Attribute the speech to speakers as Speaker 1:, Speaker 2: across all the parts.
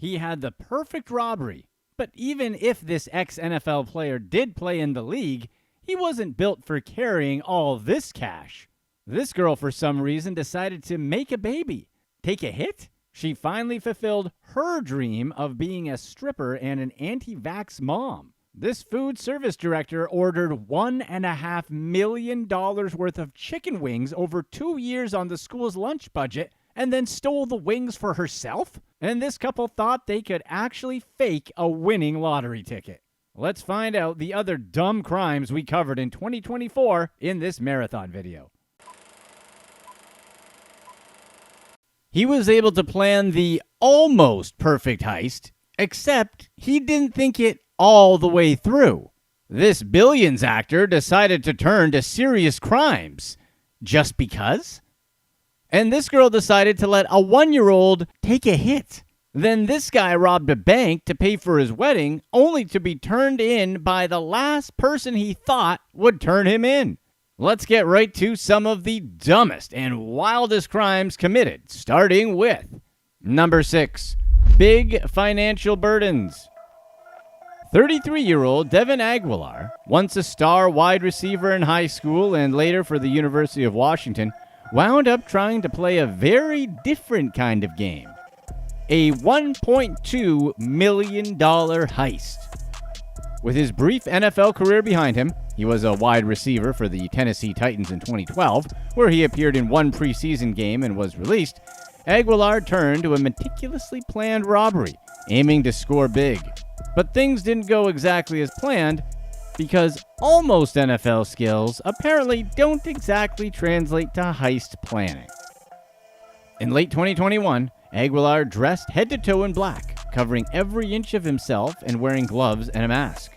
Speaker 1: He had the perfect robbery. But even if this ex-NFL player did play in the league, he wasn't built for carrying all this cash. This girl, for some reason, decided to make a baby. Take a hit? She finally fulfilled her dream of being a stripper and an anti-vax mom. This food service director ordered $1.5 million worth of chicken wings over 2 years on the school's lunch budget and then stole the wings for herself? And this couple thought they could actually fake a winning lottery ticket. Let's find out the other dumb crimes we covered in 2024 in this marathon video. He was able to plan the almost perfect heist, except he didn't think it all the way through. This Billions actor decided to turn to serious crimes. Just because? And this girl decided to let a 1-year-old take a hit. Then this guy robbed a bank to pay for his wedding, only to be turned in by the last person he thought would turn him in. Let's get right to some of the dumbest and wildest crimes committed, starting with number 6, big financial burdens. 33-year-old Devin Aguilar, once a star wide receiver in high school and later for the University of Washington, wound up trying to play a very different kind of game. A $1.2 million heist. With his brief NFL career behind him, he was a wide receiver for the Tennessee Titans in 2012, where he appeared in one preseason game and was released. Aguilar turned to a meticulously planned robbery, aiming to score big. But things didn't go exactly as planned, because almost NFL skills apparently don't exactly translate to heist planning. In late 2021, Aguilar dressed head to toe in black, covering every inch of himself and wearing gloves and a mask.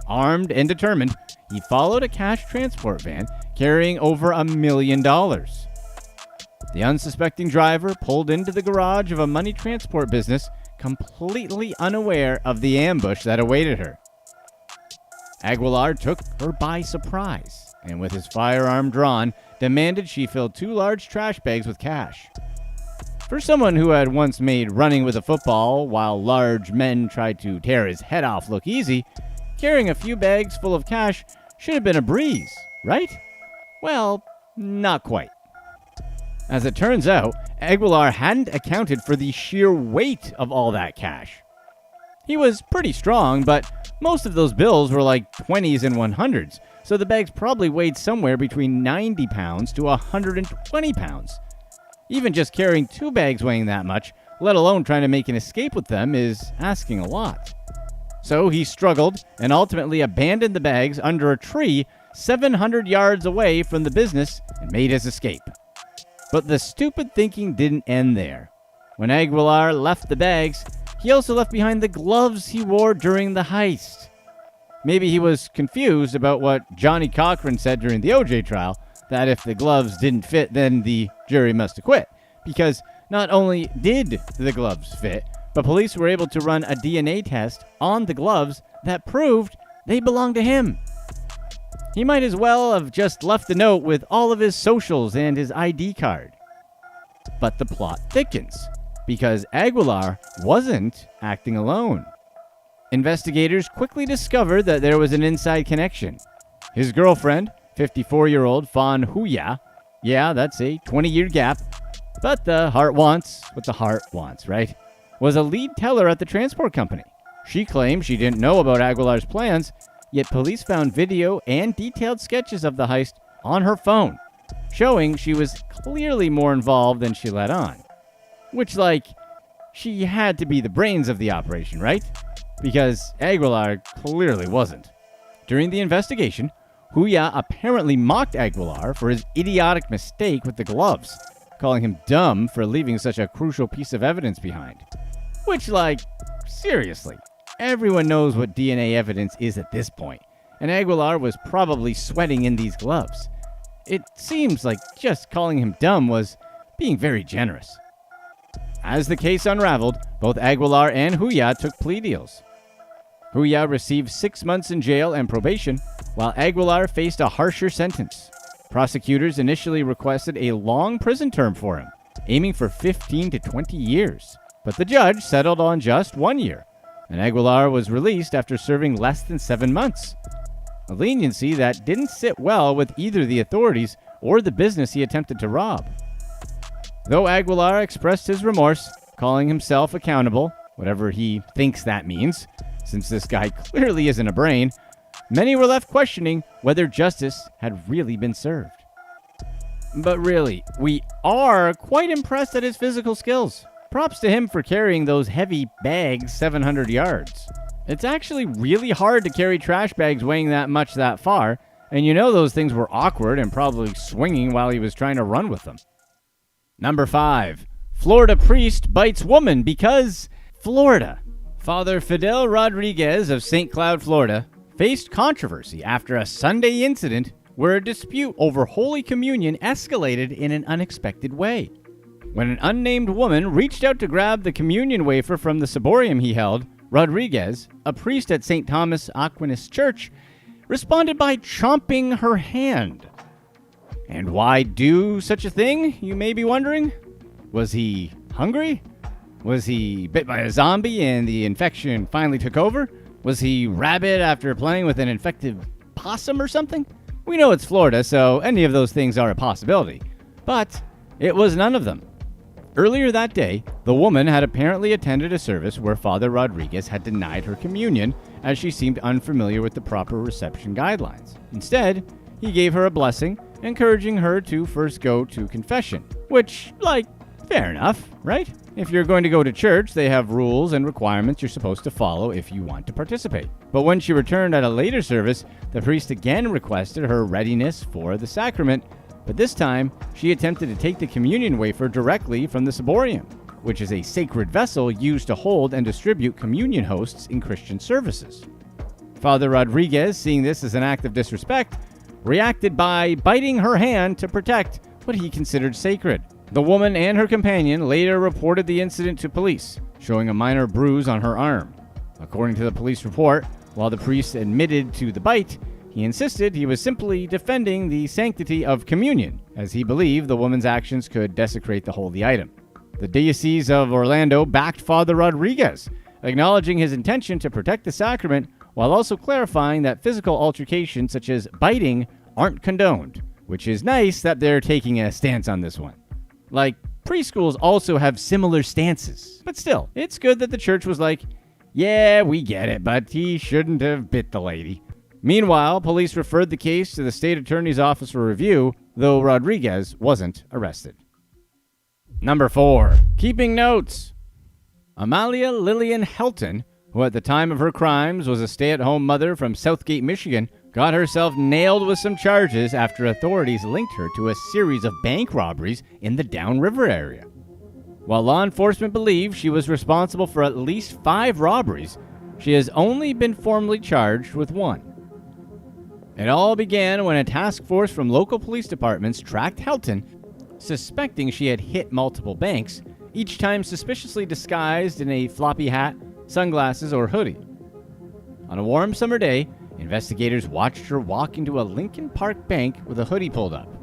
Speaker 1: Armed and determined, he followed a cash transport van carrying over $1 million. The unsuspecting driver pulled into the garage of a money transport business, completely unaware of the ambush that awaited her. Aguilar took her by surprise, and with his firearm drawn, demanded she fill 2 large trash bags with cash. For someone who had once made running with a football while large men tried to tear his head off look easy, carrying a few bags full of cash should have been a breeze, right? Well, not quite. As it turns out, Aguilar hadn't accounted for the sheer weight of all that cash. He was pretty strong, but most of those bills were like 20s and 100s, so the bags probably weighed somewhere between 90 pounds to 120 pounds. Even just carrying 2 bags weighing that much, let alone trying to make an escape with them, is asking a lot. So he struggled and ultimately abandoned the bags under a tree 700 yards away from the business and made his escape. But the stupid thinking didn't end there. When Aguilar left the bags, he also left behind the gloves he wore during the heist. Maybe he was confused about what Johnny Cochran said during the OJ trial, that if the gloves didn't fit, then the jury must acquit. Because not only did the gloves fit, but police were able to run a DNA test on the gloves that proved they belonged to him. He might as well have just left the note with all of his socials and his ID card. But the plot thickens, because Aguilar wasn't acting alone. Investigators quickly discovered that there was an inside connection. His girlfriend, 54-year-old Fan Huya, yeah, that's a 20-year gap, but the heart wants what the heart wants, right? Was a lead teller at the transport company. She claimed she didn't know about Aguilar's plans, yet police found video and detailed sketches of the heist on her phone, showing she was clearly more involved than she let on. Which, she had to be the brains of the operation, right? Because Aguilar clearly wasn't. During the investigation, Huya apparently mocked Aguilar for his idiotic mistake with the gloves, calling him dumb for leaving such a crucial piece of evidence behind. Which, seriously, everyone knows what DNA evidence is at this point, and Aguilar was probably sweating in these gloves. It seems like just calling him dumb was being very generous. As the case unraveled, both Aguilar and Huya took plea deals. Huya received 6 months in jail and probation, while Aguilar faced a harsher sentence. Prosecutors initially requested a long prison term for him, aiming for 15 to 20 years. but the judge settled on just 1 year, and Aguilar was released after serving less than 7 months. A leniency that didn't sit well with either the authorities or the business he attempted to rob. Though Aguilar expressed his remorse, calling himself accountable, whatever he thinks that means, since this guy clearly isn't a brain, many were left questioning whether justice had really been served. But really, we are quite impressed at his physical skills. Props to him for carrying those heavy bags 700 yards. It's actually really hard to carry trash bags weighing that much that far, and you know those things were awkward and probably swinging while he was trying to run with them. Number 5. Florida priest bites woman because Florida. Father Fidel Rodriguez of St. Cloud, Florida, faced controversy after a Sunday incident where a dispute over Holy Communion escalated in an unexpected way. When an unnamed woman reached out to grab the communion wafer from the ciborium he held, Rodriguez, a priest at St. Thomas Aquinas Church, responded by chomping her hand. And why do such a thing, you may be wondering? Was he hungry? Was he bit by a zombie and the infection finally took over? Was he rabid after playing with an infected possum or something? We know it's Florida, so any of those things are a possibility. But it was none of them. Earlier that day, the woman had apparently attended a service where Father Rodriguez had denied her communion as she seemed unfamiliar with the proper reception guidelines. Instead, he gave her a blessing, encouraging her to first go to confession, which, fair enough, right? If you're going to go to church, they have rules and requirements you're supposed to follow if you want to participate. But when she returned at a later service, the priest again requested her readiness for the sacrament, but this time, she attempted to take the communion wafer directly from the ciborium, which is a sacred vessel used to hold and distribute communion hosts in Christian services. Father Rodriguez, seeing this as an act of disrespect, reacted by biting her hand to protect what he considered sacred. The woman and her companion later reported the incident to police, showing a minor bruise on her arm. According to the police report, while the priest admitted to the bite, he insisted he was simply defending the sanctity of communion, as he believed the woman's actions could desecrate the holy item. The Diocese of Orlando backed Father Rodriguez, acknowledging his intention to protect the sacrament while also clarifying that physical altercations such as biting aren't condoned, which is nice that they're taking a stance on this one. Preschools also have similar stances, but still, it's good that the church was like, yeah, we get it, but he shouldn't have bit the lady. Meanwhile, police referred the case to the state attorney's office for review, though Rodriguez wasn't arrested. Number 4. Keeping notes. Amalia Lillian Helton, who at the time of her crimes was a stay-at-home mother from Southgate, Michigan, got herself nailed with some charges after authorities linked her to a series of bank robberies in the Downriver area. While law enforcement believe she was responsible for at least 5 robberies, she has only been formally charged with 1. It all began when a task force from local police departments tracked Helton, suspecting she had hit multiple banks, each time suspiciously disguised in a floppy hat, sunglasses, or hoodie. On a warm summer day, investigators watched her walk into a Lincoln Park bank with a hoodie pulled up,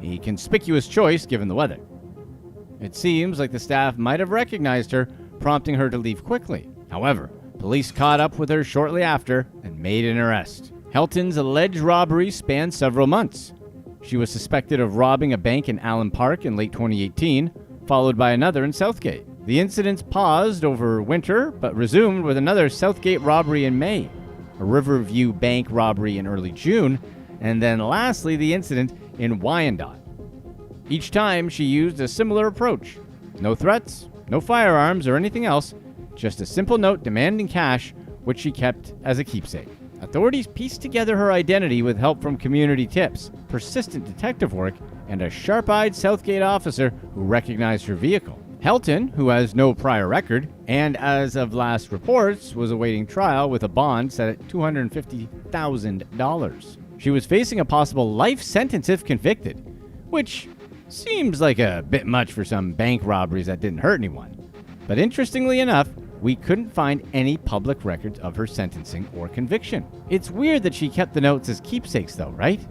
Speaker 1: a conspicuous choice given the weather. It seems like the staff might have recognized her, prompting her to leave quickly. However, police caught up with her shortly after and made an arrest. Helton's alleged robbery spanned several months. She was suspected of robbing a bank in Allen Park in late 2018, followed by another in Southgate. The incidents paused over winter, but resumed with another Southgate robbery in May, a Riverview Bank robbery in early June, and then lastly the incident in Wyandotte. Each time she used a similar approach. No threats, no firearms or anything else, just a simple note demanding cash, which she kept as a keepsake. Authorities pieced together her identity with help from community tips, persistent detective work, and a sharp-eyed Southgate officer who recognized her vehicle. Helton, who has no prior record, and as of last reports, was awaiting trial with a bond set at $250,000. She was facing a possible life sentence if convicted, which seems like a bit much for some bank robberies that didn't hurt anyone. But interestingly enough, we couldn't find any public records of her sentencing or conviction. It's weird that she kept the notes as keepsakes though, right?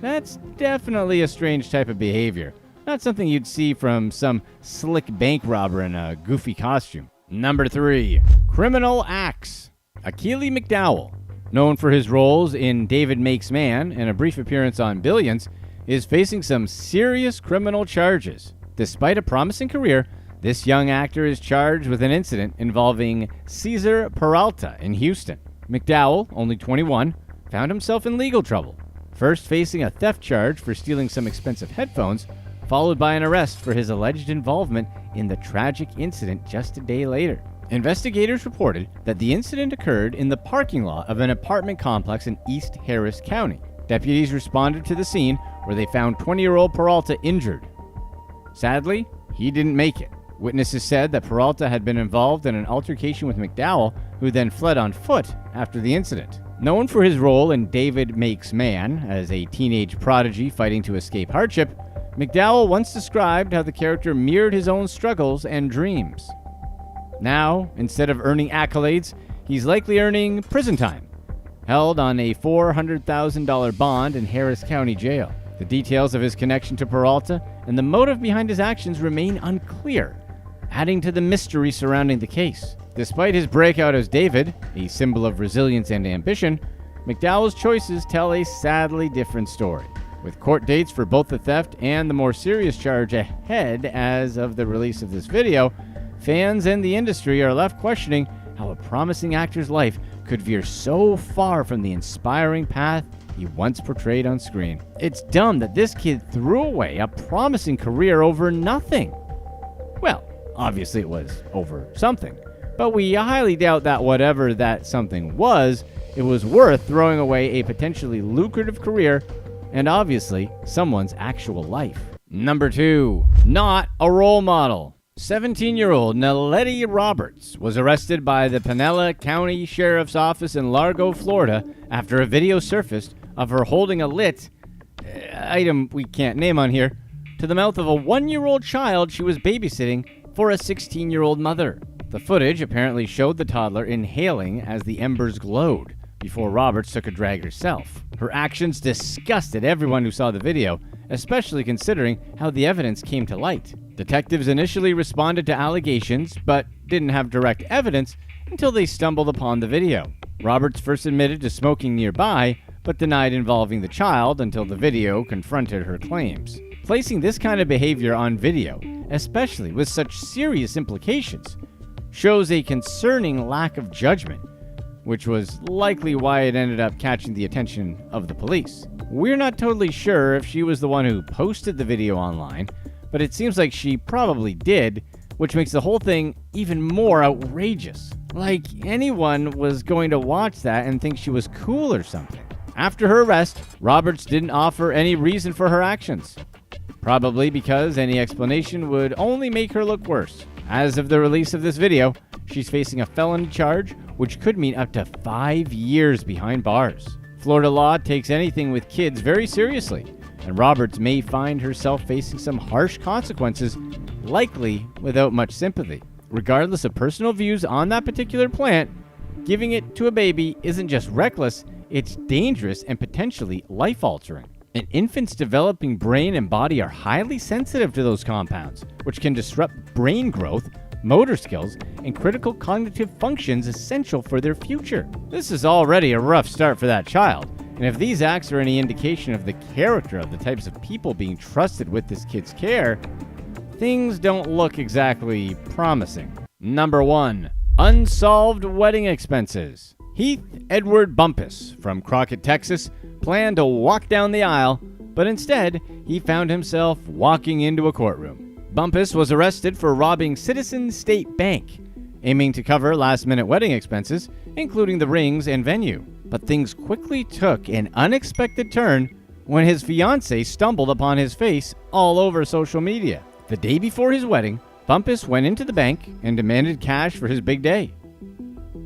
Speaker 1: That's definitely a strange type of behavior, Not something you'd see from some slick bank robber in a goofy costume. Number 3. Criminal Acts. Achille McDowell, known for his roles in David Makes Man and a brief appearance on Billions, is facing some serious criminal charges. Despite a promising career, this young actor is charged with an incident involving Cesar Peralta in Houston. McDowell, only 21, found himself in legal trouble, first facing a theft charge for stealing some expensive headphones, followed by an arrest for his alleged involvement in the tragic incident just a day later. Investigators reported that the incident occurred in the parking lot of an apartment complex in East Harris County. Deputies responded to the scene where they found 20-year-old Peralta injured. Sadly, he didn't make it. Witnesses said that Peralta had been involved in an altercation with McDowell, who then fled on foot after the incident. Known for his role in David Makes Man as a teenage prodigy fighting to escape hardship, McDowell once described how the character mirrored his own struggles and dreams. Now, instead of earning accolades, he's likely earning prison time, held on a $400,000 bond in Harris County Jail. The details of his connection to Peralta and the motive behind his actions remain unclear, adding to the mystery surrounding the case. Despite his breakout as David, a symbol of resilience and ambition, McDowell's choices tell a sadly different story. With court dates for both the theft and the more serious charge ahead as of the release of this video, fans and the industry are left questioning how a promising actor's life could veer so far from the inspiring path he once portrayed on screen. It's dumb that this kid threw away a promising career over nothing. Well, obviously it was over something, but we highly doubt that whatever that something was, it was worth throwing away a potentially lucrative career and obviously someone's actual life. Number 2, not a role model. 17-year-old Naledi Roberts was arrested by the Pinellas County Sheriff's Office in Largo, Florida, after a video surfaced of her holding a lit item we can't name on here to the mouth of a 1-year-old child she was babysitting for a 16-year-old mother. The footage apparently showed the toddler inhaling as the embers glowed before Roberts took a drag herself. Her actions disgusted everyone who saw the video, especially considering how the evidence came to light. Detectives initially responded to allegations, but didn't have direct evidence until they stumbled upon the video. Roberts first admitted to smoking nearby, but denied involving the child until the video confronted her claims. Placing this kind of behavior on video, especially with such serious implications, shows a concerning lack of judgment, which was likely why it ended up catching the attention of the police. We're not totally sure if she was the one who posted the video online, but it seems like she probably did, which makes the whole thing even more outrageous. Like anyone was going to watch that and think she was cool or something. After her arrest, Roberts didn't offer any reason for her actions, probably because any explanation would only make her look worse. As of the release of this video, she's facing a felony charge, which could mean up to 5 years behind bars. Florida law takes anything with kids very seriously, and Roberts may find herself facing some harsh consequences, likely without much sympathy. Regardless of personal views on that particular plant, giving it to a baby isn't just reckless, it's dangerous and potentially life-altering. An infant's developing brain and body are highly sensitive to those compounds, which can disrupt brain growth, motor skills, and critical cognitive functions essential for their future. This is already a rough start for that child, and if these acts are any indication of the character of the types of people being trusted with this kid's care, things don't look exactly promising. Number 1. Unsolved wedding expenses. Heath Edward Bumpus from Crockett, Texas, planned to walk down the aisle, but instead, he found himself walking into a courtroom. Bumpus was arrested for robbing Citizens State Bank, aiming to cover last-minute wedding expenses, including the rings and venue. But things quickly took an unexpected turn when his fiancée stumbled upon his face all over social media. The day before his wedding, Bumpus went into the bank and demanded cash for his big day.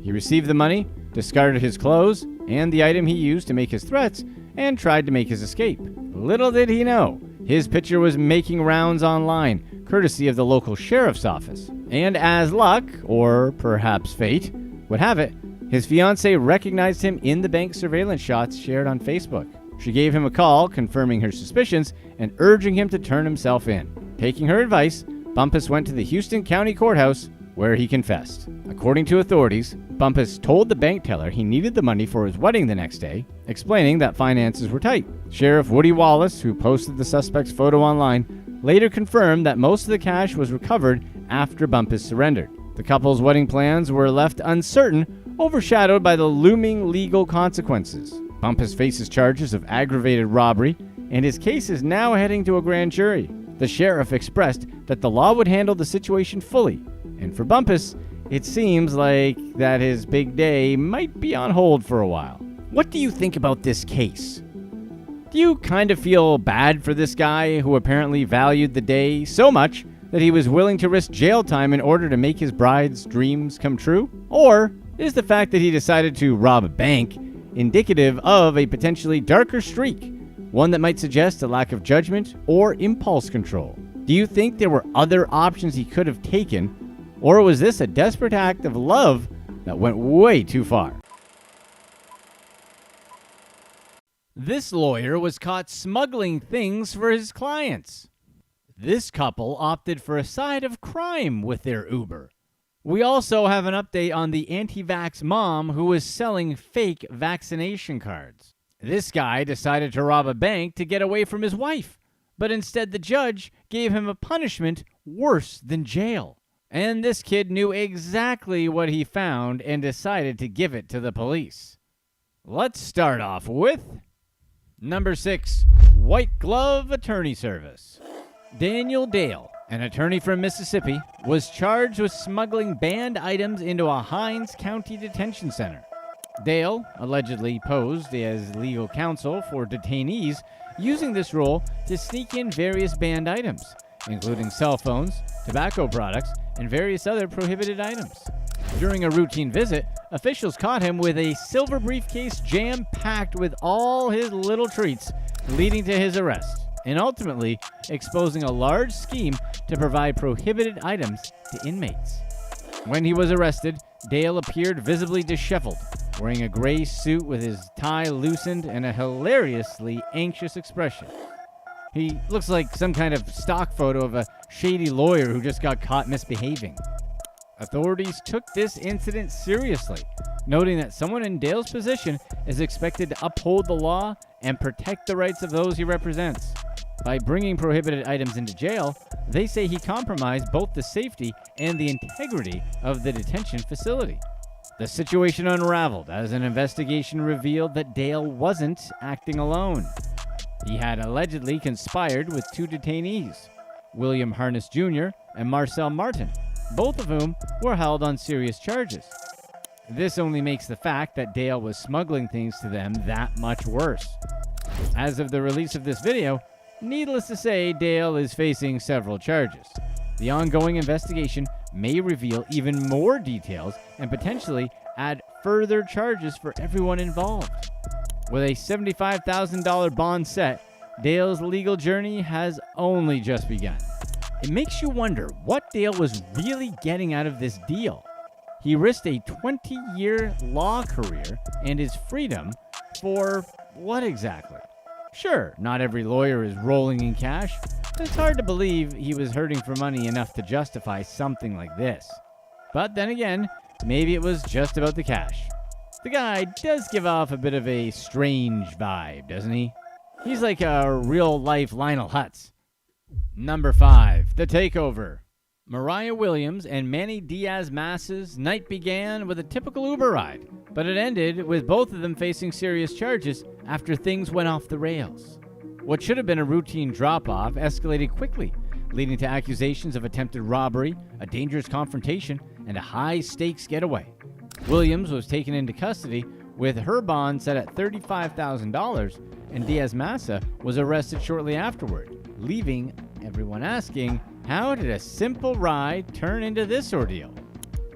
Speaker 1: He received the money, discarded his clothes and the item he used to make his threats, and tried to make his escape. Little did he know, his picture was making rounds online, courtesy of the local sheriff's office. And as luck, or perhaps fate, would have it, his fiancée recognized him in the bank surveillance shots shared on Facebook. She gave him a call, confirming her suspicions and urging him to turn himself in. Taking her advice, Bumpus went to the Houston County Courthouse, where he confessed. According to authorities, Bumpus told the bank teller he needed the money for his wedding the next day, explaining that finances were tight. Sheriff Woody Wallace, who posted the suspect's photo online, later confirmed that most of the cash was recovered after Bumpus surrendered. The couple's wedding plans were left uncertain, overshadowed by the looming legal consequences. Bumpus faces charges of aggravated robbery, and his case is now heading to a grand jury. The sheriff expressed that the law would handle the situation fully, and for Bumpus, it seems like that his big day might be on hold for a while. What do you think about this case? Do you kind of feel bad for this guy who apparently valued the day so much that he was willing to risk jail time in order to make his bride's dreams come true? Or is the fact that he decided to rob a bank indicative of a potentially darker streak, one that might suggest a lack of judgment or impulse control? Do you think there were other options he could have taken, or was this a desperate act of love that went way too far? This lawyer was caught smuggling things for his clients. This couple opted for a side of crime with their Uber. We also have an update on the anti-vax mom who was selling fake vaccination cards. This guy decided to rob a bank to get away from his wife, but instead the judge gave him a punishment worse than jail. And this kid knew exactly what he found and decided to give it to the police. Let's start off with number 6, White Glove Attorney Service. Daniel Dale, an attorney from Mississippi, was charged with smuggling banned items into a Hinds County detention center. Dale allegedly posed as legal counsel for detainees, using this role to sneak in various banned items, including cell phones, tobacco products, and various other prohibited items. During a routine visit, officials caught him with a silver briefcase jam-packed with all his little treats, leading to his arrest, and ultimately exposing a large scheme to provide prohibited items to inmates. When he was arrested, Dale appeared visibly disheveled, wearing a gray suit with his tie loosened and a hilariously anxious expression. He looks like some kind of stock photo of a shady lawyer who just got caught misbehaving. Authorities took this incident seriously, noting that someone in Dale's position is expected to uphold the law and protect the rights of those he represents. By bringing prohibited items into jail, they say he compromised both the safety and the integrity of the detention facility. The situation unraveled as an investigation revealed that Dale wasn't acting alone. He had allegedly conspired with 2 detainees, William Harness Jr. and Marcel Martin, both of whom were held on serious charges. This only makes the fact that Dale was smuggling things to them that much worse. As of the release of this video, needless to say, Dale is facing several charges. The ongoing investigation may reveal even more details and potentially add further charges for everyone involved. With a $75,000 bond set, Dale's legal journey has only just begun. It makes you wonder what Dale was really getting out of this deal. He risked a 20-year law career and his freedom for what exactly? Sure, not every lawyer is rolling in cash, but it's hard to believe he was hurting for money enough to justify something like this. But then again, maybe it was just about the cash. The guy does give off a bit of a strange vibe, doesn't he? He's like a real-life Lionel Hutz. Number 5, The Takeover. Mariah Williams and Manny Diaz-Mas's night began with a typical Uber ride, but it ended with both of them facing serious charges after things went off the rails. What should have been a routine drop-off escalated quickly, leading to accusations of attempted robbery, a dangerous confrontation, and a high-stakes getaway. Williams was taken into custody with her bond set at $35,000, and Diaz-Massa was arrested shortly afterward, leaving everyone asking, how did a simple ride turn into this ordeal?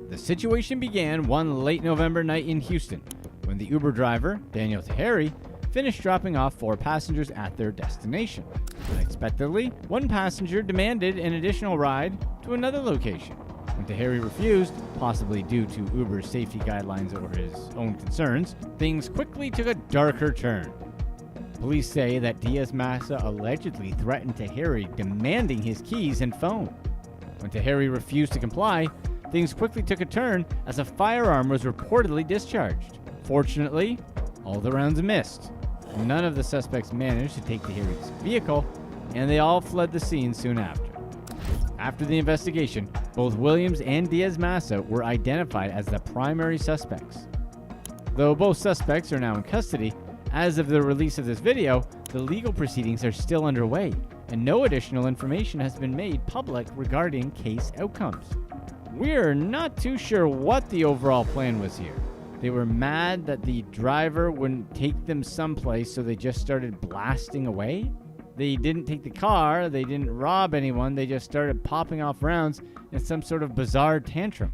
Speaker 1: The situation began one late November night in Houston, when the Uber driver, Daniel Tahiri, finished dropping off 4 passengers at their destination. Unexpectedly, one passenger demanded an additional ride to another location. When Tahiri refused, possibly due to Uber's safety guidelines or his own concerns, things quickly took a darker turn. Police say that Diaz-Massa allegedly threatened Tahiri, demanding his keys and phone. When Tahiri refused to comply, things quickly took a turn as a firearm was reportedly discharged. Fortunately, all the rounds missed. None of the suspects managed to take Tahiri's vehicle, and they all fled the scene soon after. After the investigation, both Williams and Diaz-Massa were identified as the primary suspects. Though both suspects are now in custody, as of the release of this video, the legal proceedings are still underway, and no additional information has been made public regarding case outcomes. We're not too sure what the overall plan was here. They were mad that the driver wouldn't take them someplace, so they just started blasting away? They didn't take the car, they didn't rob anyone, they just started popping off rounds in some sort of bizarre tantrum.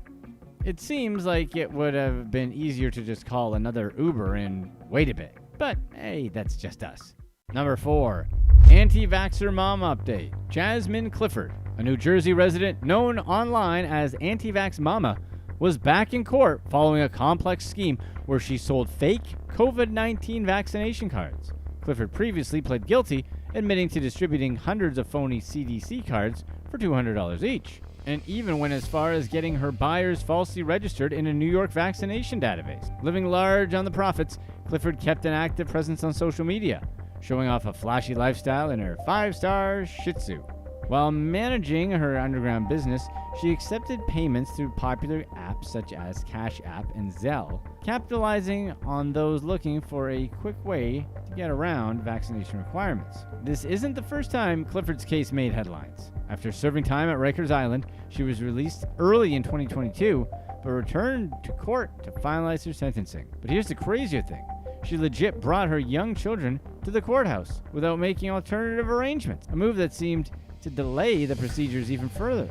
Speaker 1: It seems like it would have been easier to just call another Uber and wait a bit. But hey, that's just us. Number 4. Anti-vaxxer mom update. Jasmine Clifford, a New Jersey resident known online as Anti-Vax Mama, was back in court following a complex scheme where she sold fake COVID-19 vaccination cards. Clifford previously pled guilty, admitting to distributing hundreds of phony CDC cards for $200 each, and even went as far as getting her buyers falsely registered in a New York vaccination database. Living large on the profits, Clifford kept an active presence on social media, showing off a flashy lifestyle in her 5-star Shih Tzu. While managing her underground business, she accepted payments through popular apps such as Cash App and Zelle, capitalizing on those looking for a quick way to get around vaccination requirements. This isn't the first time Clifford's case made headlines. After serving time at Rikers Island, she was released early in 2022, but returned to court to finalize her sentencing. But here's the crazier thing. She legit brought her young children to the courthouse without making alternative arrangements, a move that seemed to delay the procedures even further.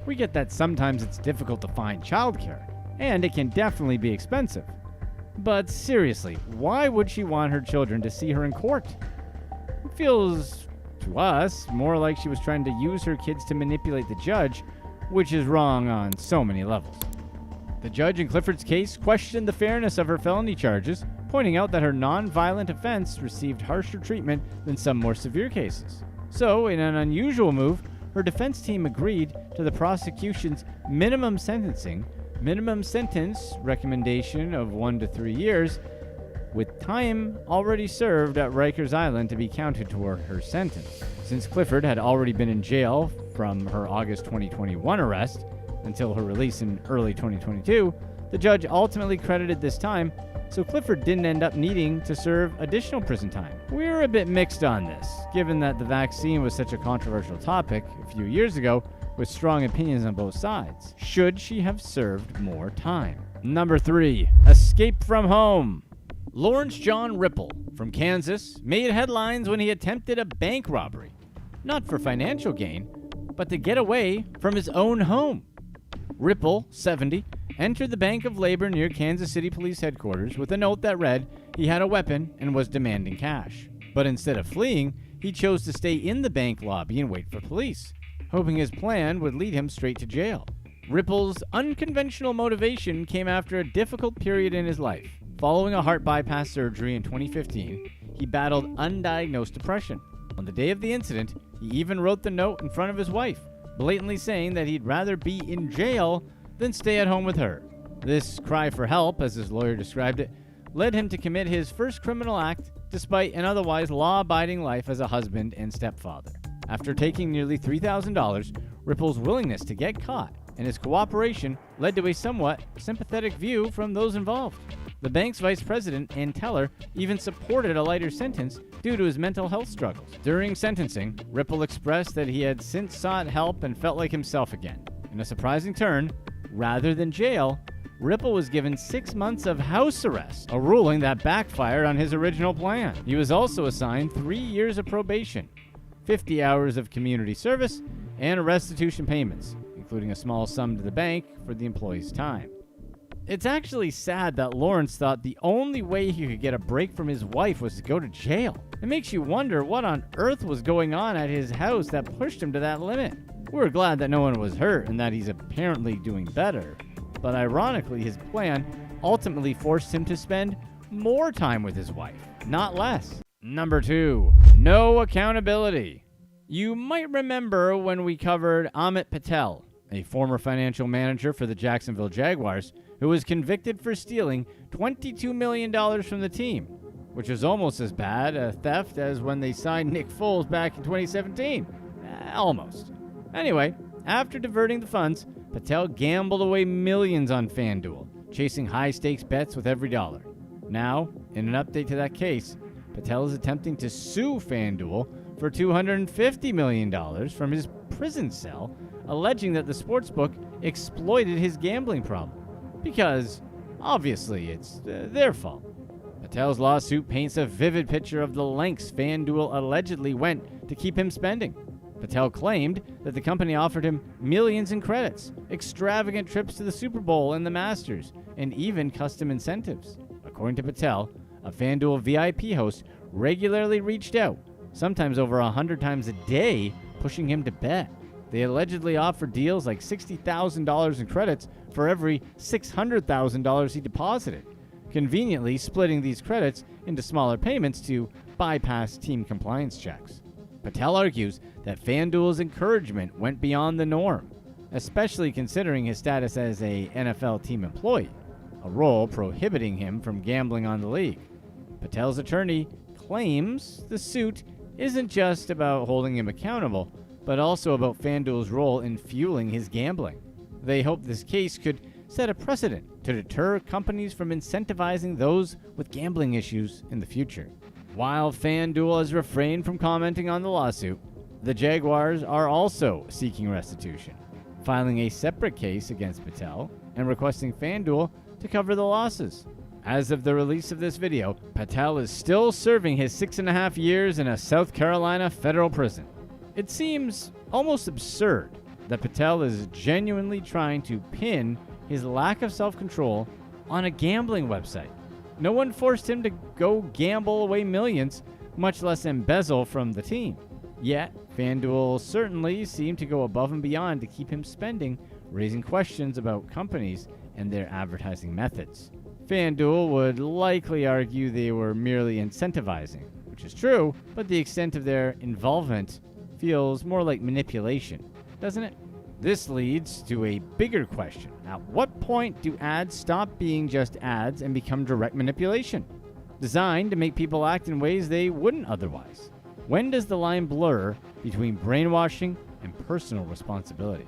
Speaker 1: We get that sometimes it's difficult to find childcare, and it can definitely be expensive. But seriously, why would she want her children to see her in court? It feels, to us, more like she was trying to use her kids to manipulate the judge, which is wrong on so many levels. The judge in Clifford's case questioned the fairness of her felony charges, pointing out that her non-violent offense received harsher treatment than some more severe cases. So, in an unusual move, her defense team agreed to the prosecution's minimum sentence recommendation of 1 to 3 years, with time already served at Rikers Island to be counted toward her sentence. Since Clifford had already been in jail from her August 2021 arrest until her release in early 2022, the judge ultimately credited this time, so Clifford didn't end up needing to serve additional prison time. We're a bit mixed on this, given that the vaccine was such a controversial topic a few years ago, with strong opinions on both sides. Should she have served more time? Number 3. Escape from home. Lawrence John Ripple from Kansas made headlines when he attempted a bank robbery, not for financial gain, but to get away from his own home. Ripple, 70, entered the Bank of Labor near Kansas City Police Headquarters with a note that read he had a weapon and was demanding cash. But instead of fleeing, he chose to stay in the bank lobby and wait for police, hoping his plan would lead him straight to jail. Ripple's unconventional motivation came after a difficult period in his life. Following a heart bypass surgery in 2015, he battled undiagnosed depression. On the day of the incident, he even wrote the note in front of his wife, blatantly saying that he'd rather be in jail than stay at home with her. This cry for help, as his lawyer described it, led him to commit his first criminal act despite an otherwise law-abiding life as a husband and stepfather. After taking nearly $3,000, Ripple's willingness to get caught and his cooperation led to a somewhat sympathetic view from those involved. The bank's vice president and teller even supported a lighter sentence due to his mental health struggles. During sentencing, Ripple expressed that he had since sought help and felt like himself again. In a surprising turn, rather than jail, Ripple was given 6 months of house arrest, a ruling that backfired on his original plan. He was also assigned 3 years of probation, 50 hours of community service, and restitution payments, including a small sum to the bank for the employee's time. It's actually sad that Lawrence thought the only way he could get a break from his wife was to go to jail. It makes you wonder what on earth was going on at his house that pushed him to that limit. We're glad that no one was hurt and that he's apparently doing better. But ironically, his plan ultimately forced him to spend more time with his wife, not less. Number 2, no accountability. You might remember when we covered Amit Patel, a former financial manager for the Jacksonville Jaguars, who was convicted for stealing $22 million from the team, which was almost as bad a theft as when they signed Nick Foles back in 2017. Almost. Anyway, after diverting the funds, Patel gambled away millions on FanDuel, chasing high-stakes bets with every dollar. Now, in an update to that case, Patel is attempting to sue FanDuel for $250 million from his prison cell, alleging that the sportsbook exploited his gambling problem. Because, obviously, it's their fault. Patel's lawsuit paints a vivid picture of the lengths FanDuel allegedly went to keep him spending. Patel claimed that the company offered him millions in credits, extravagant trips to the Super Bowl and the Masters, and even custom incentives. According to Patel, a FanDuel VIP host regularly reached out, sometimes over 100 times a day, pushing him to bet. They allegedly offered deals like $60,000 in credits for every $600,000 he deposited, conveniently splitting these credits into smaller payments to bypass team compliance checks. Patel argues that FanDuel's encouragement went beyond the norm, especially considering his status as an NFL team employee, a role prohibiting him from gambling on the league. Patel's attorney claims the suit isn't just about holding him accountable, but also about FanDuel's role in fueling his gambling. They hope this case could set a precedent to deter companies from incentivizing those with gambling issues in the future. While FanDuel has refrained from commenting on the lawsuit, the Jaguars are also seeking restitution, filing a separate case against Patel and requesting FanDuel to cover the losses. As of the release of this video, Patel is still serving his 6.5 years in a South Carolina federal prison. It seems almost absurd that Patel is genuinely trying to pin his lack of self-control on a gambling website. No one forced him to go gamble away millions, much less embezzle from the team. Yet, FanDuel certainly seemed to go above and beyond to keep him spending, raising questions about companies and their advertising methods. FanDuel would likely argue they were merely incentivizing, which is true, but the extent of their involvement feels more like manipulation, doesn't it? This leads to a bigger question. At what point do ads stop being just ads and become direct manipulation, designed to make people act in ways they wouldn't otherwise? When does the line blur between brainwashing and personal responsibility?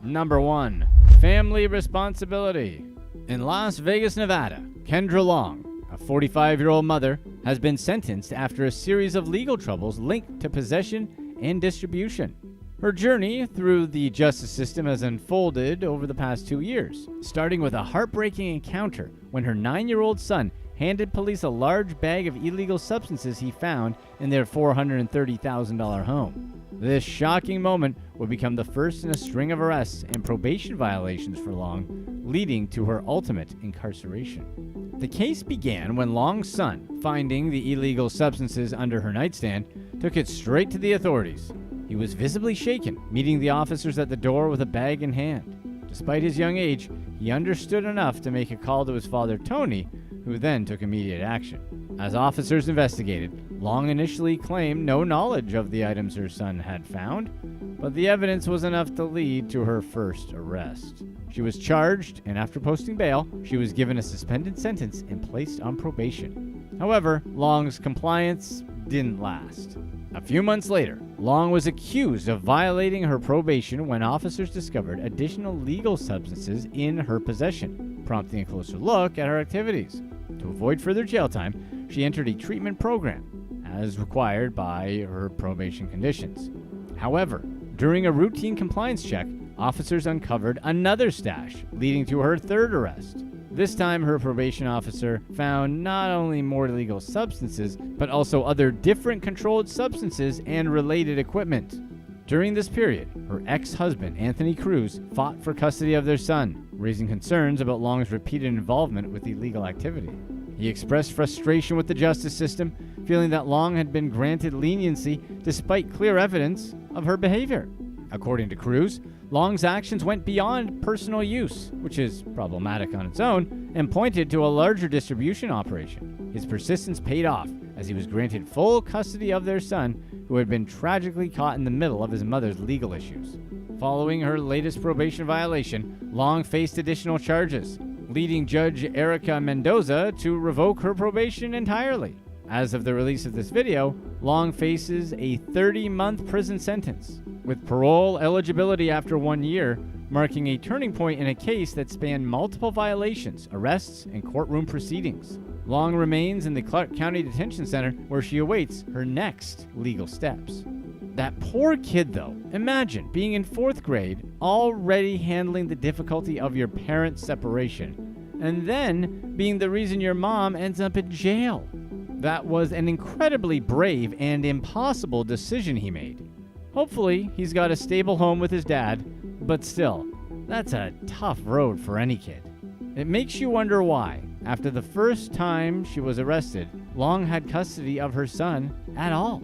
Speaker 1: Number 1, family responsibility. In Las Vegas, Nevada, Kendra Long, a 45-year-old mother, has been sentenced after a series of legal troubles linked to possession and distribution. Her journey through the justice system has unfolded over the past 2 years, starting with a heartbreaking encounter when her 9-year-old son handed police a large bag of illegal substances he found in their $430,000 home. This shocking moment would become the first in a string of arrests and probation violations for Long, leading to her ultimate incarceration. The case began when Long's son, finding the illegal substances under her nightstand, took it straight to the authorities. He was visibly shaken, meeting the officers at the door with a bag in hand. Despite his young age, he understood enough to make a call to his father, Tony, who then took immediate action. As officers investigated, Long initially claimed no knowledge of the items her son had found, but the evidence was enough to lead to her first arrest. She was charged, and after posting bail, she was given a suspended sentence and placed on probation. However, Long's compliance didn't last. A few months later, Long was accused of violating her probation when officers discovered additional legal substances in her possession, prompting a closer look at her activities. To avoid further jail time, she entered a treatment program, as required by her probation conditions. However, during a routine compliance check, officers uncovered another stash, leading to her third arrest. This time, her probation officer found not only more illegal substances, but also other different controlled substances and related equipment. During this period, her ex-husband, Anthony Cruz, fought for custody of their son, raising concerns about Long's repeated involvement with illegal activity. He expressed frustration with the justice system, feeling that Long had been granted leniency despite clear evidence of her behavior. According to Cruz, Long's actions went beyond personal use, which is problematic on its own, and pointed to a larger distribution operation. His persistence paid off, as he was granted full custody of their son, who had been tragically caught in the middle of his mother's legal issues. Following her latest probation violation, Long faced additional charges, leading Judge Erica Mendoza to revoke her probation entirely. As of the release of this video, Long faces a 30-month prison sentence, with parole eligibility after 1 year, marking a turning point in a case that spanned multiple violations, arrests, and courtroom proceedings. Long remains in the Clark County Detention Center, where she awaits her next legal steps. That poor kid, though. Imagine being in 4th grade, already handling the difficulty of your parents' separation, and then being the reason your mom ends up in jail. That was an incredibly brave and impossible decision he made. Hopefully, he's got a stable home with his dad, but still, that's a tough road for any kid. It makes you wonder why, after the first time she was arrested, Long had custody of her son at all.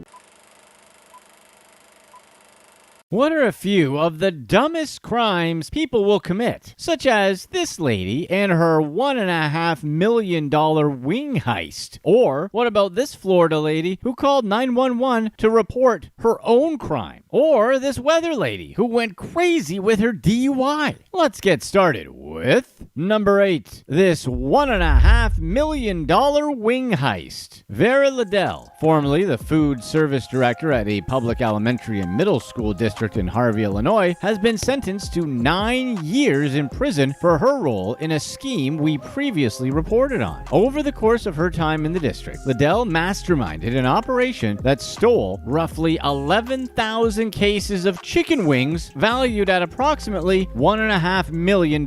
Speaker 1: What are a few of the dumbest crimes people will commit, such as this lady and her $1.5 million wing heist? Or what about this Florida lady who called 911 to report her own crime? Or this weather lady who went crazy with her DUI? Let's get started with number 8, this $1.5 million wing heist. Vera Liddell, formerly the food service director at a public elementary and middle school district in Harvey, Illinois, has been sentenced to 9 years in prison for her role in a scheme we previously reported on. Over the course of her time in the district, Liddell masterminded an operation that stole roughly 11,000 cases of chicken wings valued at approximately $1.5 million.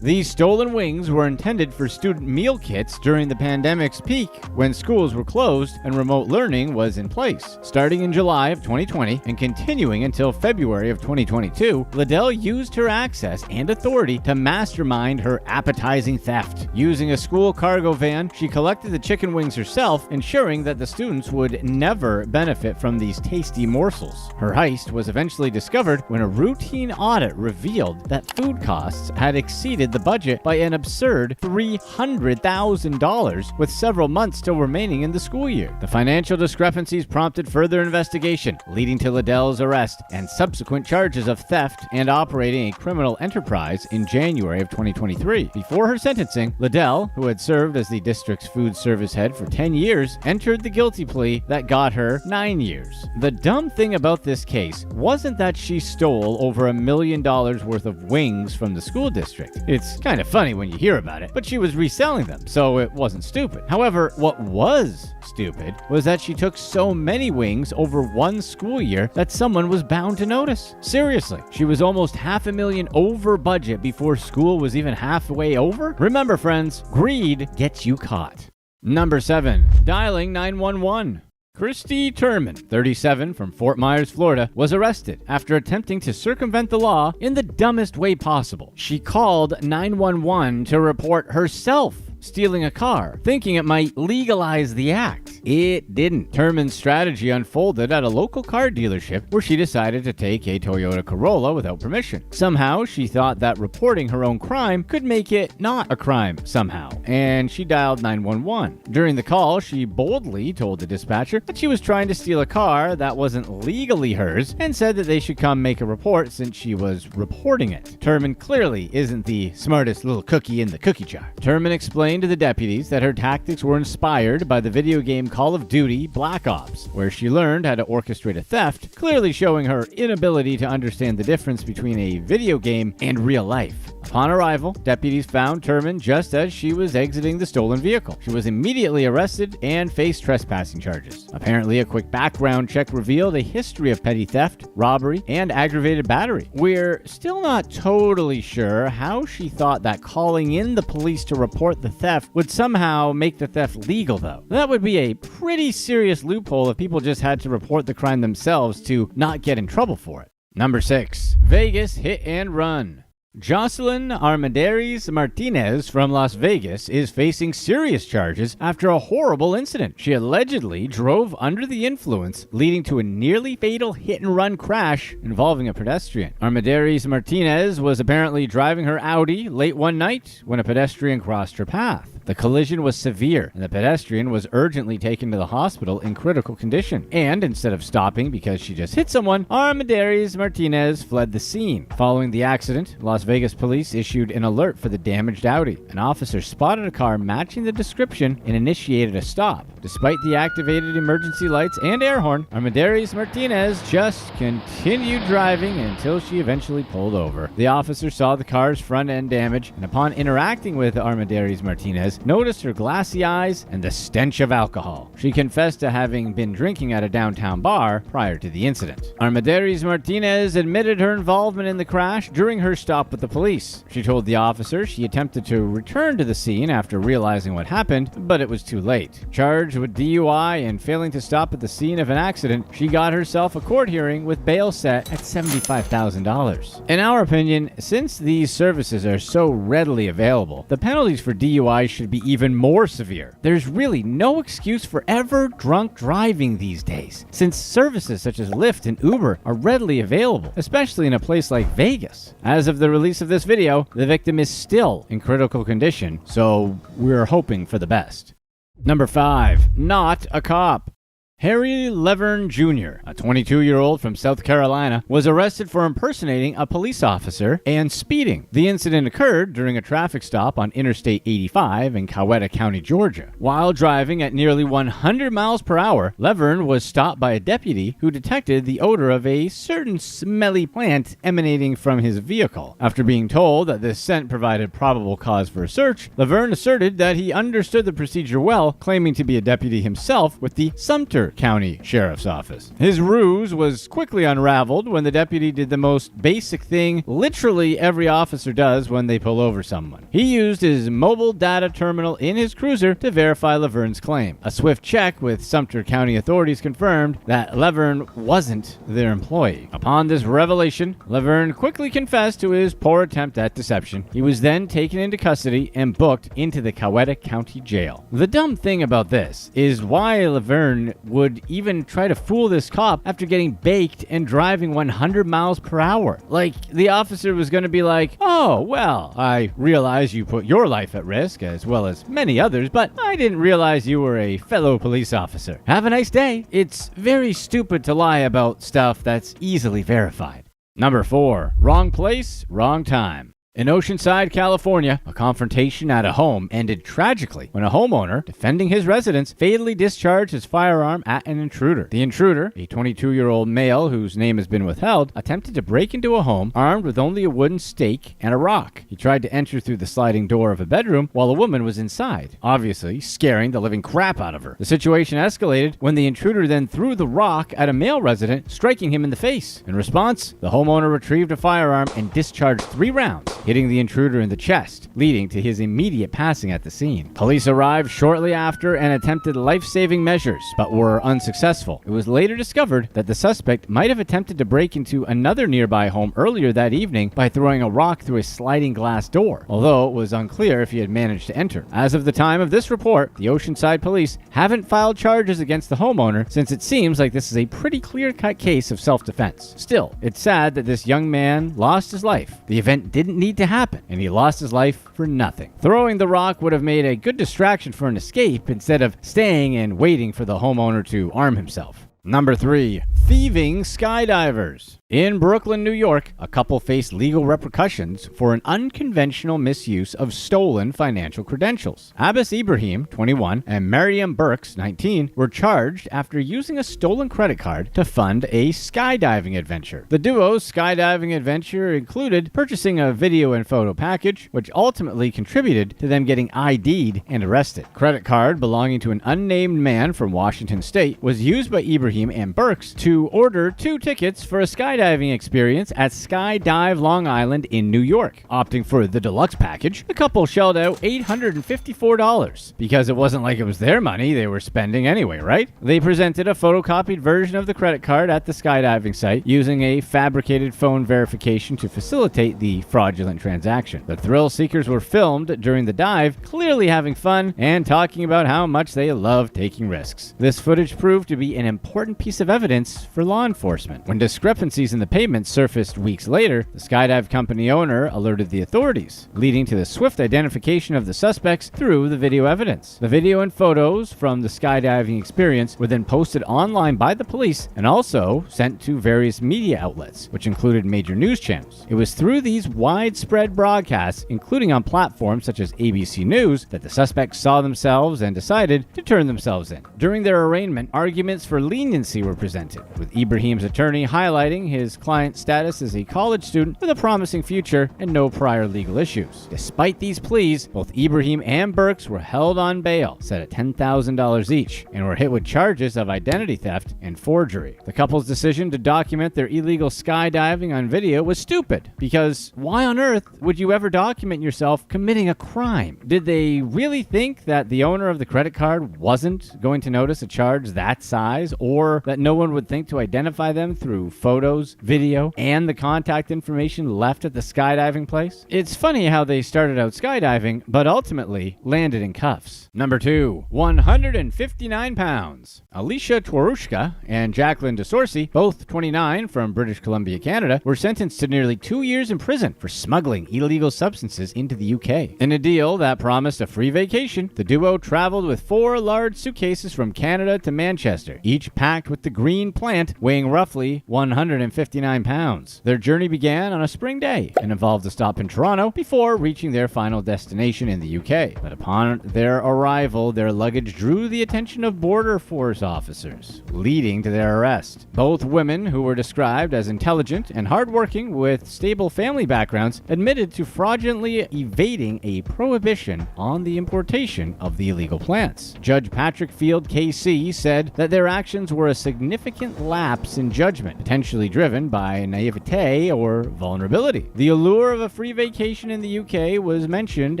Speaker 1: These stolen wings were intended for student meal kits during the pandemic's peak, when schools were closed and remote learning was in place. Starting in July of 2020 and continuing until February of 2022, Liddell used her access and authority to mastermind her appetizing theft. Using a school cargo van, she collected the chicken wings herself, ensuring that the students would never benefit from these tasty morsels. Her heist was eventually discovered when a routine audit revealed that food costs had exceeded the budget by an absurd $300,000, with several months still remaining in the school year. The financial discrepancies prompted further investigation, leading to Liddell's arrest and subsequent charges of theft and operating a criminal enterprise in January of 2023. Before her sentencing, Liddell, who had served as the district's food service head for 10 years, entered the guilty plea that got her 9 years. The dumb thing about this case wasn't that she stole over $1 million worth of wings from the school district. It's kind of funny when you hear about it, but she was reselling them, so it wasn't stupid. However, what was stupid was that she took so many wings over one school year that someone was bound to notice. Seriously, she was almost $500,000 over budget before school was even halfway over? Remember, friends, greed gets you caught. Number 7, dialing 911. Christy Turman, 37, from Fort Myers, Florida, was arrested after attempting to circumvent the law in the dumbest way possible. She called 911 to report herself stealing a car, thinking it might legalize the act. It didn't. Turman's strategy unfolded at a local car dealership where she decided to take a Toyota Corolla without permission. Somehow, she thought that reporting her own crime could make it not a crime somehow, and she dialed 911. During the call, she boldly told the dispatcher that she was trying to steal a car that wasn't legally hers and said that they should come make a report since she was reporting it. Turman clearly isn't the smartest little cookie in the cookie jar. Turman explained to the deputies that her tactics were inspired by the video game Call of Duty Black Ops, where she learned how to orchestrate a theft, clearly showing her inability to understand the difference between a video game and real life. Upon arrival, deputies found Turman just as she was exiting the stolen vehicle. She was immediately arrested and faced trespassing charges. Apparently, a quick background check revealed a history of petty theft, robbery, and aggravated battery. We're still not totally sure how she thought that calling in the police to report the theft would somehow make the theft legal, though. That would be a pretty serious loophole if people just had to report the crime themselves to not get in trouble for it. Number 6, Vegas hit and run. Jocelyn Armendariz Martinez from Las Vegas is facing serious charges after a horrible incident. She allegedly drove under the influence, leading to a nearly fatal hit-and-run crash involving a pedestrian. Armendariz Martinez was apparently driving her Audi late one night when a pedestrian crossed her path. The collision was severe, and the pedestrian was urgently taken to the hospital in critical condition. And instead of stopping because she just hit someone, Armendariz Martinez fled the scene. Following the accident, Las Vegas police issued an alert for the damaged Audi. An officer spotted a car matching the description and initiated a stop. Despite the activated emergency lights and air horn, Armendariz Martinez just continued driving until she eventually pulled over. The officer saw the car's front end damage, and upon interacting with Armendariz Martinez, noticed her glassy eyes and the stench of alcohol. She confessed to having been drinking at a downtown bar prior to the incident. Armendariz Martinez admitted her involvement in the crash during her stop with the police. She told the officer she attempted to return to the scene after realizing what happened, but it was too late. Charged with DUI and failing to stop at the scene of an accident, she got herself a court hearing with bail set at $75,000. In our opinion, since these services are so readily available, the penalties for DUI should be even more severe. There's really no excuse for ever drunk driving these days, since services such as Lyft and Uber are readily available, especially in a place like Vegas. As of the release of this video, the victim is still in critical condition, so we're hoping for the best. Number 5. Not a cop. Harry Levern Jr., a 22-year-old from South Carolina, was arrested for impersonating a police officer and speeding. The incident occurred during a traffic stop on Interstate 85 in Coweta County, Georgia. While driving at nearly 100 miles per hour, Levern was stopped by a deputy who detected the odor of a certain smelly plant emanating from his vehicle. After being told that this scent provided probable cause for a search, Levern asserted that he understood the procedure well, claiming to be a deputy himself with the Sumter County Sheriff's Office. His ruse was quickly unraveled when the deputy did the most basic thing literally every officer does when they pull over someone. He used his mobile data terminal in his cruiser to verify Levern's claim. A swift check with Sumter County authorities confirmed that Levern wasn't their employee. Upon this revelation, Levern quickly confessed to his poor attempt at deception. He was then taken into custody and booked into the Coweta County Jail. The dumb thing about this is why Levern would even try to fool this cop after getting baked and driving 100 miles per hour. Like, the officer was going to be like, "Oh, well, I realize you put your life at risk, as well as many others, but I didn't realize you were a fellow police officer. Have a nice day." It's very stupid to lie about stuff that's easily verified. Number 4. Wrong place, wrong time. In Oceanside, California, a confrontation at a home ended tragically when a homeowner, defending his residence, fatally discharged his firearm at an intruder. The intruder, a 22-year-old male whose name has been withheld, attempted to break into a home armed with only a wooden stake and a rock. He tried to enter through the sliding door of a bedroom while a woman was inside, obviously scaring the living crap out of her. The situation escalated when the intruder then threw the rock at a male resident, striking him in the face. In response, the homeowner retrieved a firearm and discharged 3 rounds, hitting the intruder in the chest, leading to his immediate passing at the scene. Police arrived shortly after and attempted life-saving measures, but were unsuccessful. It was later discovered that the suspect might have attempted to break into another nearby home earlier that evening by throwing a rock through a sliding glass door, although it was unclear if he had managed to enter. As of the time of this report, the Oceanside police haven't filed charges against the homeowner, since it seems like this is a pretty clear-cut case of self-defense. Still, it's sad that this young man lost his life. The event didn't need to happen, and he lost his life for nothing. Throwing the rock would have made a good distraction for an escape instead of staying and waiting for the homeowner to arm himself. Number 3. Thieving skydivers. In Brooklyn, New York, a couple faced legal repercussions for an unconventional misuse of stolen financial credentials. Abbas Ibrahim, 21, and Mariam Burks, 19, were charged after using a stolen credit card to fund a skydiving adventure. The duo's skydiving adventure included purchasing a video and photo package, which ultimately contributed to them getting ID'd and arrested. Credit card belonging to an unnamed man from Washington State was used by Ibrahim and Burks to to order 2 tickets for a skydiving experience at Skydive Long Island in New York. Opting for the deluxe package, the couple shelled out $854 because it wasn't like it was their money they were spending anyway, right? They presented a photocopied version of the credit card at the skydiving site using a fabricated phone verification to facilitate the fraudulent transaction. The thrill seekers were filmed during the dive, clearly having fun and talking about how much they love taking risks. This footage proved to be an important piece of evidence for law enforcement. When discrepancies in the payments surfaced weeks later, the skydive company owner alerted the authorities, leading to the swift identification of the suspects through the video evidence. The video and photos from the skydiving experience were then posted online by the police and also sent to various media outlets, which included major news channels. It was through these widespread broadcasts, including on platforms such as ABC News, that the suspects saw themselves and decided to turn themselves in. During their arraignment, arguments for leniency were presented, with Ibrahim's attorney highlighting his client's status as a college student with a promising future and no prior legal issues. Despite these pleas, both Ibrahim and Burks were held on bail, set at $10,000 each, and were hit with charges of identity theft and forgery. The couple's decision to document their illegal skydiving on video was stupid, because why on earth would you ever document yourself committing a crime? Did they really think that the owner of the credit card wasn't going to notice a charge that size, or that no one would think to identify them through photos, video, and the contact information left at the skydiving place? It's funny how they started out skydiving, but ultimately landed in cuffs. Number 2, 159 pounds. Alicia Twarushka and Jacqueline DeSorcy, both 29 from British Columbia, Canada, were sentenced to nearly 2 years in prison for smuggling illegal substances into the UK. In a deal that promised a free vacation, the duo traveled with 4 large suitcases from Canada to Manchester, each packed with the green plant weighing roughly 159 pounds. Their journey began on a spring day and involved a stop in Toronto before reaching their final destination in the UK. But upon their arrival, their luggage drew the attention of Border Force officers, leading to their arrest. Both women, who were described as intelligent and hardworking with stable family backgrounds, admitted to fraudulently evading a prohibition on the importation of the illegal plants. Judge Patrick Field KC said that their actions were a significant lapse in judgment, potentially driven by naivete or vulnerability. The allure of a free vacation in the UK was mentioned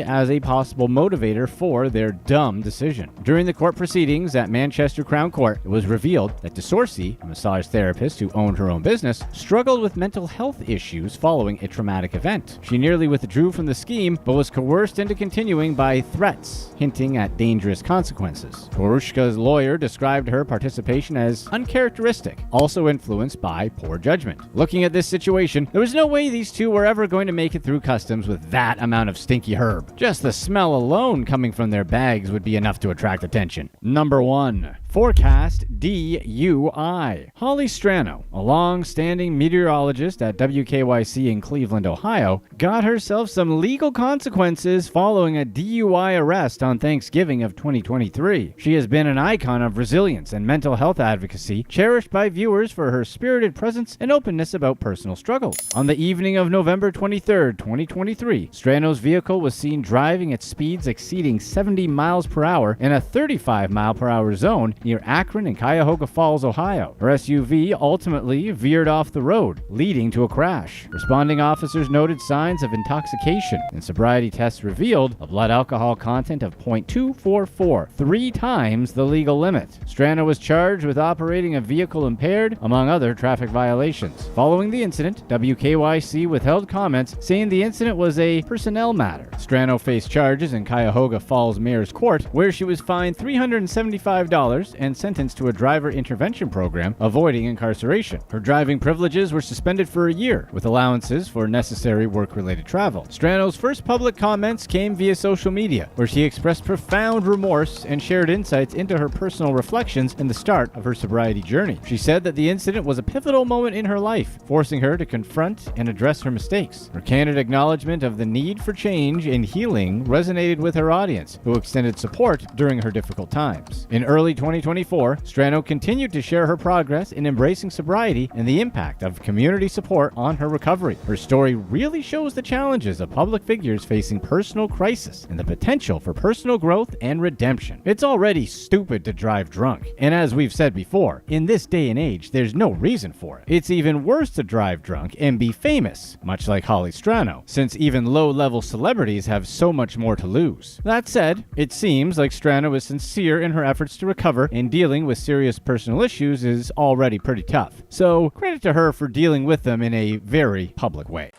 Speaker 1: as a possible motivator for their dumb decision. During the court proceedings at Manchester Crown Court, it was revealed that DeSorcy, a massage therapist who owned her own business, struggled with mental health issues following a traumatic event. She nearly withdrew from the scheme, but was coerced into continuing by threats, hinting at dangerous consequences. Twarushka's lawyer described her participation as uncharacteristic, also influenced by poor judgment. Looking at this situation, there was no way these two were ever going to make it through customs with that amount of stinky herb. Just the smell alone coming from their bags would be enough to attract attention. Number 1. Forecast DUI. Holly Strano, a long-standing meteorologist at WKYC in Cleveland, Ohio, got herself some legal consequences following a DUI arrest on Thanksgiving of 2023. She has been an icon of resilience and mental health advocacy, cherished by viewers for her spirited presence and openness about personal struggles. On the evening of November 23, 2023, Strano's vehicle was seen driving at speeds exceeding 70 miles per hour in a 35 mile per hour zone near Akron and Cuyahoga Falls, Ohio. Her SUV ultimately veered off the road, leading to a crash. Responding officers noted signs of intoxication, and sobriety tests revealed a blood alcohol content of 0.244, 3 times the legal limit. Strano was charged with operating a vehicle impaired, among other traffic violations. Following the incident, WKYC withheld comments, saying the incident was a personnel matter. Strano faced charges in Cuyahoga Falls Mayor's Court, where she was fined $375 and sentenced to a driver intervention program, avoiding incarceration. Her driving privileges were suspended for a year, with allowances for necessary work-related travel. Strano's first public comments came via social media, where she expressed profound remorse and shared insights into her personal reflections and the start of her sobriety journey. She said that the incident was a pivotal moment in her life, forcing her to confront and address her mistakes. Her candid acknowledgement of the need for change and healing resonated with her audience, who extended support during her difficult times. In early 2023, 2024, Strano continued to share her progress in embracing sobriety and the impact of community support on her recovery. Her story really shows the challenges of public figures facing personal crisis and the potential for personal growth and redemption. It's already stupid to drive drunk, and as we've said before, in this day and age, there's no reason for it. It's even worse to drive drunk and be famous, much like Holly Strano, since even low-level celebrities have so much more to lose. That said, it seems like Strano is sincere in her efforts to recover, and dealing with serious personal issues is already pretty tough. So, credit to her for dealing with them in a very public way.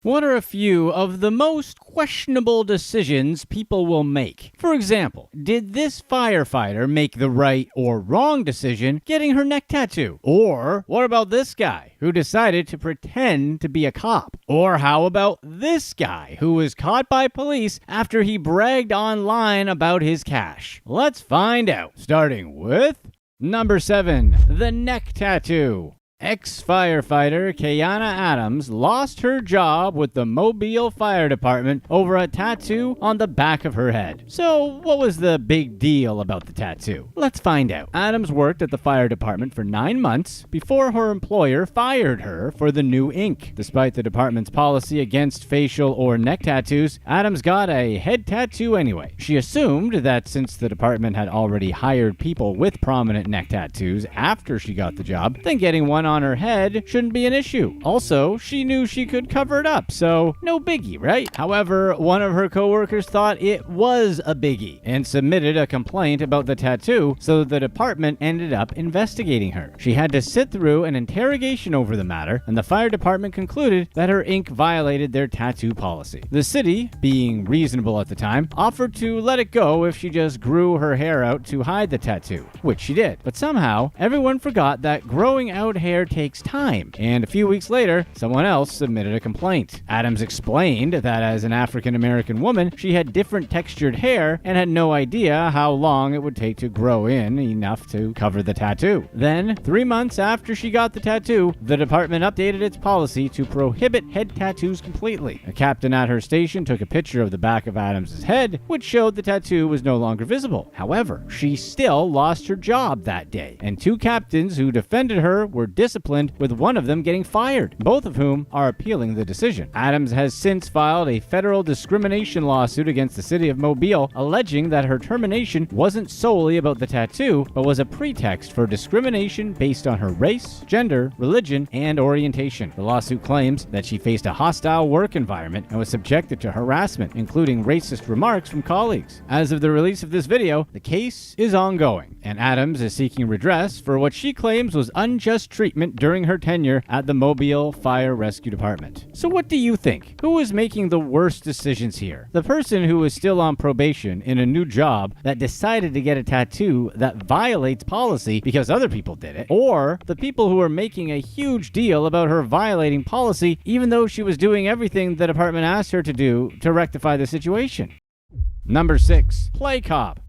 Speaker 1: What are a few of the most questionable decisions people will make? For example, did this firefighter make the right or wrong decision getting her neck tattoo? Or what about this guy who decided to pretend to be a cop? Or how about this guy who was caught by police after he bragged online about his cash? Let's find out, starting with number 7, the neck tattoo. Ex-firefighter Kayana Adams lost her job with the Mobile Fire Department over a tattoo on the back of her head. So, what was the big deal about the tattoo? Let's find out. Adams worked at the fire department for 9 months before her employer fired her for the new ink. Despite the department's policy against facial or neck tattoos, Adams got a head tattoo anyway. She assumed that since the department had already hired people with prominent neck tattoos after she got the job, then getting one on her head shouldn't be an issue. Also, she knew she could cover it up, so no biggie, right? However, one of her coworkers thought it was a biggie and submitted a complaint about the tattoo, so the department ended up investigating her. She had to sit through an interrogation over the matter, and the fire department concluded that her ink violated their tattoo policy. The city, being reasonable at the time, offered to let it go if she just grew her hair out to hide the tattoo, which she did. But somehow, everyone forgot that growing out hair takes time, and a few weeks later, someone else submitted a complaint. Adams explained that as an African-American woman, she had different textured hair and had no idea how long it would take to grow in enough to cover the tattoo. Then, 3 months after she got the tattoo, the department updated its policy to prohibit head tattoos completely. A captain at her station took a picture of the back of Adams's head, which showed the tattoo was no longer visible. However, she still lost her job that day, and 2 captains who defended her were disciplined, with one of them getting fired, both of whom are appealing the decision. Adams has since filed a federal discrimination lawsuit against the city of Mobile, alleging that her termination wasn't solely about the tattoo, but was a pretext for discrimination based on her race, gender, religion, and orientation. The lawsuit claims that she faced a hostile work environment and was subjected to harassment, including racist remarks from colleagues. As of the release of this video, the case is ongoing, and Adams is seeking redress for what she claims was unjust treatment during her tenure at the Mobile Fire Rescue Department. So what do you think? Who is making the worst decisions here? The person who is still on probation in a new job that decided to get a tattoo that violates policy because other people did it? Or the people who are making a huge deal about her violating policy even though she was doing everything the department asked her to do to rectify the situation? Number 6. Play cop.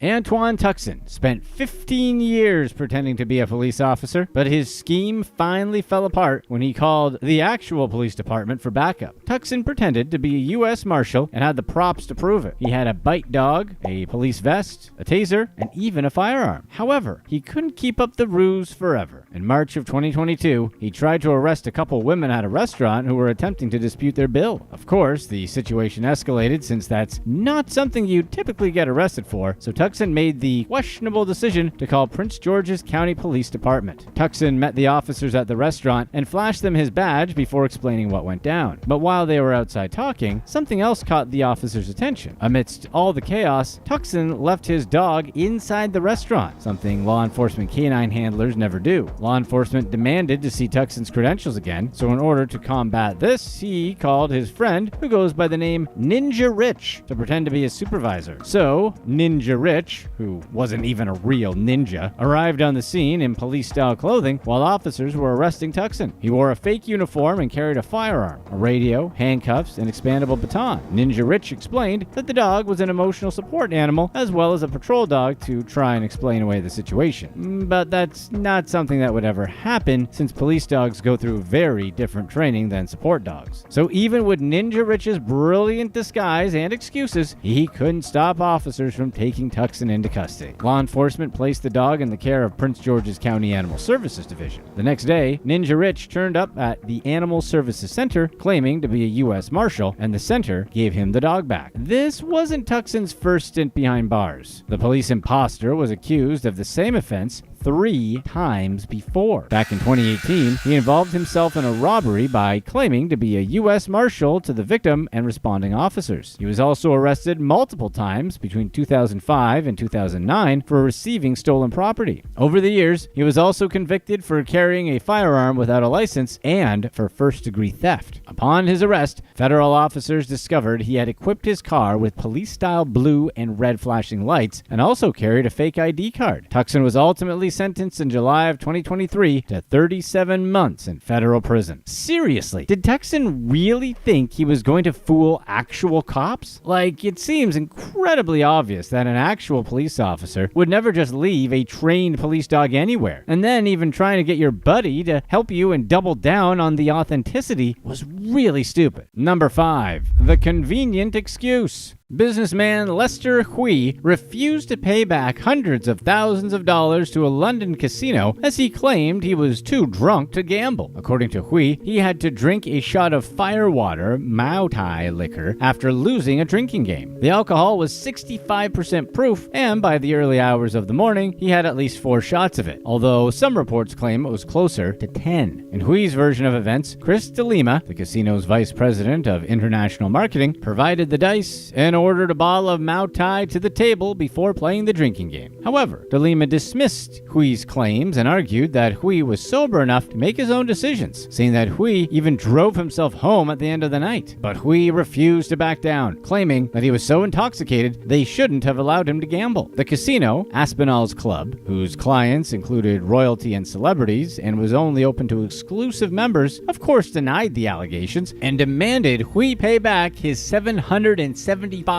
Speaker 1: Antoine Tuckson spent 15 years pretending to be a police officer, but his scheme finally fell apart when he called the actual police department for backup. Tuckson pretended to be a U.S. Marshal and had the props to prove it. He had a bite dog, a police vest, a taser, and even a firearm. However, he couldn't keep up the ruse forever. In March of 2022, he tried to arrest a couple women at a restaurant who were attempting to dispute their bill. Of course, the situation escalated since that's not something you'd typically get arrested for, so Tuckson made the questionable decision to call Prince George's County Police Department. Tuckson met the officers at the restaurant and flashed them his badge before explaining what went down. But while they were outside talking, something else caught the officers' attention. Amidst all the chaos, Tuckson left his dog inside the restaurant, something law enforcement canine handlers never do. Law enforcement demanded to see Tuckson's credentials again, so in order to combat this, he called his friend, who goes by the name Ninja Rich, to pretend to be his supervisor. So, Ninja Rich Rich, who wasn't even a real ninja, arrived on the scene in police-style clothing while officers were arresting Tucson. He wore a fake uniform and carried a firearm, a radio, handcuffs, and expandable baton. Ninja Rich explained that the dog was an emotional support animal as well as a patrol dog to try and explain away the situation. But that's not something that would ever happen since police dogs go through very different training than support dogs. So even with Ninja Rich's brilliant disguise and excuses, he couldn't stop officers from taking Tucson into custody. Law enforcement placed the dog in the care of Prince George's County Animal Services Division. The next day, Ninja Rich turned up at the Animal Services Center claiming to be a U.S. Marshal, and the center gave him the dog back. This wasn't Tucson's first stint behind bars. The police imposter was accused of the same offense 3 times before. Back in 2018, he involved himself in a robbery by claiming to be a U.S. Marshal to the victim and responding officers. He was also arrested multiple times between 2005 and 2009 for receiving stolen property. Over the years, he was also convicted for carrying a firearm without a license and for first-degree theft. Upon his arrest, federal officers discovered he had equipped his car with police-style blue and red flashing lights and also carried a fake ID card. Tucson was ultimately sentenced in July of 2023 to 37 months in federal prison. Seriously, did Tucson really think he was going to fool actual cops? Like, it seems incredibly obvious that an actual police officer would never just leave a trained police dog anywhere. And then even trying to get your buddy to help you and double down on the authenticity was really stupid. Number 5. The convenient excuse. Businessman Lester Hui refused to pay back hundreds of thousands of dollars to a London casino as he claimed he was too drunk to gamble. According to Hui, he had to drink a shot of firewater Mau Tai liquor after losing a drinking game. The alcohol was 65% proof, and by the early hours of the morning, he had at least 4 shots of it, although some reports claim it was closer to 10. In Hui's version of events, Chris de Lima, the casino's vice president of international marketing, provided the dice and ordered a bottle of Mau Tai to the table before playing the drinking game. However, de Lima dismissed Hui's claims and argued that Hui was sober enough to make his own decisions, saying that Hui even drove himself home at the end of the night. But Hui refused to back down, claiming that he was so intoxicated they shouldn't have allowed him to gamble. The casino, Aspinall's Club, whose clients included royalty and celebrities and was only open to exclusive members, of course denied the allegations and demanded Hui pay back his $775,000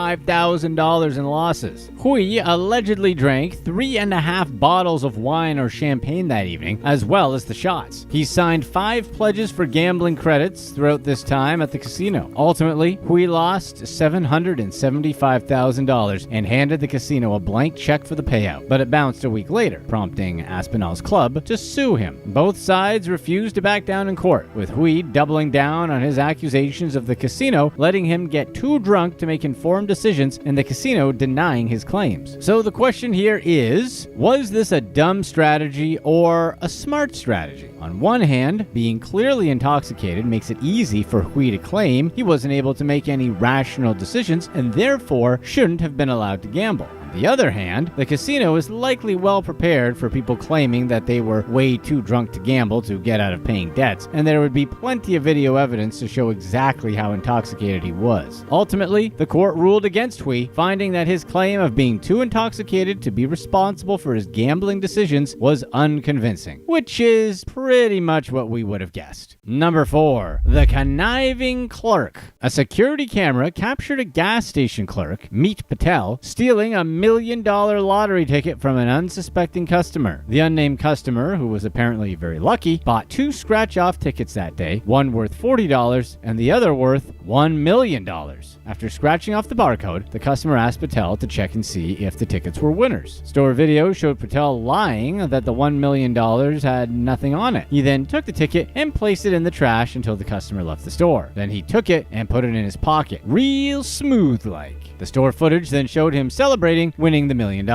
Speaker 1: in losses. Hui allegedly drank 3.5 bottles of wine or champagne that evening, as well as the shots. He signed 5 pledges for gambling credits throughout this time at the casino. Ultimately, Hui lost $775,000 and handed the casino a blank check for the payout, but it bounced a week later, prompting Aspinall's Club to sue him. Both sides refused to back down in court, with Hui doubling down on his accusations of the casino letting him get too drunk to make informed decisions and the casino denying his claims. So the question here is, was this a dumb strategy or a smart strategy? On one hand, being clearly intoxicated makes it easy for Hui to claim he wasn't able to make any rational decisions and therefore shouldn't have been allowed to gamble. On the other hand, the casino is likely well prepared for people claiming that they were way too drunk to gamble to get out of paying debts, and there would be plenty of video evidence to show exactly how intoxicated he was. Ultimately, the court ruled against Hui, finding that his claim of being too intoxicated to be responsible for his gambling decisions was unconvincing, which is pretty much what we would have guessed. Number 4. The conniving clerk. A security camera captured a gas station clerk, Meet Patel, stealing a $1 million lottery ticket from an unsuspecting customer. The unnamed customer, who was apparently very lucky, bought 2 scratch-off tickets that day, one worth $40 and the other worth $1 million. After scratching off the barcode, the customer asked Patel to check and see if the tickets were winners. Store video showed Patel lying that the $1 million had nothing on it. He then took the ticket and placed it in the trash until the customer left the store. Then he took it and put it in his pocket, real smooth-like. The store footage then showed him celebrating winning the $1 million.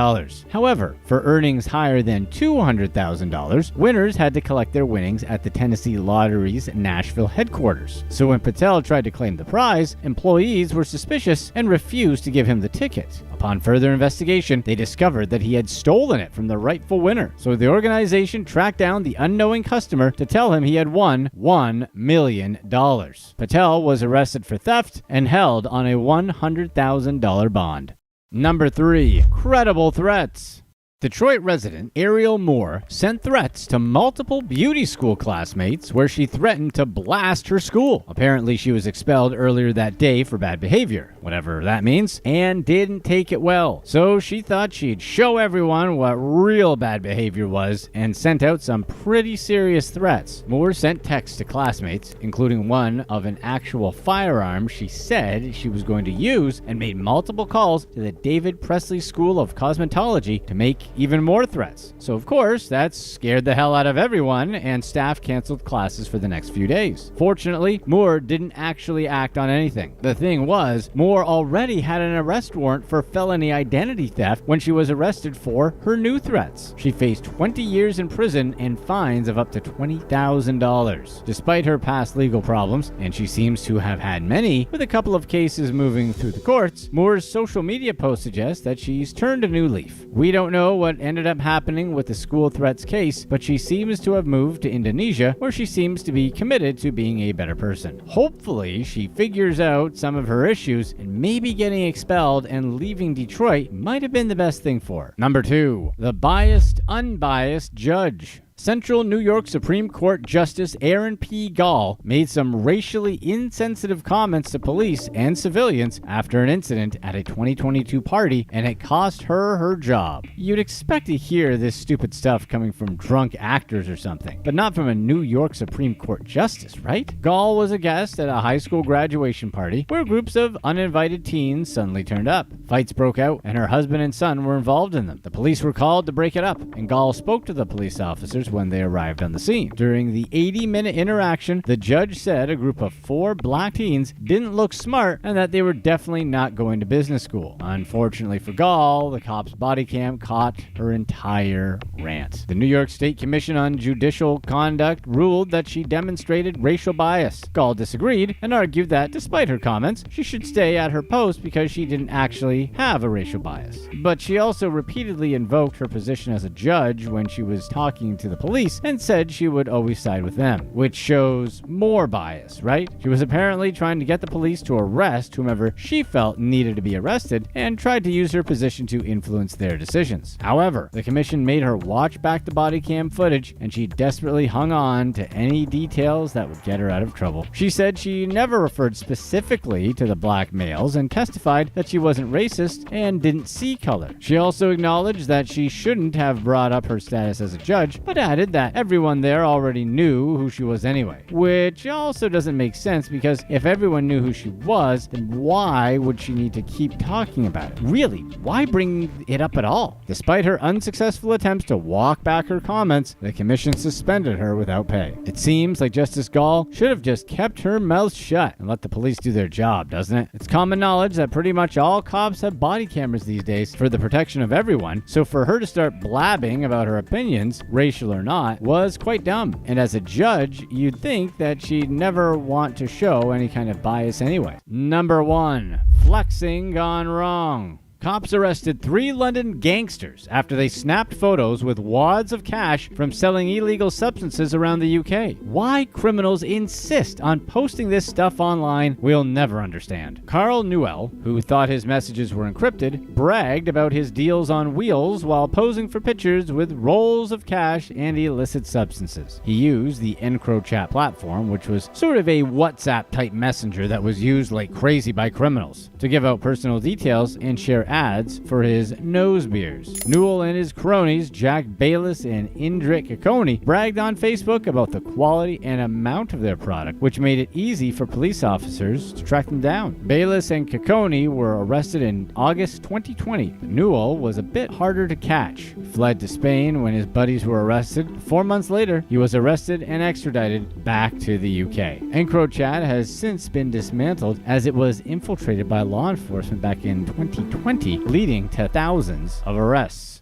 Speaker 1: However, for earnings higher than $200,000, winners had to collect their winnings at the Tennessee Lottery's Nashville headquarters. So when Patel tried to claim the prize, employees were suspicious and refused to give him the ticket. Upon further investigation, they discovered that he had stolen it from the rightful winner. So the organization tracked down the unknowing customer to tell him he had won $1 million. Patel was arrested for theft and held on a $100,000 bond. Number 3. Credible threats. Detroit resident Ariel Moore sent threats to multiple beauty school classmates where she threatened to blast her school. Apparently, she was expelled earlier that day for bad behavior, whatever that means, and didn't take it well. So she thought she'd show everyone what real bad behavior was and sent out some pretty serious threats. Moore sent texts to classmates, including one of an actual firearm she said she was going to use, and made multiple calls to the David Presley School of Cosmetology to make even more threats. So of course, that scared the hell out of everyone, and staff canceled classes for the next few days. Fortunately, Moore didn't actually act on anything. The thing was, Moore already had an arrest warrant for felony identity theft when she was arrested for her new threats. She faced 20 years in prison and fines of up to $20,000. Despite her past legal problems, and she seems to have had many, with a couple of cases moving through the courts, Moore's social media post suggests that she's turned a new leaf. We don't know what ended up happening with the school threats case, but she seems to have moved to Indonesia, where she seems to be committed to being a better person. Hopefully, she figures out some of her issues, and maybe getting expelled and leaving Detroit might have been the best thing for her. Number 2. The biased, unbiased judge. Central New York Supreme Court Justice Aaron P. Gall made some racially insensitive comments to police and civilians after an incident at a 2022 party, and it cost her job. You'd expect to hear this stupid stuff coming from drunk actors or something, but not from a New York Supreme Court justice, right? Gall was a guest at a high school graduation party where groups of uninvited teens suddenly turned up. Fights broke out, and her husband and son were involved in them. The police were called to break it up, and Gall spoke to the police officers when they arrived on the scene. During the 80-minute interaction, the judge said a group of 4 black teens didn't look smart and that they were definitely not going to business school. Unfortunately for Gall, the cop's body cam caught her entire rant. The New York State Commission on Judicial Conduct ruled that she demonstrated racial bias. Gall disagreed and argued that, despite her comments, she should stay at her post because she didn't actually have a racial bias. But she also repeatedly invoked her position as a judge when she was talking to the police and said she would always side with them, which shows more bias, right? She was apparently trying to get the police to arrest whomever she felt needed to be arrested and tried to use her position to influence their decisions. However, the commission made her watch back the body cam footage, and she desperately hung on to any details that would get her out of trouble. She said she never referred specifically to the black males and testified that she wasn't racist and didn't see color. She also acknowledged that she shouldn't have brought up her status as a judge, but added that everyone there already knew who she was anyway, which also doesn't make sense because if everyone knew who she was, then why would she need to keep talking about it? Really, why bring it up at all? Despite her unsuccessful attempts to walk back her comments, the commission suspended her without pay. It seems like Justice Gall should have just kept her mouth shut and let the police do their job, doesn't it? It's common knowledge that pretty much all cops have body cameras these days for the protection of everyone, so for her to start blabbing about her opinions, racial or not, was quite dumb. And as a judge, you'd think that she'd never want to show any kind of bias anyway. Number 1. Flexing gone wrong. Cops arrested 3 London gangsters after they snapped photos with wads of cash from selling illegal substances around the UK. Why criminals insist on posting this stuff online, we'll never understand. Carl Newell, who thought his messages were encrypted, bragged about his deals on wheels while posing for pictures with rolls of cash and illicit substances. He used the EncroChat platform, which was sort of a WhatsApp-type messenger that was used like crazy by criminals, to give out personal details and share ads for his nose beers. Newell and his cronies, Jack Bayless and Indrik Kokoni, bragged on Facebook about the quality and amount of their product, which made it easy for police officers to track them down. Bayless and Kokoni were arrested in August 2020. Newell was a bit harder to catch. He fled to Spain when his buddies were arrested. 4 months later, he was arrested and extradited back to the UK. EncroChat has since been dismantled as it was infiltrated by law enforcement back in 2020, leading to thousands of arrests.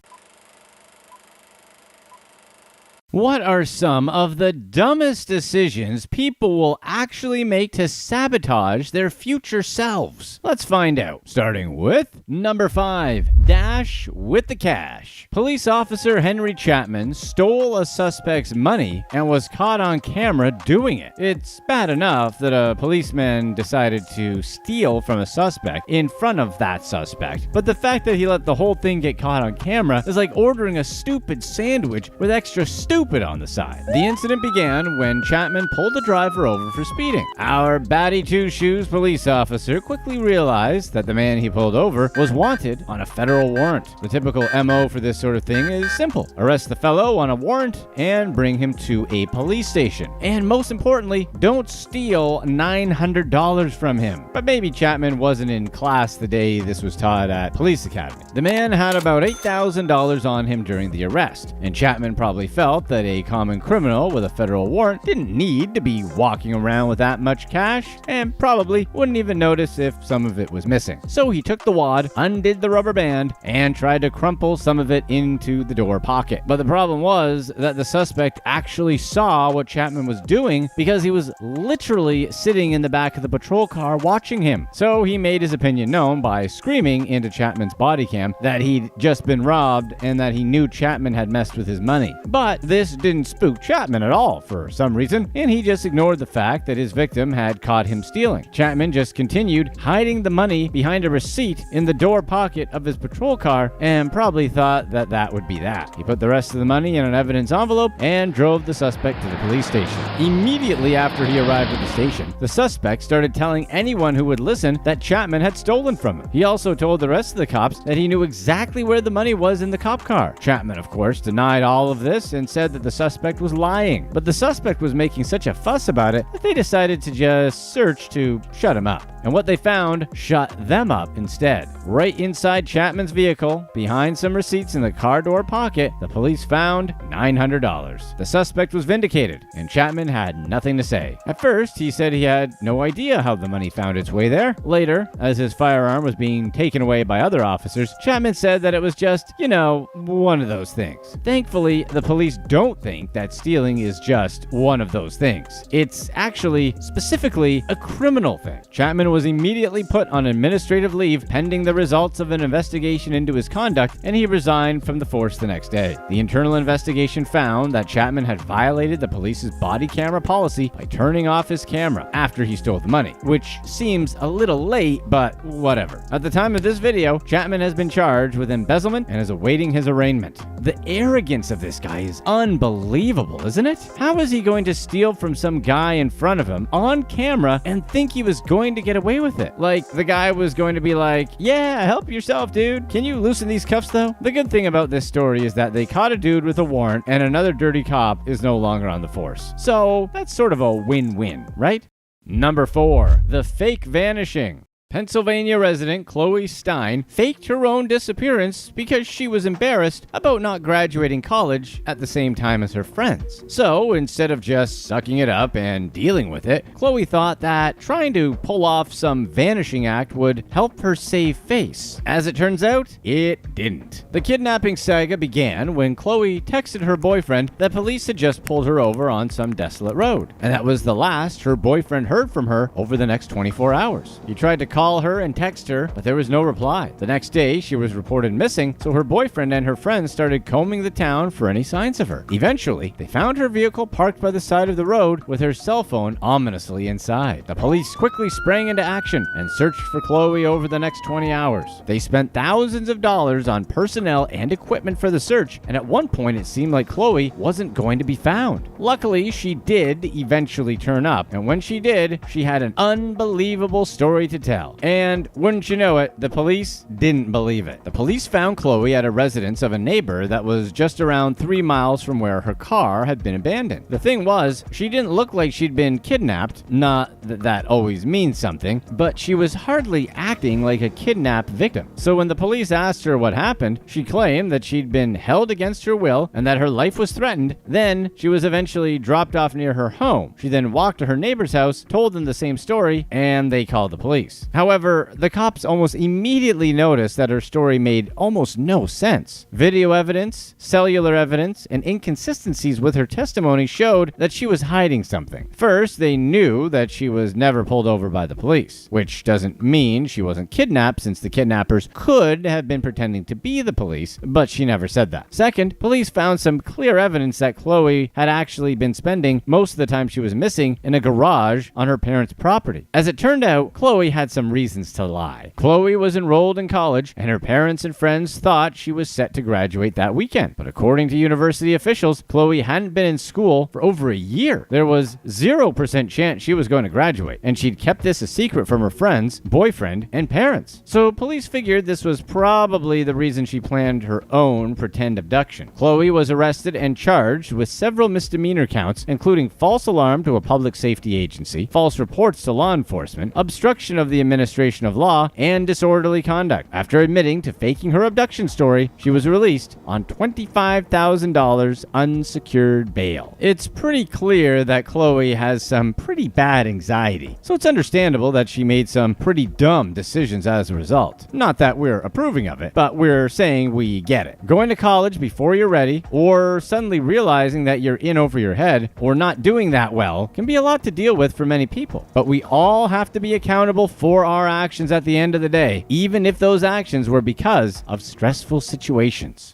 Speaker 1: What are some of the dumbest decisions people will actually make to sabotage their future selves? Let's find out. Starting with number 5, dash with the cash. Police officer Henry Chapman stole a suspect's money and was caught on camera doing it. It's bad enough that a policeman decided to steal from a suspect in front of that suspect, but the fact that he let the whole thing get caught on camera is like ordering a stupid sandwich with extra stupid on the side. The incident began when Chapman pulled the driver over for speeding. Our batty two-shoes police officer quickly realized that the man he pulled over was wanted on a federal warrant. The typical MO for this sort of thing is simple. Arrest the fellow on a warrant and bring him to a police station. And most importantly, don't steal $900 from him. But maybe Chapman wasn't in class the day this was taught at police academy. The man had about $8,000 on him during the arrest, and Chapman probably felt that a common criminal with a federal warrant didn't need to be walking around with that much cash, and probably wouldn't even notice if some of it was missing. So he took the wad, undid the rubber band, and tried to crumple some of it into the door pocket. But the problem was that the suspect actually saw what Chapman was doing because he was literally sitting in the back of the patrol car watching him. So he made his opinion known by screaming into Chapman's body cam that he'd just been robbed and that he knew Chapman had messed with his money. But this didn't spook Chapman at all for some reason, and he just ignored the fact that his victim had caught him stealing. Chapman just continued hiding the money behind a receipt in the door pocket of his patrol car and probably thought that that would be that. He put the rest of the money in an evidence envelope and drove the suspect to the police station. Immediately after he arrived at the station, the suspect started telling anyone who would listen that Chapman had stolen from him. He also told the rest of the cops that he knew exactly where the money was in the cop car. Chapman, of course, denied all of this and said that the suspect was lying, but the suspect was making such a fuss about it that they decided to just search to shut him up. And what they found shut them up instead. Right inside Chapman's vehicle, behind some receipts in the car door pocket, the police found $900. The suspect was vindicated, and Chapman had nothing to say. At first, he said he had no idea how the money found its way there. Later, as his firearm was being taken away by other officers, Chapman said that it was just, one of those things. Thankfully, the police don't think that stealing is just one of those things. It's actually, specifically, a criminal thing. Chapman was immediately put on administrative leave pending the results of an investigation into his conduct, and he resigned from the force the next day. The internal investigation found that Chapman had violated the police's body camera policy by turning off his camera after he stole the money, which seems a little late, but whatever. At the time of this video, Chapman has been charged with embezzlement and is awaiting his arraignment. The arrogance of this guy is unbelievable, isn't it? How is he going to steal from some guy in front of him on camera and think he was going to get away with it? Like, the guy was going to be like, yeah, help yourself, dude. Can you loosen these cuffs, though? The good thing about this story is that they caught a dude with a warrant and another dirty cop is no longer on the force. So that's sort of a win-win, right? Number 4, the fake vanishing. Pennsylvania resident Chloe Stein faked her own disappearance because she was embarrassed about not graduating college at the same time as her friends. So instead of just sucking it up and dealing with it, Chloe thought that trying to pull off some vanishing act would help her save face. As it turns out, it didn't. The kidnapping saga began when Chloe texted her boyfriend that police had just pulled her over on some desolate road. And that was the last her boyfriend heard from her over the next 24 hours. He tried to call her and text her, but there was no reply. The next day, she was reported missing, so her boyfriend and her friends started combing the town for any signs of her. Eventually, they found her vehicle parked by the side of the road with her cell phone ominously inside. The police quickly sprang into action and searched for Chloe over the next 20 hours. They spent thousands of dollars on personnel and equipment for the search, and at one point it seemed like Chloe wasn't going to be found. Luckily, she did eventually turn up, and when she did, she had an unbelievable story to tell. And wouldn't you know it, the police didn't believe it. The police found Chloe at a residence of a neighbor that was just around 3 miles from where her car had been abandoned. The thing was, she didn't look like she'd been kidnapped, not that that always means something, but she was hardly acting like a kidnapped victim. So when the police asked her what happened, she claimed that she'd been held against her will and that her life was threatened. Then she was eventually dropped off near her home. She then walked to her neighbor's house, told them the same story, and they called the police. However, the cops almost immediately noticed that her story made almost no sense. Video evidence, cellular evidence, and inconsistencies with her testimony showed that she was hiding something. First, they knew that she was never pulled over by the police, which doesn't mean she wasn't kidnapped, since the kidnappers could have been pretending to be the police, but she never said that. Second, police found some clear evidence that Chloe had actually been spending most of the time she was missing in a garage on her parents' property. As it turned out, Chloe had some reasons to lie. Chloe was enrolled in college, and her parents and friends thought she was set to graduate that weekend. But according to university officials, Chloe hadn't been in school for over a year. There was 0% chance she was going to graduate, and she'd kept this a secret from her friends, boyfriend, and parents. So police figured this was probably the reason she planned her own pretend abduction. Chloe was arrested and charged with several misdemeanor counts, including false alarm to a public safety agency, false reports to law enforcement, obstruction of the administration of law, and disorderly conduct. After admitting to faking her abduction story, she was released on $25,000 unsecured bail. It's pretty clear that Chloe has some pretty bad anxiety, so it's understandable that she made some pretty dumb decisions as a result. Not that we're approving of it, but we're saying we get it. Going to college before you're ready, or suddenly realizing that you're in over your head, or not doing that well, can be a lot to deal with for many people. But we all have to be accountable for our actions at the end of the day, even if those actions were because of stressful situations.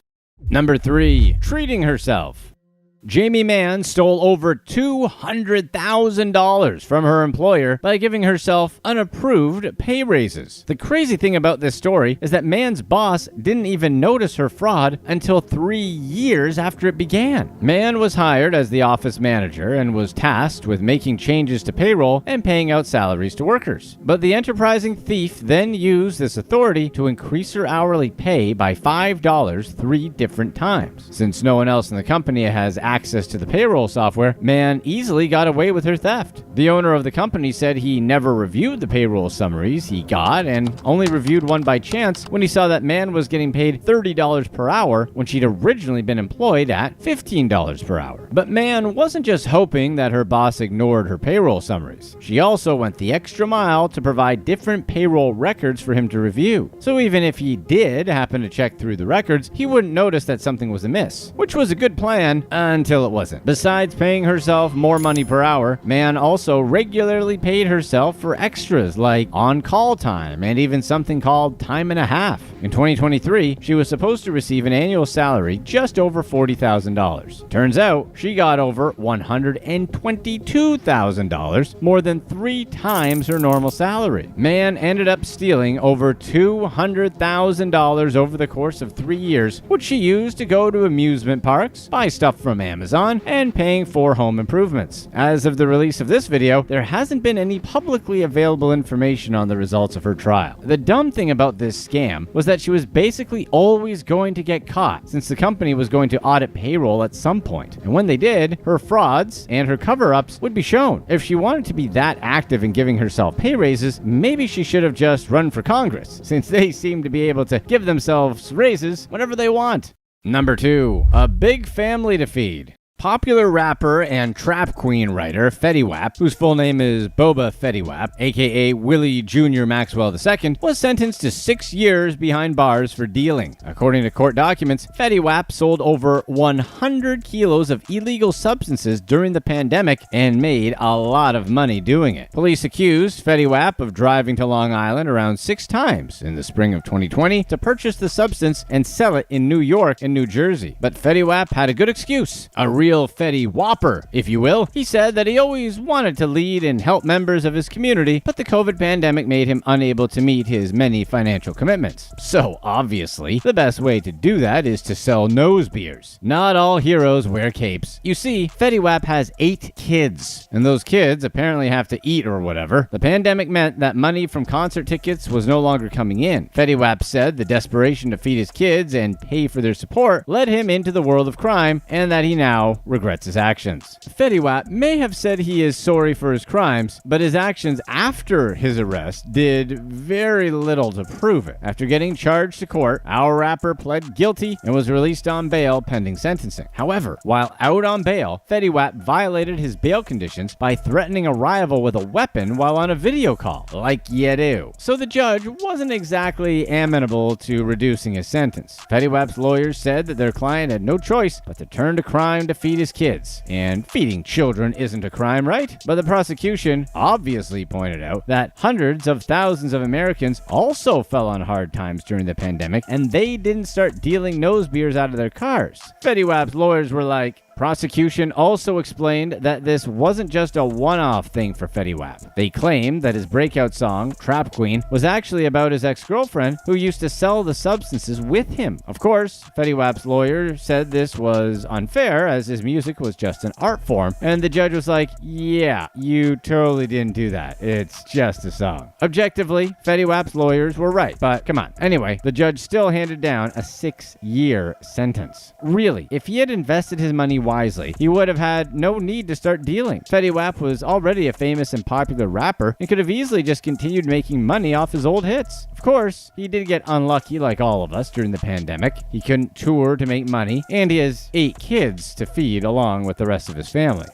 Speaker 1: Number 3, treating herself. Jamie Mann stole over $200,000 from her employer by giving herself unapproved pay raises. The crazy thing about this story is that Mann's boss didn't even notice her fraud until 3 years after it began. Mann was hired as the office manager and was tasked with making changes to payroll and paying out salaries to workers. But the enterprising thief then used this authority to increase her hourly pay by $5 3 different times. Since no one else in the company has access to the payroll software, Mann easily got away with her theft. The owner of the company said he never reviewed the payroll summaries he got and only reviewed one by chance when he saw that Mann was getting paid $30 per hour when she'd originally been employed at $15 per hour. But Mann wasn't just hoping that her boss ignored her payroll summaries. She also went the extra mile to provide different payroll records for him to review. So even if he did happen to check through the records, he wouldn't notice that something was amiss, which was a good plan until it wasn't. Besides paying herself more money per hour, Mann also regularly paid herself for extras like on-call time and even something called time and a half. In 2023, she was supposed to receive an annual salary just over $40,000. Turns out, she got over $122,000, more than 3 times her normal salary. Mann ended up stealing over $200,000 over the course of 3 years, which she used to go to amusement parks, buy stuff from Amazon, and paying for home improvements. As of the release of this video, there hasn't been any publicly available information on the results of her trial. The dumb thing about this scam was that she was basically always going to get caught, since the company was going to audit payroll at some point. And when they did, her frauds and her cover-ups would be shown. If she wanted to be that active in giving herself pay raises, maybe she should have just run for Congress, since they seem to be able to give themselves raises whenever they want. Number 2, a big family to feed. Popular rapper and trap queen writer Fetty Wap, whose full name is Boba Fetty Wap, aka Willie Jr. Maxwell II, was sentenced to 6 years behind bars for dealing. According to court documents, Fetty Wap sold over 100 kilos of illegal substances during the pandemic and made a lot of money doing it. Police accused Fetty Wap of driving to Long Island around 6 times in the spring of 2020 to purchase the substance and sell it in New York and New Jersey. But Fetty Wap had a good excuse, a real Fetty Whopper, if you will. He said that he always wanted to lead and help members of his community, but the COVID pandemic made him unable to meet his many financial commitments. So obviously, the best way to do that is to sell nose beers. Not all heroes wear capes. You see, Fetty Wap has 8 kids, and those kids apparently have to eat or whatever. The pandemic meant that money from concert tickets was no longer coming in. Fetty Wap said the desperation to feed his kids and pay for their support led him into the world of crime, and that he now regrets his actions. Fetty Wap may have said he is sorry for his crimes, but his actions after his arrest did very little to prove it. After getting charged to court, our rapper pled guilty and was released on bail pending sentencing. However, while out on bail, Fetty Wap violated his bail conditions by threatening a rival with a weapon while on a video call, like you do. So the judge wasn't exactly amenable to reducing his sentence. Fetty Wap's lawyers said that their client had no choice but to turn to crime to feed his kids. And feeding children isn't a crime, right? But the prosecution obviously pointed out that hundreds of thousands of Americans also fell on hard times during the pandemic, and they didn't start dealing nose beers out of their cars. Fetty Wap's lawyers were like, prosecution also explained that this wasn't just a one-off thing for Fetty Wap. They claimed that his breakout song, Trap Queen, was actually about his ex-girlfriend who used to sell the substances with him. Of course, Fetty Wap's lawyer said this was unfair as his music was just an art form, and the judge was like, yeah, you totally didn't do that. It's just a song. Objectively, Fetty Wap's lawyers were right, but come on. Anyway, the judge still handed down a 6-year sentence. Really, if he had invested his money wisely, he would have had no need to start dealing. Fetty Wap was already a famous and popular rapper and could have easily just continued making money off his old hits. Of course, he did get unlucky like all of us during the pandemic. He couldn't tour to make money, and he has 8 kids to feed along with the rest of his family.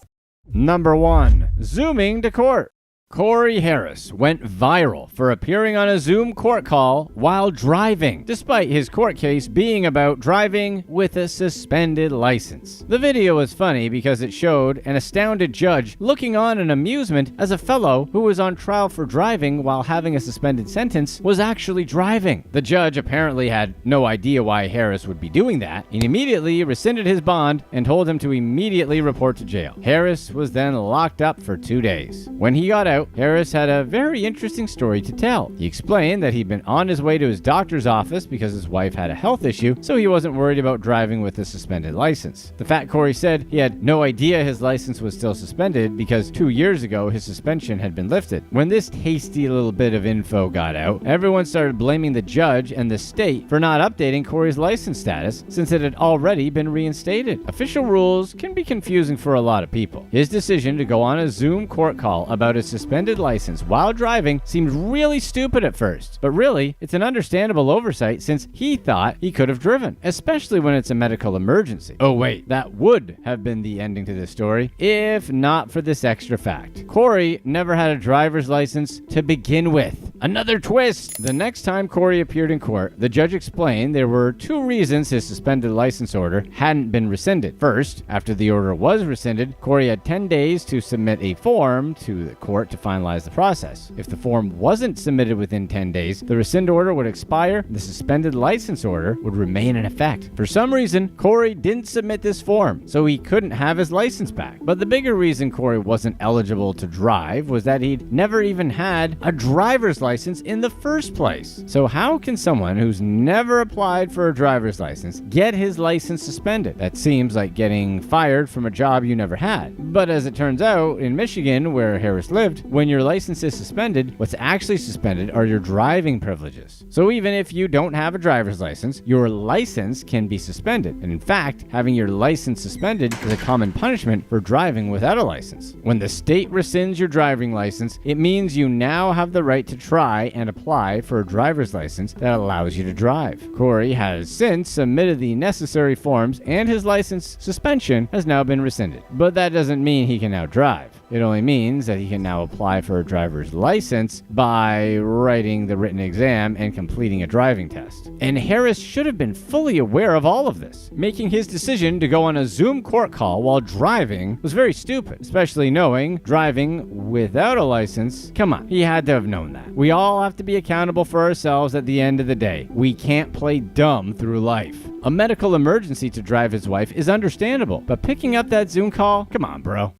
Speaker 1: Number 1. Zooming to court. Corey Harris went viral for appearing on a Zoom court call while driving, despite his court case being about driving with a suspended license. The video was funny because it showed an astounded judge looking on in amusement as a fellow who was on trial for driving while having a suspended sentence was actually driving. The judge apparently had no idea why Harris would be doing that and immediately rescinded his bond and told him to immediately report to jail. Harris was then locked up for 2 days. When he got out, Harris had a very interesting story to tell. He explained that he'd been on his way to his doctor's office because his wife had a health issue, so he wasn't worried about driving with a suspended license. The fat Corey said he had no idea his license was still suspended because 2 years ago his suspension had been lifted. When this tasty little bit of info got out, everyone started blaming the judge and the state for not updating Corey's license status since it had already been reinstated. Official rules can be confusing for a lot of people. His decision to go on a Zoom court call about his suspended license while driving seemed really stupid at first, but really, it's an understandable oversight since he thought he could have driven, especially when it's a medical emergency. Oh wait, that would have been the ending to this story if not for this extra fact. Corey never had a driver's license to begin with. Another twist! The next time Corey appeared in court, the judge explained there were 2 reasons his suspended license order hadn't been rescinded. First, after the order was rescinded, Corey had 10 days to submit a form to the court to finalize the process. If the form wasn't submitted within 10 days, the rescind order would expire and the suspended license order would remain in effect. For some reason, Corey didn't submit this form, so he couldn't have his license back. But the bigger reason Corey wasn't eligible to drive was that he'd never even had a driver's license in the first place. So how can someone who's never applied for a driver's license get his license suspended? That seems like getting fired from a job you never had. But as it turns out, in Michigan, where Harris lived, when your license is suspended, what's actually suspended are your driving privileges. So even if you don't have a driver's license, your license can be suspended. And in fact, having your license suspended is a common punishment for driving without a license. When the state rescinds your driving license, it means you now have the right to try and apply for a driver's license that allows you to drive. Corey has since submitted the necessary forms and his license suspension has now been rescinded. But that doesn't mean he can now drive. It only means that he can now apply for a driver's license by writing the written exam and completing a driving test. And Harris should have been fully aware of all of this. Making his decision to go on a Zoom court call while driving was very stupid, especially knowing driving without a license. Come on, he had to have known that. We all have to be accountable for ourselves at the end of the day. We can't play dumb through life. A medical emergency to drive his wife is understandable, but picking up that Zoom call? Come on, bro.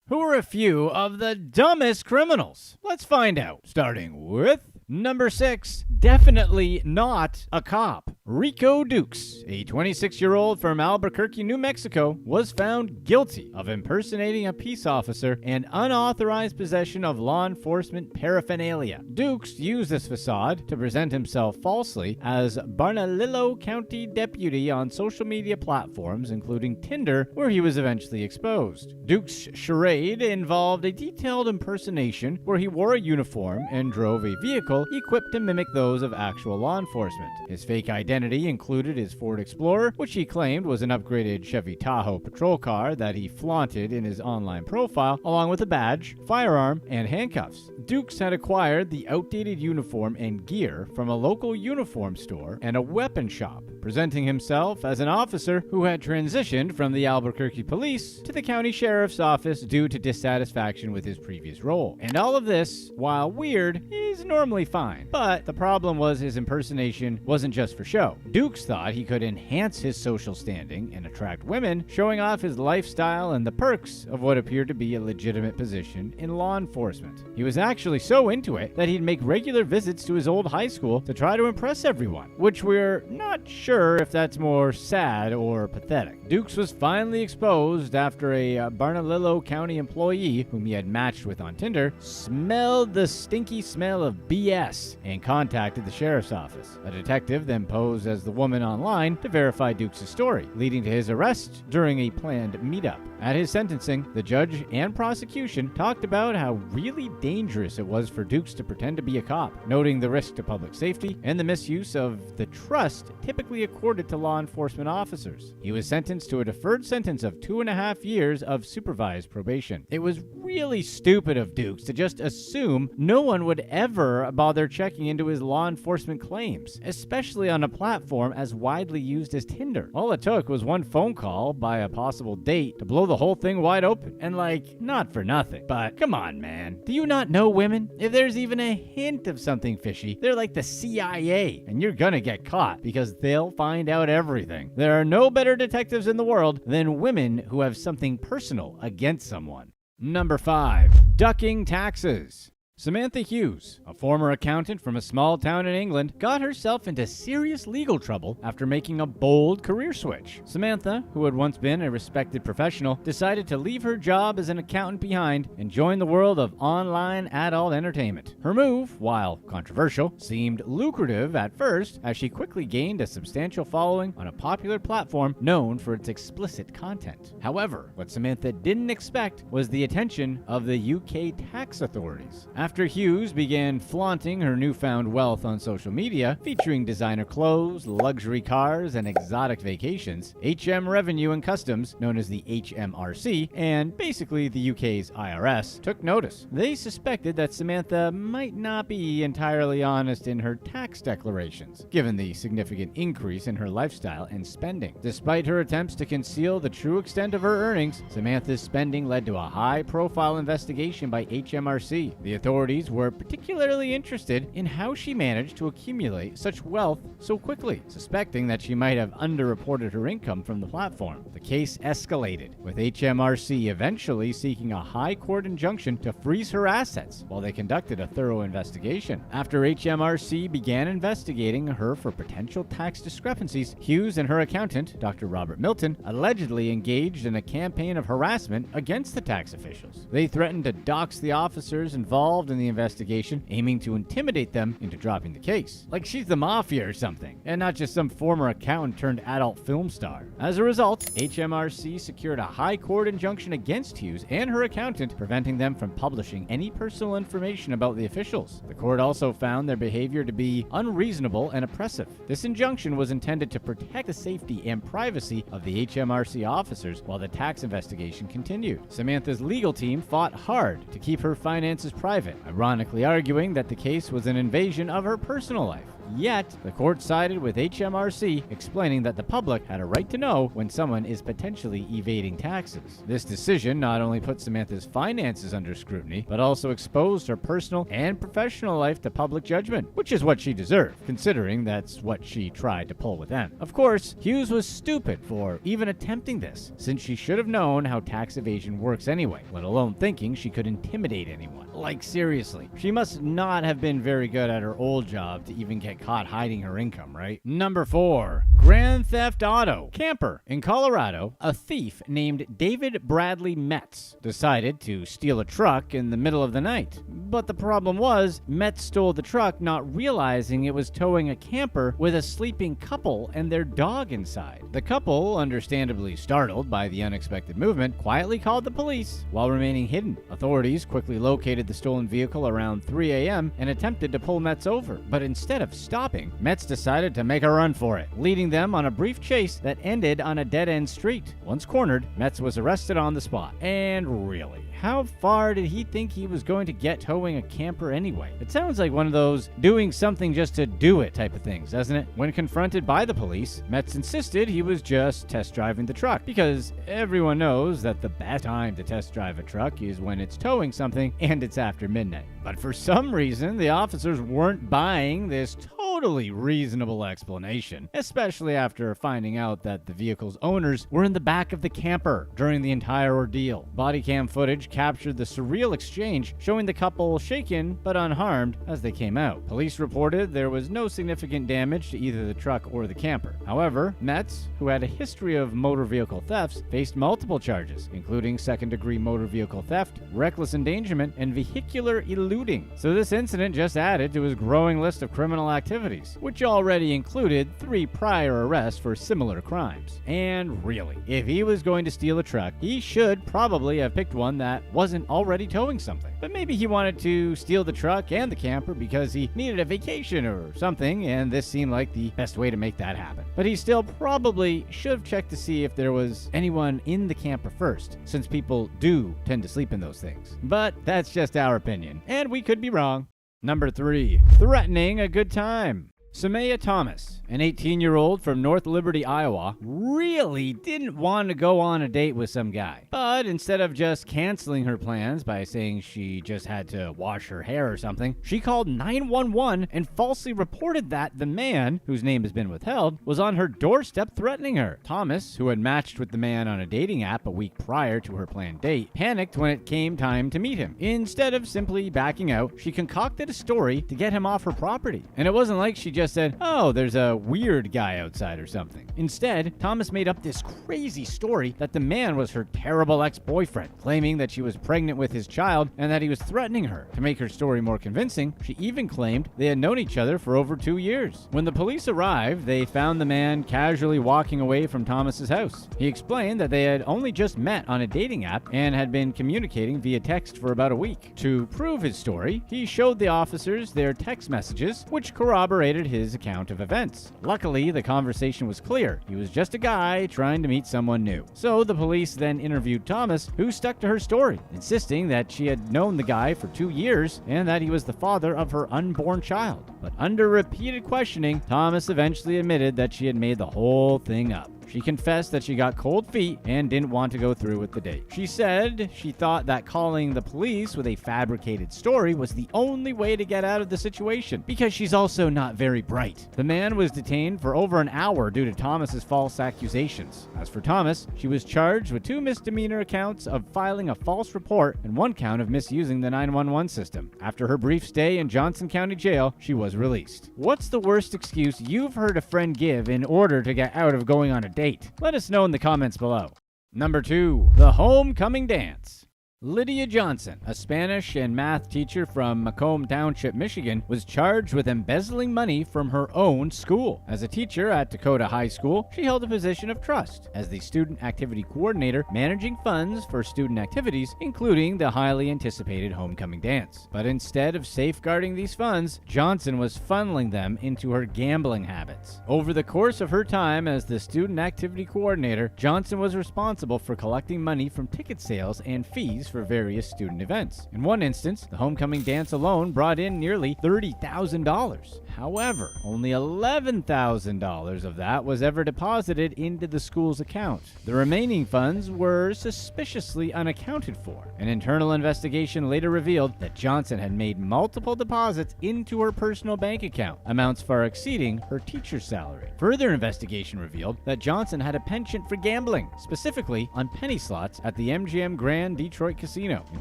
Speaker 1: Who are a few of the dumbest criminals? Let's find out. Starting with number 6, definitely not a cop. Rico Dukes, a 26-year-old from Albuquerque, New Mexico, was found guilty of impersonating a peace officer and unauthorized possession of law enforcement paraphernalia. Dukes used this facade to present himself falsely as Bernalillo County deputy on social media platforms, including Tinder, where he was eventually exposed. Dukes' charade involved a detailed impersonation where he wore a uniform and drove a vehicle equipped to mimic those of actual law enforcement. His fake identity included his Ford Explorer, which he claimed was an upgraded Chevy Tahoe patrol car that he flaunted in his online profile, along with a badge, firearm, and handcuffs. Dukes had acquired the outdated uniform and gear from a local uniform store and a weapon shop, presenting himself as an officer who had transitioned from the Albuquerque police to the county sheriff's office due to dissatisfaction with his previous role. And all of this, while weird, is normally fine. But the problem was his impersonation wasn't just for show. Dukes thought he could enhance his social standing and attract women, showing off his lifestyle and the perks of what appeared to be a legitimate position in law enforcement. He was actually so into it that he'd make regular visits to his old high school to try to impress everyone, which we're not sure if that's more sad or pathetic. Dukes was finally exposed after a Bernalillo County employee, whom he had matched with on Tinder, smelled the stinky smell of BS and contacted the sheriff's office. A detective then posed as the woman online to verify Dukes' story, leading to his arrest during a planned meetup. At his sentencing, the judge and prosecution talked about how really dangerous it was for Dukes to pretend to be a cop, noting the risk to public safety and the misuse of the trust typically accorded to law enforcement officers. He was sentenced to a deferred sentence of 2.5 years of supervised probation. It was really stupid of Dukes to just assume no one would ever bother checking into his law enforcement claims, especially on a platform as widely used as Tinder. All it took was one phone call by a possible date to blow the whole thing wide open. And not for nothing, but come on, man. Do you not know women? If there's even a hint of something fishy, they're like the CIA, and you're gonna get caught because they'll find out everything. There are no better detectives in the world than women who have something personal against someone. Number 5. Ducking taxes. Samantha Hughes, a former accountant from a small town in England, got herself into serious legal trouble after making a bold career switch. Samantha, who had once been a respected professional, decided to leave her job as an accountant behind and join the world of online adult entertainment. Her move, while controversial, seemed lucrative at first as she quickly gained a substantial following on a popular platform known for its explicit content. However, what Samantha didn't expect was the attention of the UK tax authorities. After Hughes began flaunting her newfound wealth on social media, featuring designer clothes, luxury cars, and exotic vacations, HM Revenue and Customs, known as the HMRC, and basically the UK's IRS, took notice. They suspected that Samantha might not be entirely honest in her tax declarations, given the significant increase in her lifestyle and spending. Despite her attempts to conceal the true extent of her earnings, Samantha's spending led to a high-profile investigation by HMRC. The authorities were particularly interested in how she managed to accumulate such wealth so quickly, suspecting that she might have underreported her income from the platform. The case escalated, with HMRC eventually seeking a high court injunction to freeze her assets while they conducted a thorough investigation. After HMRC began investigating her for potential tax discrepancies, Hughes and her accountant, Dr. Robert Milton, allegedly engaged in a campaign of harassment against the tax officials. They threatened to dox the officers involved in the investigation, aiming to intimidate them into dropping the case. Like she's the mafia or something, and not just some former accountant turned adult film star. As a result, HMRC secured a high court injunction against Hughes and her accountant, preventing them from publishing any personal information about the officials. The court also found their behavior to be unreasonable and oppressive. This injunction was intended to protect the safety and privacy of the HMRC officers while the tax investigation continued. Samantha's legal team fought hard to keep her finances private, ironically arguing that the case was an invasion of her personal life. Yet, the court sided with HMRC, explaining that the public had a right to know when someone is potentially evading taxes. This decision not only put Samantha's finances under scrutiny, but also exposed her personal and professional life to public judgment, which is what she deserved, considering that's what she tried to pull with them. Of course, Hughes was stupid for even attempting this, since she should have known how tax evasion works anyway, let alone thinking she could intimidate anyone. Like seriously, she must not have been very good at her old job to even get caught hiding her income, right? Number 4. Grand Theft Auto. Camper. In Colorado, a thief named David Bradley Metz decided to steal a truck in the middle of the night. But the problem was, Metz stole the truck not realizing it was towing a camper with a sleeping couple and their dog inside. The couple, understandably startled by the unexpected movement, quietly called the police while remaining hidden. Authorities quickly located the stolen vehicle around 3 a.m. and attempted to pull Metz over. But instead of stopping, Metz decided to make a run for it, leading them on a brief chase that ended on a dead-end street. Once cornered, Metz was arrested on the spot. And really, how far did he think he was going to get towing a camper anyway? It sounds like one of those doing something just to do it type of things, doesn't it? When confronted by the police, Metz insisted he was just test driving the truck, because everyone knows that the best time to test drive a truck is when it's towing something and it's after midnight. But for some reason, the officers weren't buying this totally reasonable explanation, especially after finding out that the vehicle's owners were in the back of the camper during the entire ordeal. Body cam footage captured the surreal exchange, showing the couple shaken but unharmed as they came out. Police reported there was no significant damage to either the truck or the camper. However, Metz, who had a history of motor vehicle thefts, faced multiple charges, including second-degree motor vehicle theft, reckless endangerment, and vehicular eluding. So this incident just added to his growing list of criminal activities, which already included 3 prior arrests for similar crimes. And really, if he was going to steal a truck, he should probably have picked one that wasn't already towing something. But maybe he wanted to steal the truck and the camper because he needed a vacation or something, and this seemed like the best way to make that happen. But he still probably should have checked to see if there was anyone in the camper first, since people do tend to sleep in those things. But that's just our opinion, and we could be wrong. Number 3. Threatening a good time. Samaya Thomas, an 18-year-old from North Liberty, Iowa, really didn't want to go on a date with some guy. But instead of just canceling her plans by saying she just had to wash her hair or something, she called 911 and falsely reported that the man, whose name has been withheld, was on her doorstep threatening her. Thomas, who had matched with the man on a dating app a week prior to her planned date, panicked when it came time to meet him. Instead of simply backing out, she concocted a story to get him off her property. And it wasn't like she just said, "Oh, there's a weird guy outside" or something. Instead, Thomas made up this crazy story that the man was her terrible ex-boyfriend, claiming that she was pregnant with his child and that he was threatening her. To make her story more convincing, she even claimed they had known each other for over 2 years. When the police arrived, they found the man casually walking away from Thomas's house. He explained that they had only just met on a dating app and had been communicating via text for about a week. To prove his story, he showed the officers their text messages, which corroborated his account of events. Luckily, the conversation was clear. He was just a guy trying to meet someone new. So the police then interviewed Thomas, who stuck to her story, insisting that she had known the guy for 2 years and that he was the father of her unborn child. But under repeated questioning, Thomas eventually admitted that she had made the whole thing up. She confessed that she got cold feet and didn't want to go through with the date. She said she thought that calling the police with a fabricated story was the only way to get out of the situation, because she's also not very bright. The man was detained for over an hour due to Thomas's false accusations. As for Thomas, she was charged with 2 misdemeanor counts of filing a false report and 1 count of misusing the 911 system. After her brief stay in Johnson County Jail, she was released. What's the worst excuse you've heard a friend give in order to get out of going on a date? Let us know in the comments below. Number 2. The Homecoming Dance. Lydia Johnson, a Spanish and math teacher from Macomb Township, Michigan, was charged with embezzling money from her own school. As a teacher at Dakota High School, she held a position of trust as the student activity coordinator, managing funds for student activities, including the highly anticipated homecoming dance. But instead of safeguarding these funds, Johnson was funneling them into her gambling habits. Over the course of her time as the student activity coordinator, Johnson was responsible for collecting money from ticket sales and fees for various student events. In one instance, the homecoming dance alone brought in nearly $30,000. However, only $11,000 of that was ever deposited into the school's account. The remaining funds were suspiciously unaccounted for. An internal investigation later revealed that Johnson had made multiple deposits into her personal bank account, amounts far exceeding her teacher's salary. Further investigation revealed that Johnson had a penchant for gambling, specifically on penny slots at the MGM Grand Detroit casino. In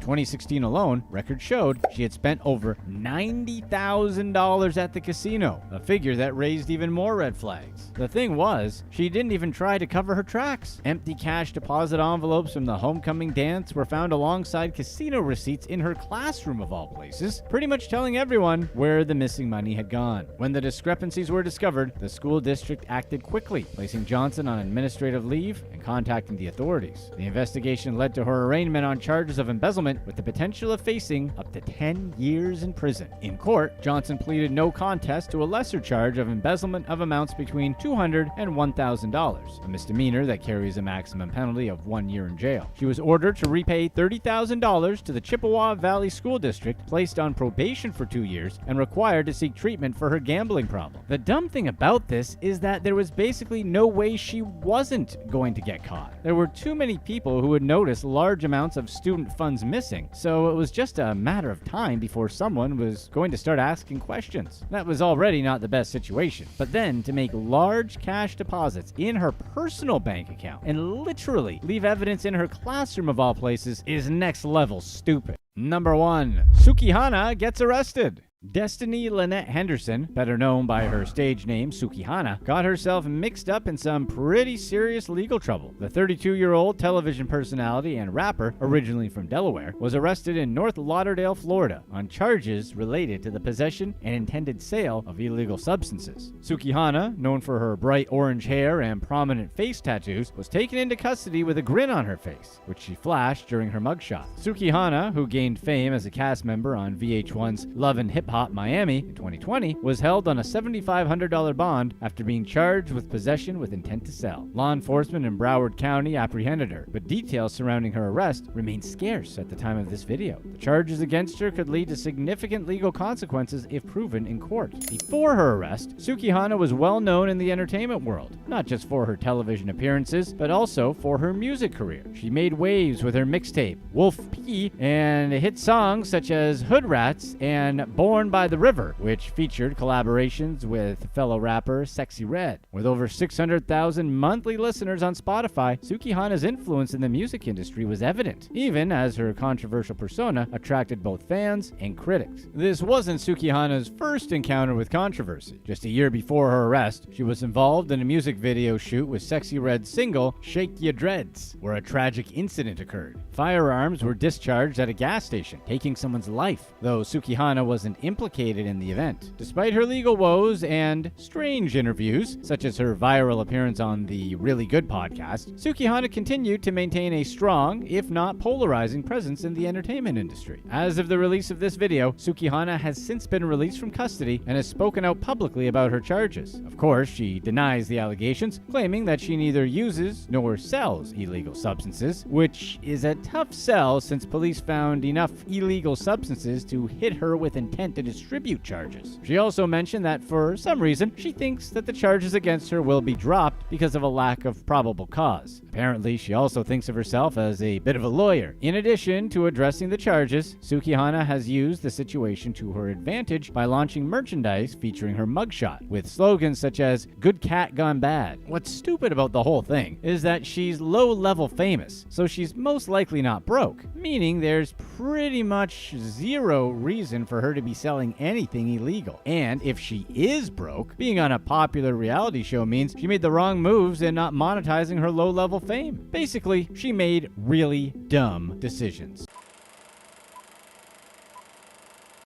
Speaker 1: 2016 alone, records showed she had spent over $90,000 at the casino, a figure that raised even more red flags. The thing was, she didn't even try to cover her tracks. Empty cash deposit envelopes from the homecoming dance were found alongside casino receipts in her classroom of all places, pretty much telling everyone where the missing money had gone. When the discrepancies were discovered, the school district acted quickly, placing Johnson on administrative leave and contacting the authorities. The investigation led to her arraignment on charges of embezzlement, with the potential of facing up to 10 years in prison. In court, Johnson pleaded no contest to a lesser charge of embezzlement of amounts between $200 and $1,000, a misdemeanor that carries a maximum penalty of 1 year in jail. She was ordered to repay $30,000 to the Chippewa Valley School District, placed on probation for 2 years, and required to seek treatment for her gambling problem. The dumb thing about this is that there was basically no way she wasn't going to get caught. There were too many people who would notice large amounts of student funds missing, so it was just a matter of time before someone was going to start asking questions. That was already not the best situation, but then to make large cash deposits in her personal bank account and literally leave evidence in her classroom of all places is next level stupid. Number 1. Sukihana gets arrested. Destiny Lynette Henderson, better known by her stage name Sukihana, got herself mixed up in some pretty serious legal trouble. The 32-year-old television personality and rapper, originally from Delaware, was arrested in North Lauderdale, Florida, on charges related to the possession and intended sale of illegal substances. Sukihana, known for her bright orange hair and prominent face tattoos, was taken into custody with a grin on her face, which she flashed during her mugshot. Sukihana, who gained fame as a cast member on VH1's Love and Hip Hop Miami in 2020, was held on a $7,500 bond after being charged with possession with intent to sell. Law enforcement in Broward County apprehended her, but details surrounding her arrest remain scarce at the time of this video. The charges against her could lead to significant legal consequences if proven in court. Before her arrest, Sukihana was well known in the entertainment world, not just for her television appearances, but also for her music career. She made waves with her mixtape, Wolf P, and hit songs such as Hood Rats and Born by the River, which featured collaborations with fellow rapper Sexy Red. With over 600,000 monthly listeners on Spotify, Sukihana's influence in the music industry was evident, even as her controversial persona attracted both fans and critics. This wasn't Sukihana's first encounter with controversy. Just a year before her arrest, she was involved in a music video shoot with Sexy Red's single Shake Ya Dreads, where a tragic incident occurred. Firearms were discharged at a gas station, taking someone's life, though Sukihana wasn't implicated in the event. Despite her legal woes and strange interviews, such as her viral appearance on the Really Good podcast, Sukihana continued to maintain a strong, if not polarizing, presence in the entertainment industry. As of the release of this video, Sukihana has since been released from custody and has spoken out publicly about her charges. Of course, she denies the allegations, claiming that she neither uses nor sells illegal substances, which is a tough sell since police found enough illegal substances to hit her with intent to distribute charges. She also mentioned that for some reason, she thinks that the charges against her will be dropped because of a lack of probable cause. Apparently, she also thinks of herself as a bit of a lawyer. In addition to addressing the charges, Sukihana has used the situation to her advantage by launching merchandise featuring her mugshot, with slogans such as "Good Cat Gone Bad." What's stupid about the whole thing is that she's low-level famous, so she's most likely not broke, meaning there's pretty much zero reason for her to be selling anything illegal. And if she is broke, being on a popular reality show means she made the wrong moves in not monetizing her low-level fame. Basically, she made really dumb decisions.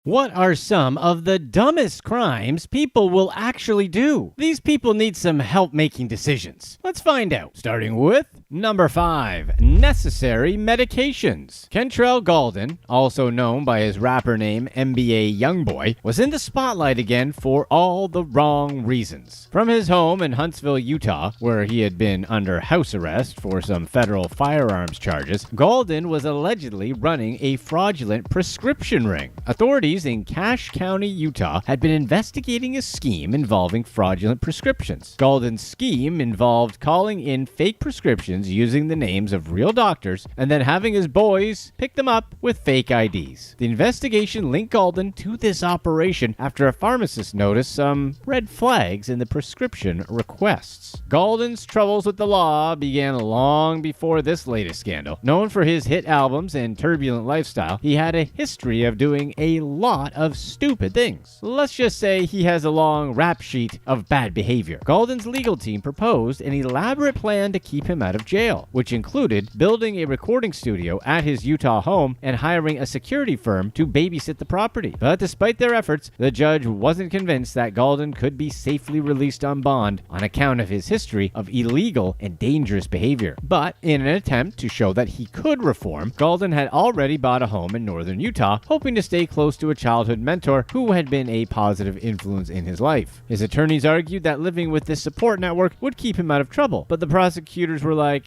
Speaker 1: What are some of the dumbest crimes people will actually do? These people need some help making decisions. Let's find out. Starting with number 5, necessary medications. Kentrell Gaulden, also known by his rapper name NBA Youngboy, was in the spotlight again for all the wrong reasons. From his home in Huntsville, Utah, where he had been under house arrest for some federal firearms charges, Gaulden was allegedly running a fraudulent prescription ring. Authorities in Cache County, Utah, had been investigating a scheme involving fraudulent prescriptions. Gaulden's scheme involved calling in fake prescriptions using the names of real real doctors and then having his boys pick them up with fake IDs. The investigation linked Galden to this operation after a pharmacist noticed some red flags in the prescription requests. Galden's troubles with the law began long before this latest scandal. Known for his hit albums and turbulent lifestyle, he had a history of doing a lot of stupid things. Let's just say he has a long rap sheet of bad behavior. Galden's legal team proposed an elaborate plan to keep him out of jail, which included building a recording studio at his Utah home and hiring a security firm to babysit the property. But despite their efforts, the judge wasn't convinced that Galden could be safely released on bond on account of his history of illegal and dangerous behavior. But in an attempt to show that he could reform, Galden had already bought a home in northern Utah, hoping to stay close to a childhood mentor who had been a positive influence in his life. His attorneys argued that living with this support network would keep him out of trouble, but the prosecutors were like,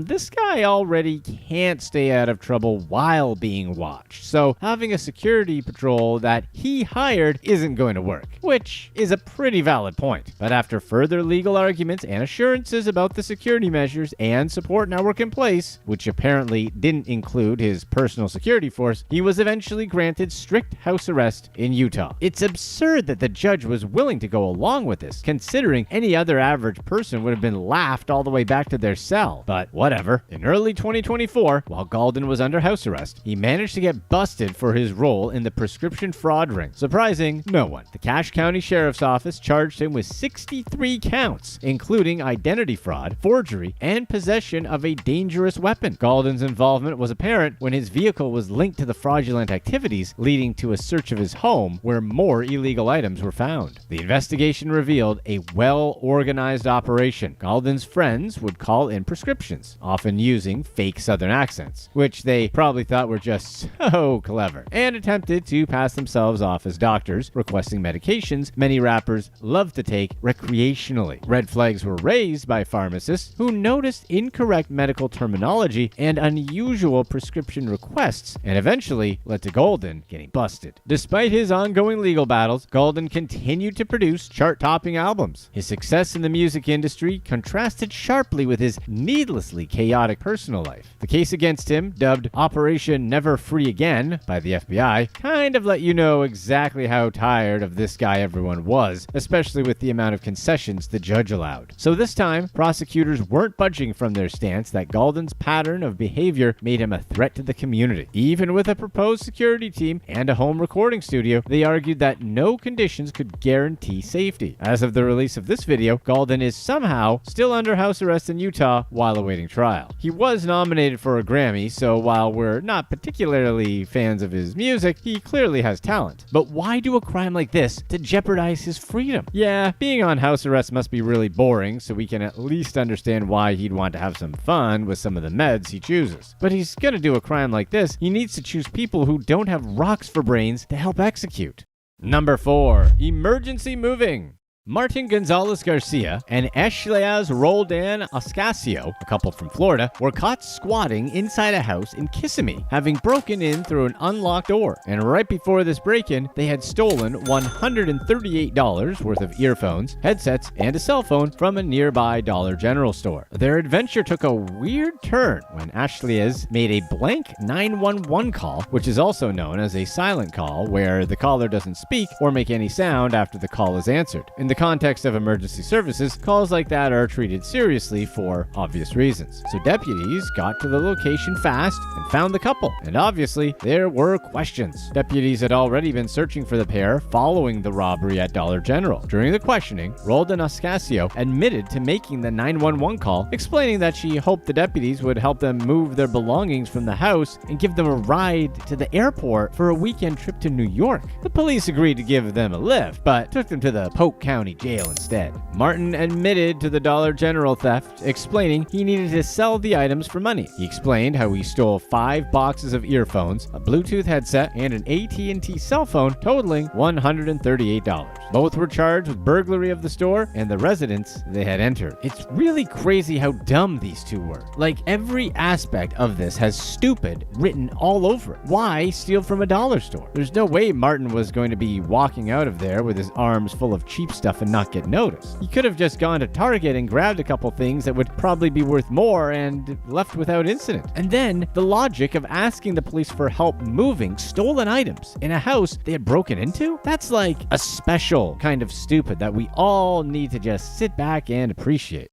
Speaker 1: this guy already can't stay out of trouble while being watched, so having a security patrol that he hired isn't going to work, which is a pretty valid point. But after further legal arguments and assurances about the security measures and support network in place, which apparently didn't include his personal security force, he was eventually granted strict house arrest in Utah. It's absurd that the judge was willing to go along with this, considering any other average person would have been laughed all the way back to their cell. But whatever. In early 2024, while Galden was under house arrest, he managed to get busted for his role in the prescription fraud ring, surprising no one. The Cache County Sheriff's Office charged him with 63 counts, including identity fraud, forgery, and possession of a dangerous weapon. Galden's involvement was apparent when his vehicle was linked to the fraudulent activities, leading to a search of his home where more illegal items were found. The investigation revealed a well-organized operation. Galden's friends would call in prescriptions, often using fake southern accents, which they probably thought were just so clever, and attempted to pass themselves off as doctors, requesting medications many rappers love to take recreationally. Red flags were raised by pharmacists who noticed incorrect medical terminology and unusual prescription requests, and eventually led to Galden getting busted. Despite his ongoing legal battles, Galden continued to produce chart-topping albums. His success in the music industry contrasted sharply with his needlessly chaotic personal life. The case against him, dubbed Operation Never Free Again by the FBI, kind of let you know exactly how tired of this guy everyone was, especially with the amount of concessions the judge allowed. So this time, prosecutors weren't budging from their stance that Galden's pattern of behavior made him a threat to the community. Even with a proposed security team and a home recording studio, they argued that no conditions could guarantee safety. As of the release of this video, Galden is somehow still under house arrest in Utah while awaiting trial. He was nominated for a Grammy, so while we're not particularly fans of his music, he clearly has talent. But why do a crime like this to jeopardize his freedom? Yeah, being on house arrest must be really boring, so we can at least understand why he'd want to have some fun with some of the meds he chooses. But he's gonna do a crime like this, he needs to choose people who don't have rocks for brains to help execute. Number 4. Emergency moving. Martin Gonzalez Garcia and Ashleaz Roldan Oscasio, a couple from Florida, were caught squatting inside a house in Kissimmee, having broken in through an unlocked door. And right before this break-in, they had stolen $138 worth of earphones, headsets, and a cell phone from a nearby Dollar General store. Their adventure took a weird turn when Ashleaz made a blank 911 call, which is also known as a silent call, where the caller doesn't speak or make any sound after the call is answered. In the context of emergency services, calls like that are treated seriously for obvious reasons. So deputies got to the location fast and found the couple. And obviously, there were questions. Deputies had already been searching for the pair following the robbery at Dollar General. During the questioning, Roldan Oscasio admitted to making the 911 call, explaining that she hoped the deputies would help them move their belongings from the house and give them a ride to the airport for a weekend trip to New York. The police agreed to give them a lift, but took them to the Polk County Jail instead. Martin admitted to the Dollar General theft, explaining he needed to sell the items for money. He explained how he stole 5 boxes of earphones, a Bluetooth headset, and an AT&T cell phone, totaling $138. Both were charged with burglary of the store and the residence they had entered. It's really crazy how dumb these two were. Like, every aspect of this has stupid written all over it. Why steal from a dollar store? There's no way Martin was going to be walking out of there with his arms full of cheap stuff stuff and not get noticed. You could have just gone to Target and grabbed a couple things that would probably be worth more and left without incident. And then the logic of asking the police for help moving stolen items in a house they had broken into? That's like a special kind of stupid that we all need to just sit back and appreciate.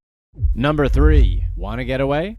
Speaker 1: Number 3. Wanna get away?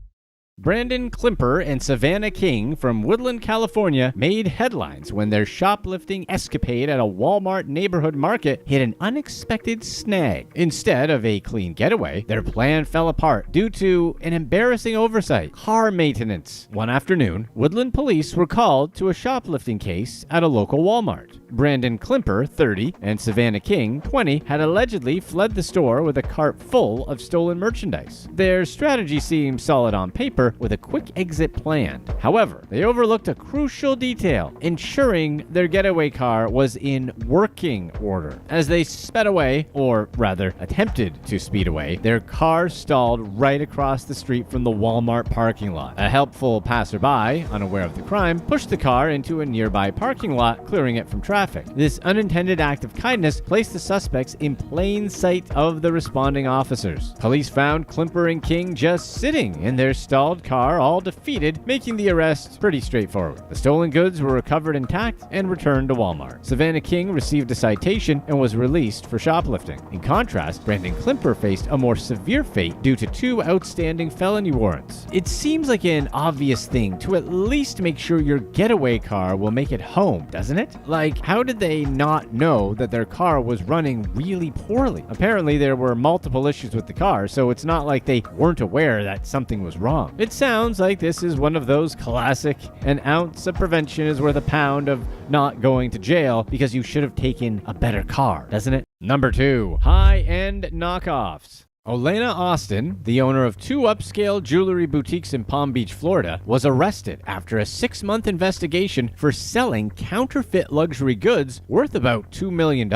Speaker 1: Brandon Klimper and Savannah King from Woodland, California made headlines when their shoplifting escapade at a Walmart neighborhood market hit an unexpected snag. Instead of a clean getaway, their plan fell apart due to an embarrassing oversight: car maintenance. One afternoon, Woodland police were called to a shoplifting case at a local Walmart. Brandon Klimper, 30, and Savannah King, 20, had allegedly fled the store with a cart full of stolen merchandise. Their strategy seemed solid on paper, with a quick exit planned. However, they overlooked a crucial detail: ensuring their getaway car was in working order. As they sped away, or rather attempted to speed away, their car stalled right across the street from the Walmart parking lot. A helpful passerby, unaware of the crime, pushed the car into a nearby parking lot, clearing it from traffic. This unintended act of kindness placed the suspects in plain sight of the responding officers. Police found Klimper and King just sitting in their stalled car, all defeated, making the arrest pretty straightforward. The stolen goods were recovered intact and returned to Walmart. Savannah King received a citation and was released for shoplifting. In contrast, Brandon Klimper faced a more severe fate due to 2 outstanding felony warrants. It seems like an obvious thing to at least make sure your getaway car will make it home, doesn't it? Like, how did they not know that their car was running really poorly? Apparently, there were multiple issues with the car, so it's not like they weren't aware that something was wrong. It sounds like this is one of those classic "an ounce of prevention is worth a pound of not going to jail because you should have taken a better car," doesn't it? Number 2. High-end knockoffs. Olena Austin, the owner of 2 upscale jewelry boutiques in Palm Beach, Florida, was arrested after a 6-month investigation for selling counterfeit luxury goods worth about $2 million.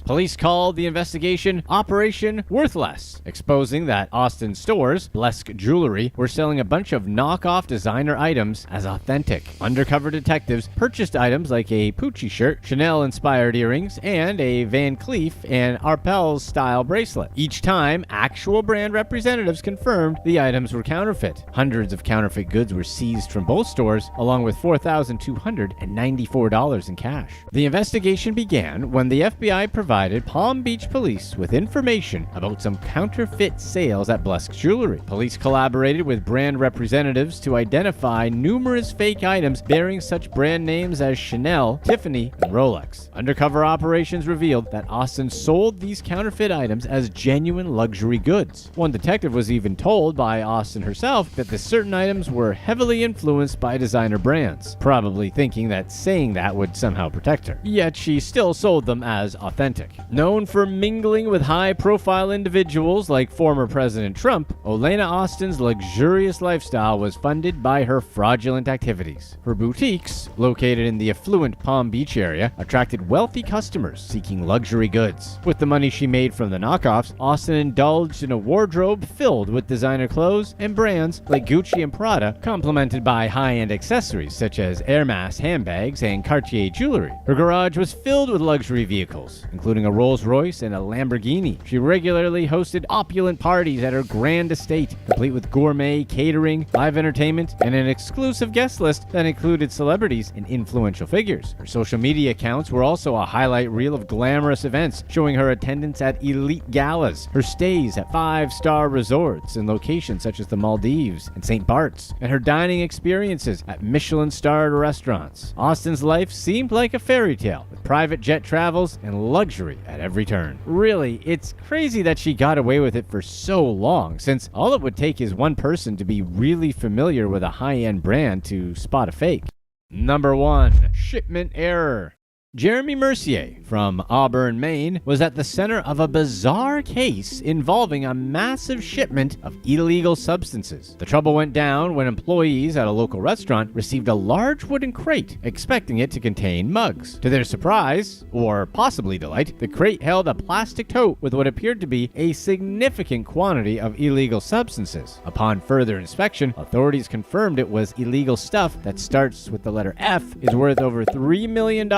Speaker 1: Police called the investigation Operation Worthless, exposing that Austin's stores, Blesk Jewelry, were selling a bunch of knockoff designer items as authentic. Undercover detectives purchased items like a Pucci shirt, Chanel-inspired earrings, and a Van Cleef and Arpels-style bracelet. Each time, actual brand representatives confirmed the items were counterfeit. Hundreds of counterfeit goods were seized from both stores, along with $4,294 in cash. The investigation began when the FBI provided Palm Beach police with information about some counterfeit sales at Blesk Jewelry. Police collaborated with brand representatives to identify numerous fake items bearing such brand names as Chanel, Tiffany, and Rolex. Undercover operations revealed that Austin sold these counterfeit items as genuine luxury goods. One detective was even told by Austin herself that the certain items were heavily influenced by designer brands, probably thinking that saying that would somehow protect her. Yet she still sold them as authentic. Known for mingling with high-profile individuals like former President Trump, Olena Austin's luxurious lifestyle was funded by her fraudulent activities. Her boutiques, located in the affluent Palm Beach area, attracted wealthy customers seeking luxury goods. With the money she made from the knockoffs, Austin indulged in a wardrobe filled with designer clothes and brands like Gucci and Prada, complemented by high-end accessories such as Hermes handbags and Cartier jewelry. Her garage was filled with luxury vehicles, including a Rolls-Royce and a Lamborghini. She regularly hosted opulent parties at her grand estate, complete with gourmet catering, live entertainment, and an exclusive guest list that included celebrities and influential figures. Her social media accounts were also a highlight reel of glamorous events, showing her attendance at elite galas, her stays at 5-star resorts in locations such as the Maldives and St. Bart's, and her dining experiences at Michelin-starred restaurants. Austin's life seemed like a fairy tale, with private jet travels and luxury at every turn. Really, it's crazy that she got away with it for so long, since all it would take is one person to be really familiar with a high-end brand to spot a fake. Number 1. Shipment error. Jeremy Mercier from Auburn, Maine, was at the center of a bizarre case involving a massive shipment of illegal substances. The trouble went down when employees at a local restaurant received a large wooden crate, expecting it to contain mugs. To their surprise, or possibly delight, the crate held a plastic tote with what appeared to be a significant quantity of illegal substances. Upon further inspection, authorities confirmed it was illegal stuff that starts with the letter F, is worth over $3 million.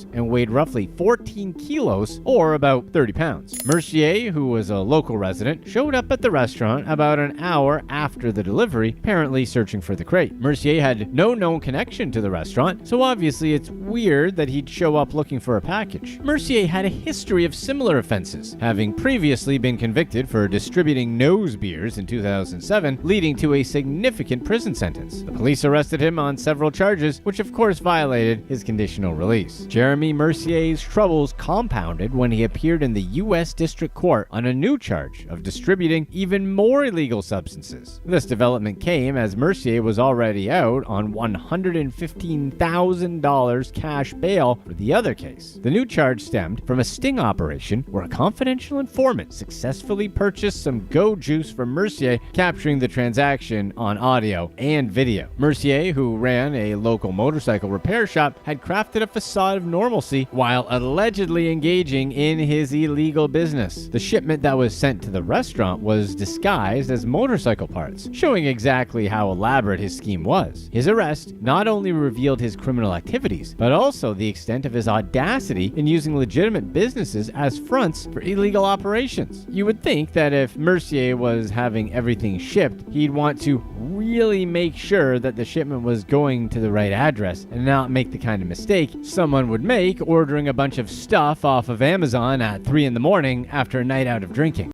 Speaker 1: pounds and weighed roughly 14 kilos, or about 30 pounds. Mercier, who was a local resident, showed up at the restaurant about an hour after the delivery, apparently searching for the crate. Mercier had no known connection to the restaurant, so obviously it's weird that he'd show up looking for a package. Mercier had a history of similar offenses, having previously been convicted for distributing nose beers in 2007, leading to a significant prison sentence. The police arrested him on several charges, which of course violated his conditional release. Jeremy Mercier's troubles compounded when he appeared in the U.S. District Court on a new charge of distributing even more illegal substances. This development came as Mercier was already out on $115,000 cash bail for the other case. The new charge stemmed from a sting operation where a confidential informant successfully purchased some Go Juice from Mercier, capturing the transaction on audio and video. Mercier, who ran a local motorcycle repair shop, had crafted a facade of normalcy while allegedly engaging in his illegal business. The shipment that was sent to the restaurant was disguised as motorcycle parts, showing exactly how elaborate his scheme was. His arrest not only revealed his criminal activities, but also the extent of his audacity in using legitimate businesses as fronts for illegal operations. You would think that if Mercier was having everything shipped, he'd want to really make sure that the shipment was going to the right address and not make the kind of mistake someone would make ordering a bunch of stuff off of Amazon at 3 in the morning after a night out of drinking.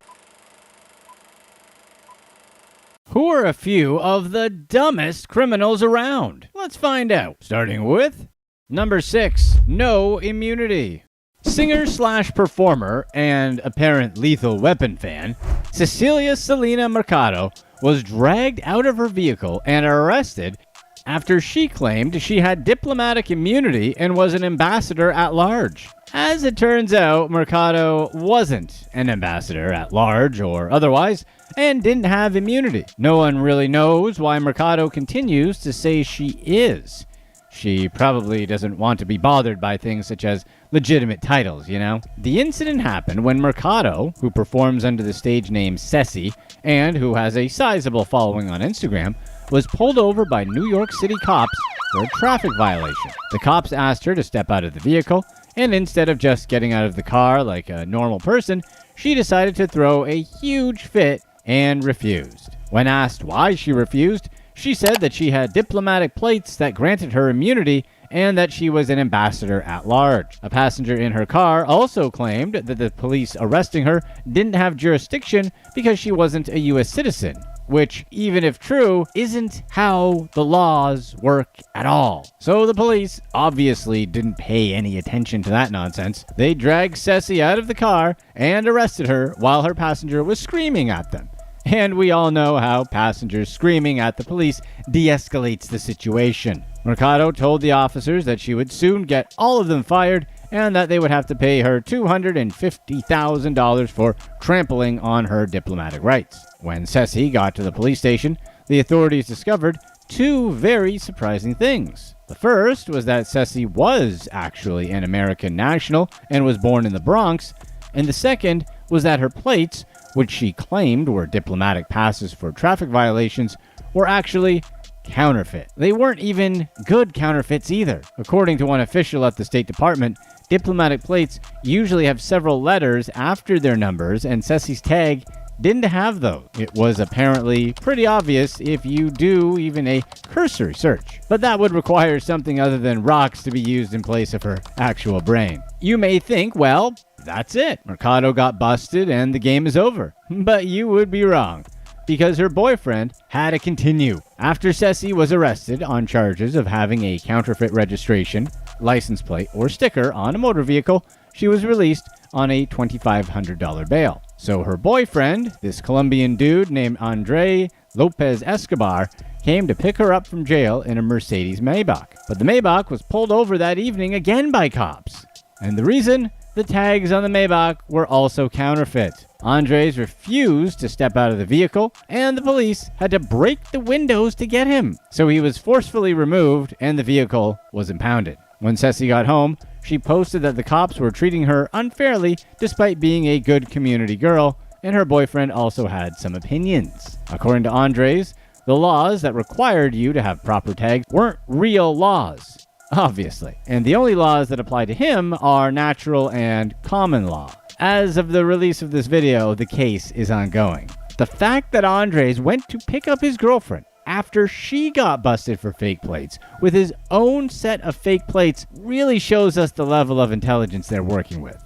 Speaker 1: Who are a few of the dumbest criminals around? Let's find out. Starting with number 6, no immunity. Singer/performer and apparent Lethal Weapon fan, Cecilia Selena Mercado was dragged out of her vehicle and arrested after she claimed she had diplomatic immunity and was an ambassador at large. As it turns out, Mercado wasn't an ambassador at large or otherwise, and didn't have immunity. No one really knows why Mercado continues to say she is. She probably doesn't want to be bothered by things such as legitimate titles, you know? The incident happened when Mercado, who performs under the stage name Ceci, and who has a sizable following on Instagram, was pulled over by New York City cops for a traffic violation. The cops asked her to step out of the vehicle, and instead of just getting out of the car like a normal person, she decided to throw a huge fit and refused. When asked why she refused, she said that she had diplomatic plates that granted her immunity and that she was an ambassador at large. A passenger in her car also claimed that the police arresting her didn't have jurisdiction because she wasn't a U.S. citizen, which, even if true, isn't how the laws work at all. So the police obviously didn't pay any attention to that nonsense. They dragged Ceci out of the car and arrested her while her passenger was screaming at them. And we all know how passengers screaming at the police de-escalates the situation. Mercado told the officers that she would soon get all of them fired and that they would have to pay her $250,000 for trampling on her diplomatic rights. When Ceci got to the police station, the authorities discovered two very surprising things. The first was that Ceci was actually an American national and was born in the Bronx, and the second was that her plates, which she claimed were diplomatic passes for traffic violations, were actually counterfeit. They weren't even good counterfeits either. According to one official at the State Department, diplomatic plates usually have several letters after their numbers, and Ceci's tag didn't have those. It was apparently pretty obvious if you do even a cursory search. But that would require something other than rocks to be used in place of her actual brain. You may think, well, that's it. Mercado got busted and the game is over. But you would be wrong, because her boyfriend had to continue. After Ceci was arrested on charges of having a counterfeit registration, license plate, or sticker on a motor vehicle, she was released on a $2,500 bail. So her boyfriend, this Colombian dude named Andre Lopez Escobar, came to pick her up from jail in a Mercedes Maybach. But the Maybach was pulled over that evening again by cops. And the reason? The tags on the Maybach were also counterfeit. Andres refused to step out of the vehicle, and the police had to break the windows to get him. So he was forcefully removed, and the vehicle was impounded. When Ceci got home, she posted that the cops were treating her unfairly despite being a good community girl, and her boyfriend also had some opinions. According to Andres, the laws that required you to have proper tags weren't real laws. obviously. And the only laws that apply to him are natural and common law. As of the release of this video, the case is ongoing. The fact that Andres went to pick up his girlfriend after she got busted for fake plates with his own set of fake plates really shows us the level of intelligence they're working with.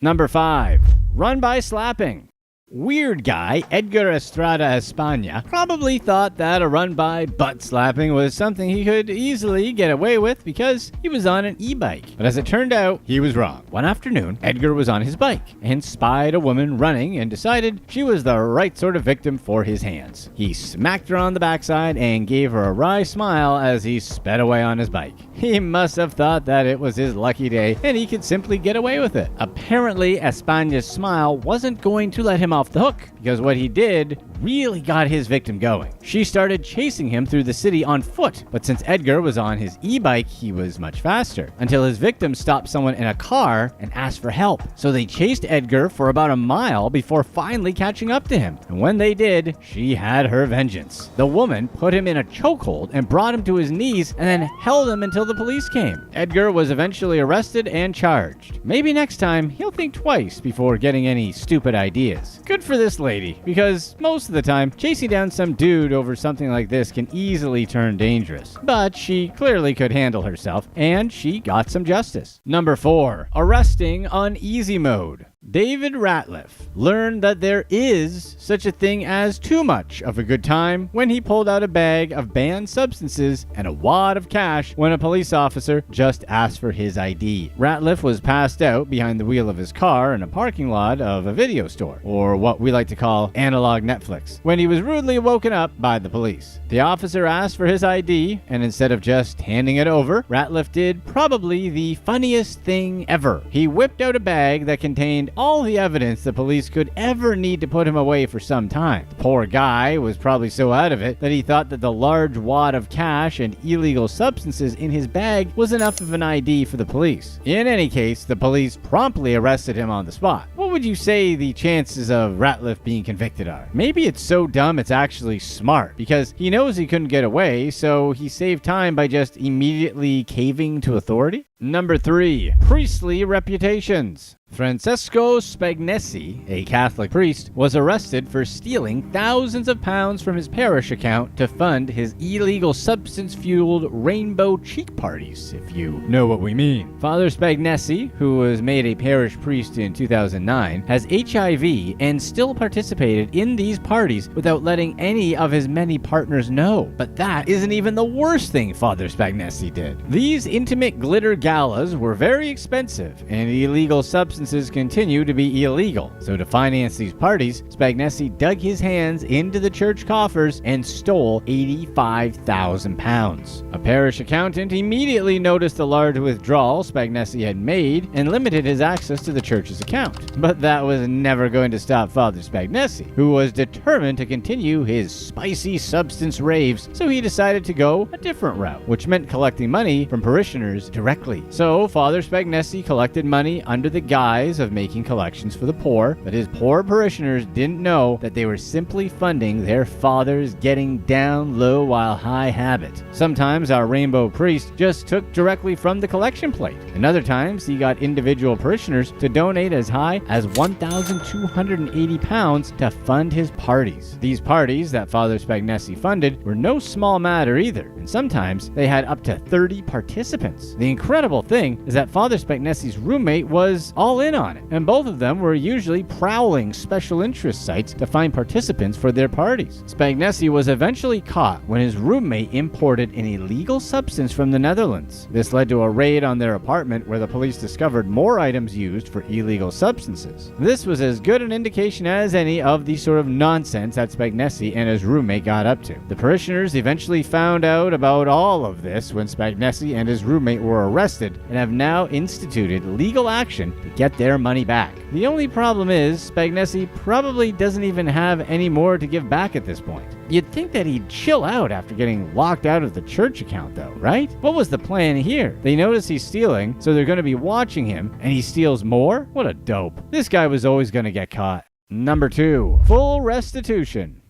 Speaker 1: Number 5. Run by slapping. Weird guy Edgar Estrada España probably thought that a run-by butt slapping was something he could easily get away with because he was on an e-bike. But as it turned out, he was wrong. One afternoon, Edgar was on his bike and spied a woman running and decided she was the right sort of victim for his hands. He smacked her on the backside and gave her a wry smile as he sped away on his bike. He must have thought that it was his lucky day and he could simply get away with it. Apparently, España's smile wasn't going to let him off the hook, because what he did really got his victim going. She started chasing him through the city on foot, but since Edgar was on his e-bike, he was much faster, until his victim stopped someone in a car and asked for help. So they chased Edgar for about a mile before finally catching up to him. And when they did, she had her vengeance. The woman put him in a chokehold and brought him to his knees and then held him until the police came. Edgar was eventually arrested and charged. Maybe next time he'll think twice before getting any stupid ideas. Good for this lady, because most of the time, chasing down some dude over something like this can easily turn dangerous. But she clearly could handle herself, and she got some justice. Number 4. Arresting on easy mode. David Ratliff learned that there is such a thing as too much of a good time when he pulled out a bag of banned substances and a wad of cash when a police officer just asked for his ID. Ratliff was passed out behind the wheel of his car in a parking lot of a video store, or what we like to call analog Netflix, when he was rudely woken up by the police. The officer asked for his ID, and instead of just handing it over, Ratliff did probably the funniest thing ever. He whipped out a bag that contained all the evidence the police could ever need to put him away for some time. The poor guy was probably so out of it that he thought that the large wad of cash and illegal substances in his bag was enough of an ID for the police. In any case, the police promptly arrested him on the spot. What would you say the chances of Ratliff being convicted are? Maybe it's so dumb it's actually smart, because he knows he couldn't get away, so he saved time by just immediately caving to authority? Number 3. Priestly reputations. Francesco Spagnesi, a Catholic priest, was arrested for stealing thousands of pounds from his parish account to fund his illegal substance-fueled rainbow cheek parties, if you know what we mean. Father Spagnesi, who was made a parish priest in 2009, has HIV and still participated in these parties without letting any of his many partners know. But that isn't even the worst thing Father Spagnesi did. These intimate glitter galas were very expensive, and illegal substances continue to be illegal. So to finance these parties, Spagnesi dug his hands into the church coffers and stole 85,000 pounds. A parish accountant immediately noticed the large withdrawal Spagnesi had made and limited his access to the church's account. But that was never going to stop Father Spagnesi, who was determined to continue his spicy substance raves, so he decided to go a different route, which meant collecting money from parishioners directly. So Father Spagnesi collected money under the guise of making collections for the poor, but his poor parishioners didn't know that they were simply funding their father's getting down low while high habit. Sometimes our rainbow priest just took directly from the collection plate, and other times he got individual parishioners to donate as high as 1,280 pounds to fund his parties. These parties that Father Spagnesi funded were no small matter either, and sometimes they had up to 30 participants. The incredible thing is that Father Spagnesi's roommate was all in on it, and both of them were usually prowling special interest sites to find participants for their parties. Spagnesi was eventually caught when his roommate imported an illegal substance from the Netherlands. This led to a raid on their apartment where the police discovered more items used for illegal substances. This was as good an indication as any of the sort of nonsense that Spagnesi and his roommate got up to. The parishioners eventually found out about all of this when Spagnesi and his roommate were arrested and have now instituted legal action to get their money back. The only problem is Spagnesi probably doesn't even have any more to give back at this point. You'd think that he'd chill out after getting locked out of the church account though, right? What was the plan here? They notice he's stealing, so they're going to be watching him, and he steals more? What a dope. This guy was always going to get caught. Number 2. Full restitution.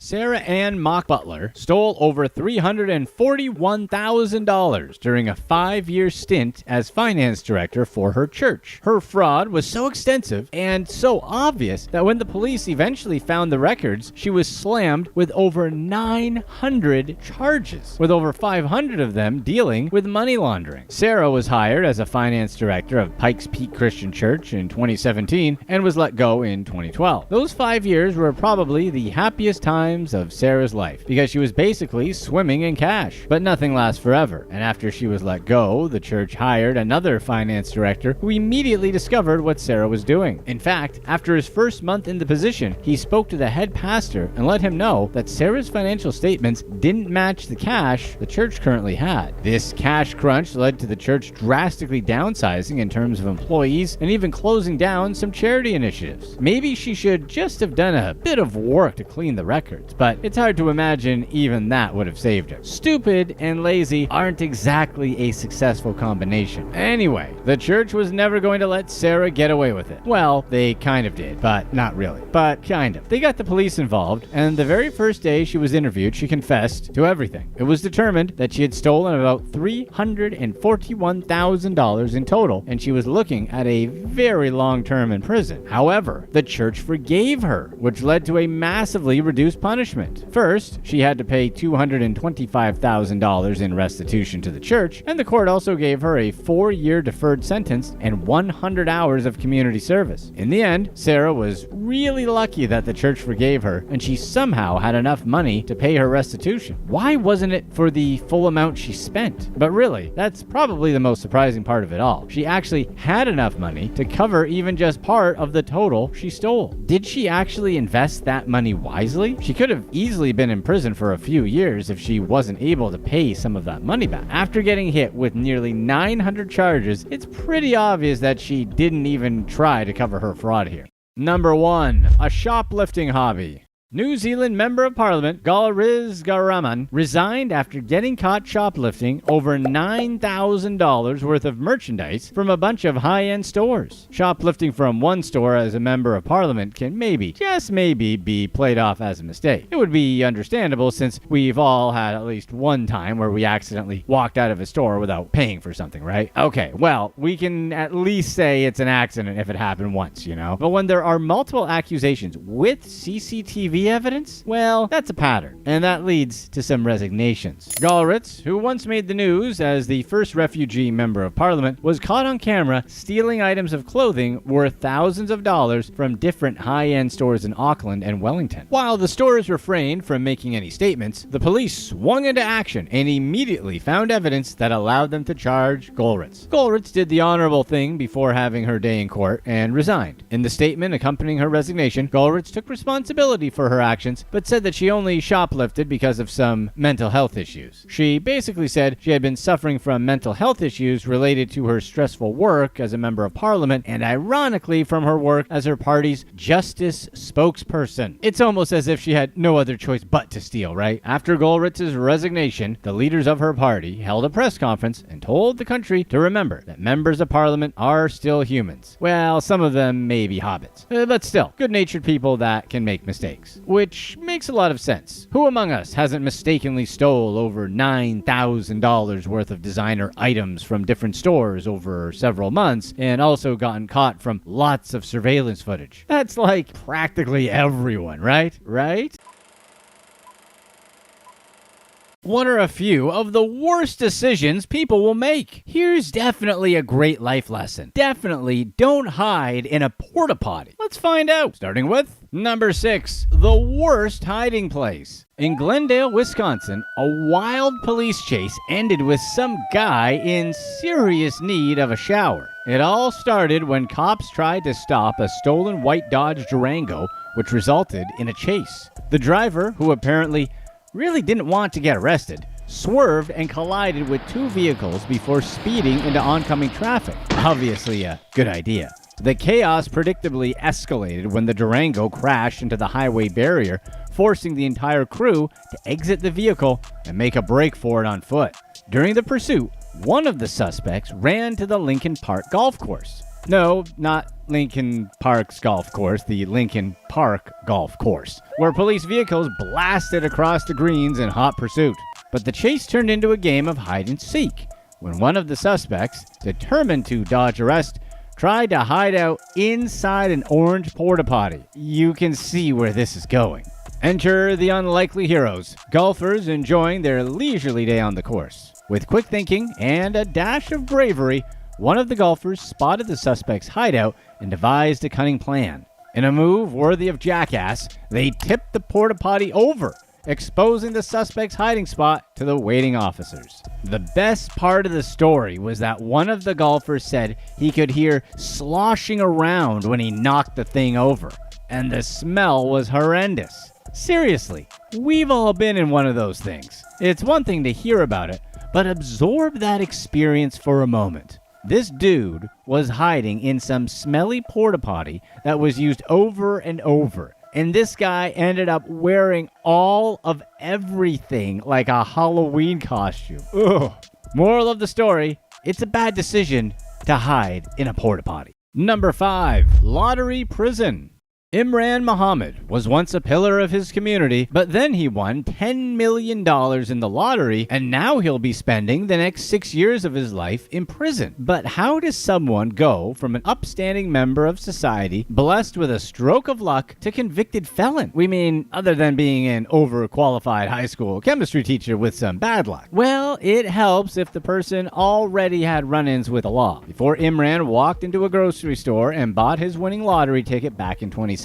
Speaker 1: Sarah Ann Mock Butler stole over $341,000 during a 5-year stint as finance director for her church. Her fraud was so extensive and so obvious that when the police eventually found the records, she was slammed with over 900 charges, with over 500 of them dealing with money laundering. Sarah was hired as a finance director of Pikes Peak Christian Church in 2017 and was let go in 2012. Those 5 years were probably the happiest times of Sarah's life because she was basically swimming in cash. But nothing lasts forever, and after she was let go, the church hired another finance director who immediately discovered what Sarah was doing. In fact, after his first month in the position, he spoke to the head pastor and let him know that Sarah's financial statements didn't match the cash the church currently had. This cash crunch led to the church drastically downsizing in terms of employees and even closing down some charity initiatives. Maybe she should just have done a bit of work to clean the records, but it's hard to imagine even that would have saved her. Stupid and lazy aren't exactly a successful combination. Anyway, the church was never going to let Sarah get away with it. Well, they kind of did, but not really. But kind of. They got the police involved, and the very first day she was interviewed, she confessed to everything. It was determined that she had stolen about $341,000 in total, and she was looking at a very long term in prison. However, the church forgave her, which led to a massively reduced punishment. First, she had to pay $225,000 in restitution to the church, and the court also gave her a 4-year deferred sentence and 100 hours of community service. In the end, Sarah was really lucky that the church forgave her, and she somehow had enough money to pay her restitution. Why wasn't it for the full amount she spent? But really, that's probably the most surprising part of it all. She actually had enough money to cover even just part of the total she stole. Did she actually invest that money wisely? She could have easily been in prison for a few years if she wasn't able to pay some of that money back. After getting hit with nearly 900 charges, it's pretty obvious that she didn't even try to cover her fraud here. Number 1. A shoplifting hobby. New Zealand Member of Parliament Galriz Garaman resigned after getting caught shoplifting over $9,000 worth of merchandise from a bunch of high-end stores. Shoplifting from one store as a Member of Parliament can maybe, just maybe, be played off as a mistake. It would be understandable since we've all had at least one time where we accidentally walked out of a store without paying for something, right? Okay, well, we can at least say it's an accident if it happened once, you know? But when there are multiple accusations with CCTV evidence? Well, that's a pattern, and that leads to some resignations. Galritz, who once made the news as the first refugee Member of Parliament, was caught on camera stealing items of clothing worth thousands of dollars from different high-end stores in Auckland and Wellington. While the stores refrained from making any statements, the police swung into action and immediately found evidence that allowed them to charge Galritz. Galritz did the honorable thing before having her day in court and resigned. In the statement accompanying her resignation, Galritz took responsibility for her actions, but said that she only shoplifted because of some mental health issues. She basically said she had been suffering from mental health issues related to her stressful work as a Member of Parliament and ironically from her work as her party's justice spokesperson. It's almost as if she had no other choice but to steal, right? After Galritz's resignation, the leaders of her party held a press conference and told the country to remember that Members of Parliament are still humans. Well, some of them may be hobbits, but still, good-natured people that can make mistakes. Which makes a lot of sense. Who among us hasn't mistakenly stole over $9,000 worth of designer items from different stores over several months and also gotten caught from lots of surveillance footage? That's like practically everyone, right? Right? What are a few of the worst decisions people will make? Here's definitely a great life lesson. Definitely don't hide in a porta-potty. Let's find out. Starting with number 6, the worst hiding place. In Glendale, Wisconsin, a wild police chase ended with some guy in serious need of a shower. It all started when cops tried to stop a stolen white Dodge Durango, which resulted in a chase. The driver, who apparently really didn't want to get arrested, swerved and collided with 2 vehicles before speeding into oncoming traffic. Obviously a good idea. The chaos predictably escalated when the Durango crashed into the highway barrier, forcing the entire crew to exit the vehicle and make a break for it on foot. During the pursuit, one of the suspects ran to the Lincoln Park golf course. No, not Lincoln Park's golf course, the Lincoln Park golf course, where police vehicles blasted across the greens in hot pursuit. But the chase turned into a game of hide and seek, when one of the suspects, determined to dodge arrest, tried to hide out inside an orange porta-potty. You can see where this is going. Enter the unlikely heroes, golfers enjoying their leisurely day on the course. With quick thinking and a dash of bravery, one of the golfers spotted the suspect's hideout and devised a cunning plan. In a move worthy of Jackass, they tipped the porta-potty over, exposing the suspect's hiding spot to the waiting officers. The best part of the story was that one of the golfers said he could hear sloshing around when he knocked the thing over, and the smell was horrendous. Seriously, we've all been in one of those things. It's one thing to hear about it, but absorb that experience for a moment. This dude was hiding in some smelly porta-potty that was used over and over. And this guy ended up wearing all of everything like a Halloween costume. Ugh. Moral of the story, it's a bad decision to hide in a porta-potty. Number 5, lottery prison. Imran Muhammad was once a pillar of his community, but then he won $10 million in the lottery, and now he'll be spending the next 6 years of his life in prison. But how does someone go from an upstanding member of society, blessed with a stroke of luck, to convicted felon? We mean, other than being an overqualified high school chemistry teacher with some bad luck. Well, it helps if the person already had run-ins with the law. Before Imran walked into a grocery store and bought his winning lottery ticket back in 2017,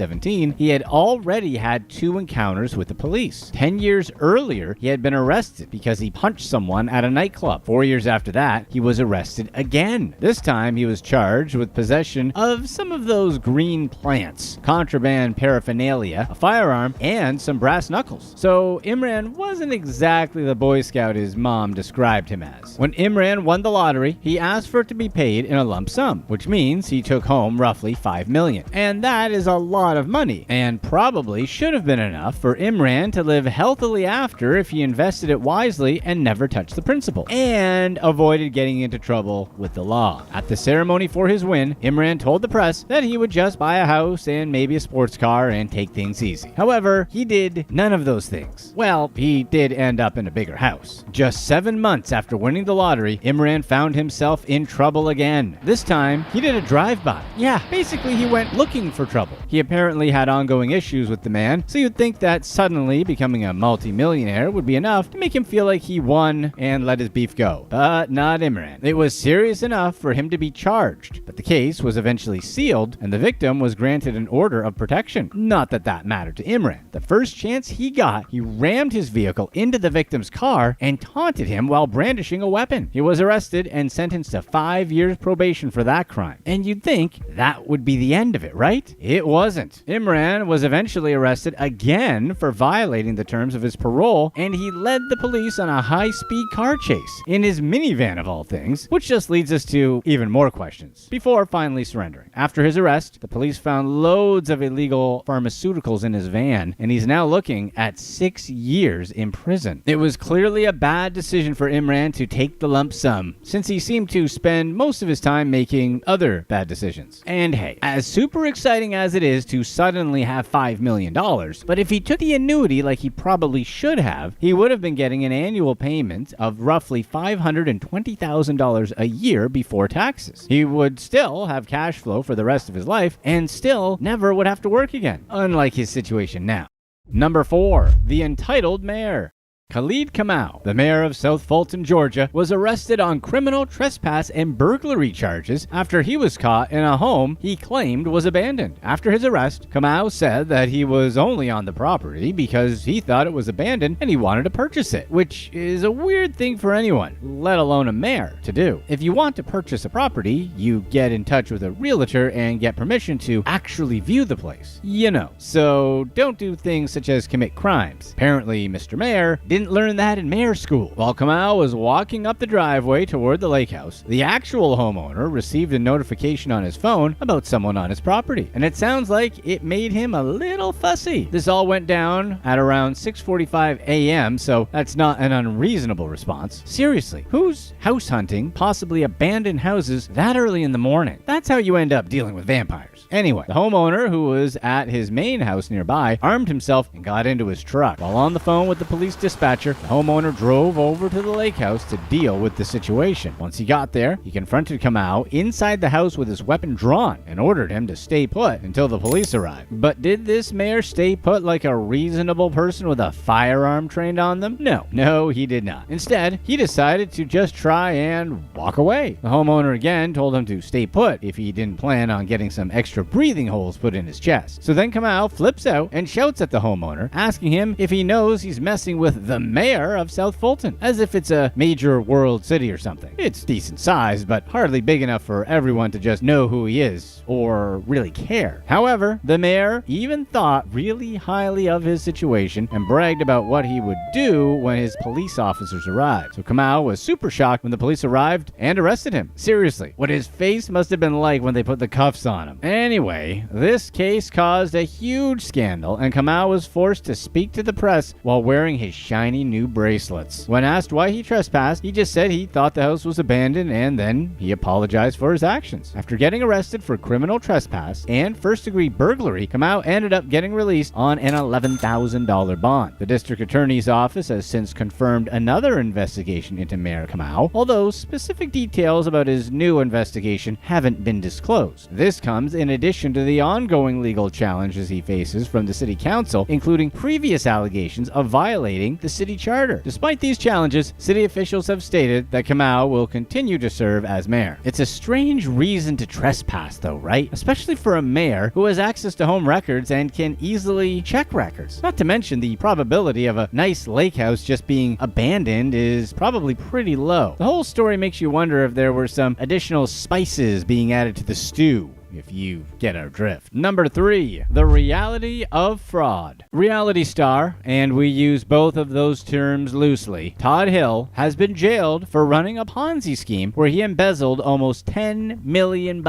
Speaker 1: he had already had 2 encounters with the police. 10 years earlier, he had been arrested because he punched someone at a nightclub. 4 years after that, he was arrested again. This time, he was charged with possession of some of those green plants, contraband paraphernalia, a firearm, and some brass knuckles. So Imran wasn't exactly the Boy Scout his mom described him as. When Imran won the lottery, he asked for it to be paid in a lump sum, which means he took home roughly $5 million. And that is a lot of money, and probably should have been enough for Imran to live healthily after if he invested it wisely and never touched the principal, and avoided getting into trouble with the law. At the ceremony for his win, Imran told the press that he would just buy a house and maybe a sports car and take things easy. However, he did none of those things. Well, he did end up in a bigger house. Just 7 months after winning the lottery, Imran found himself in trouble again. This time, he did a drive-by. Yeah, basically he went looking for trouble. He apparently had ongoing issues with the man, so you'd think that suddenly becoming a multi-millionaire would be enough to make him feel like he won and let his beef go. But not Imran. It was serious enough for him to be charged, but the case was eventually sealed and the victim was granted an order of protection. Not that that mattered to Imran. The first chance he got, he rammed his vehicle into the victim's car and taunted him while brandishing a weapon. He was arrested and sentenced to 5 years probation for that crime. And you'd think that would be the end of it, right? It wasn't. Imran was eventually arrested again for violating the terms of his parole, and he led the police on a high-speed car chase in his minivan of all things, which just leads us to even more questions, before finally surrendering. After his arrest, the police found loads of illegal pharmaceuticals in his van, and he's now looking at 6 years in prison. It was clearly a bad decision for Imran to take the lump sum, since he seemed to spend most of his time making other bad decisions. And hey, as super exciting as it is to suddenly have $5 million, but if he took the annuity like he probably should have, he would have been getting an annual payment of roughly $520,000 a year before taxes. He would still have cash flow for the rest of his life and still never would have to work again, unlike his situation now. Number 4, the entitled mayor. Khalid Kamau, the mayor of South Fulton, Georgia, was arrested on criminal trespass and burglary charges after he was caught in a home he claimed was abandoned. After his arrest, Kamau said that he was only on the property because he thought it was abandoned and he wanted to purchase it, which is a weird thing for anyone, let alone a mayor, to do. If you want to purchase a property, you get in touch with a realtor and get permission to actually view the place. You know, so don't do things such as commit crimes. Apparently, Mr. Mayor didn't didn't learn that in mayor school. While Kamau was walking up the driveway toward the lake house, the actual homeowner received a notification on his phone about someone on his property, and it sounds like it made him a little fussy. This all went down at around 6:45 a.m., so that's not an unreasonable response. Seriously, who's house hunting possibly abandoned houses that early in the morning? That's how you end up dealing with vampires. Anyway, the homeowner, who was at his main house nearby, armed himself and got into his truck. While on the phone with the police dispatcher, the homeowner drove over to the lake house to deal with the situation. Once he got there, he confronted Kamau inside the house with his weapon drawn and ordered him to stay put until the police arrived. But did this mayor stay put like a reasonable person with a firearm trained on them? No, he did not. Instead, he decided to just try and walk away. The homeowner again told him to stay put if he didn't plan on getting some extra breathing holes put in his chest. So then Kamau flips out and shouts at the homeowner, asking him if he knows he's messing with the mayor of South Fulton, as if it's a major world city or something. It's decent size, but hardly big enough for everyone to just know who he is or really care. However, the mayor even thought really highly of his situation and bragged about what he would do when his police officers arrived. So Kamau was super shocked when the police arrived and arrested him. Seriously, what his face must have been like when they put the cuffs on him. Anyway, this case caused a huge scandal, and Kamau was forced to speak to the press while wearing his shiny new bracelets. When asked why he trespassed, he just said he thought the house was abandoned, and then he apologized for his actions. After getting arrested for criminal trespass and first-degree burglary, Kamau ended up getting released on an $11,000 bond. The district attorney's office has since confirmed another investigation into Mayor Kamau, although specific details about his new investigation haven't been disclosed. This comes in addition to the ongoing legal challenges he faces from the city council, including previous allegations of violating the city charter. Despite these challenges, city officials have stated that Kamau will continue to serve as mayor. It's a strange reason to trespass though, right? Especially for a mayor who has access to home records and can easily check records. Not to mention the probability of a nice lake house just being abandoned is probably pretty low. The whole story makes you wonder if there were some additional spices being added to the stew, if you get our drift. Number 3, the reality of fraud. Reality star, and we use both of those terms loosely, Todd Hill has been jailed for running a Ponzi scheme where he embezzled almost $10 million.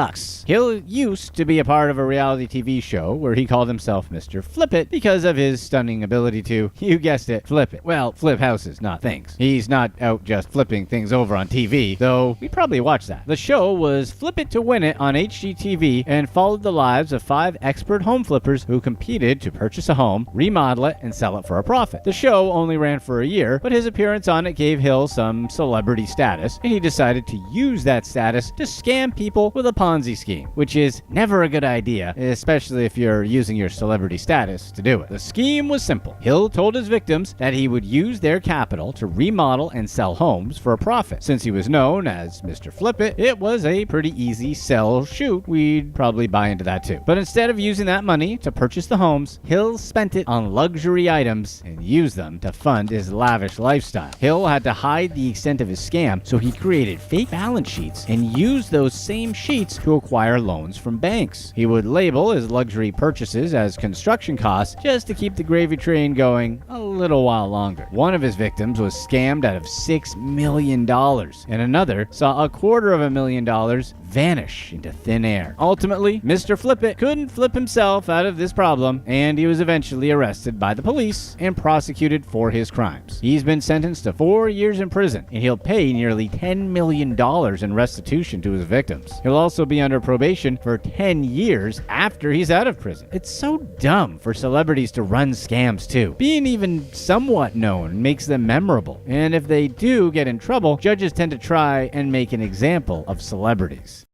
Speaker 1: Hill used to be a part of a reality TV show where he called himself Mr. Flip It because of his stunning ability to, you guessed it, flip it. Well, flip houses, not things. He's not out just flipping things over on TV, though we probably watch that. The show was Flip It to Win It on HGTV and followed the lives of 5 expert home flippers who competed to purchase a home, remodel it, and sell it for a profit. The show only ran for a year, but his appearance on it gave Hill some celebrity status, and he decided to use that status to scam people with a Ponzi scheme, which is never a good idea, especially if you're using your celebrity status to do it. The scheme was simple. Hill told his victims that he would use their capital to remodel and sell homes for a profit. Since he was known as Mr. Flip It, it was a pretty easy sell shoot. We'd probably buy into that too. But instead of using that money to purchase the homes, Hill spent it on luxury items and used them to fund his lavish lifestyle. Hill had to hide the extent of his scam, so he created fake balance sheets and used those same sheets to acquire loans from banks. He would label his luxury purchases as construction costs just to keep the gravy train going a little while longer. One of his victims was scammed out of $6 million, and another saw $250,000 vanish into thin air. Ultimately, Mr. Flip It couldn't flip himself out of this problem, and he was eventually arrested by the police and prosecuted for his crimes. He's been sentenced to 4 years in prison, and he'll pay nearly $10 million in restitution to his victims. He'll also be under probation for 10 years after he's out of prison. It's so dumb for celebrities to run scams too. Being even somewhat known makes them memorable, and if they do get in trouble, judges tend to try and make an example of celebrities.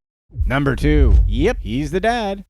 Speaker 1: Number 2. Yep, he's the dad.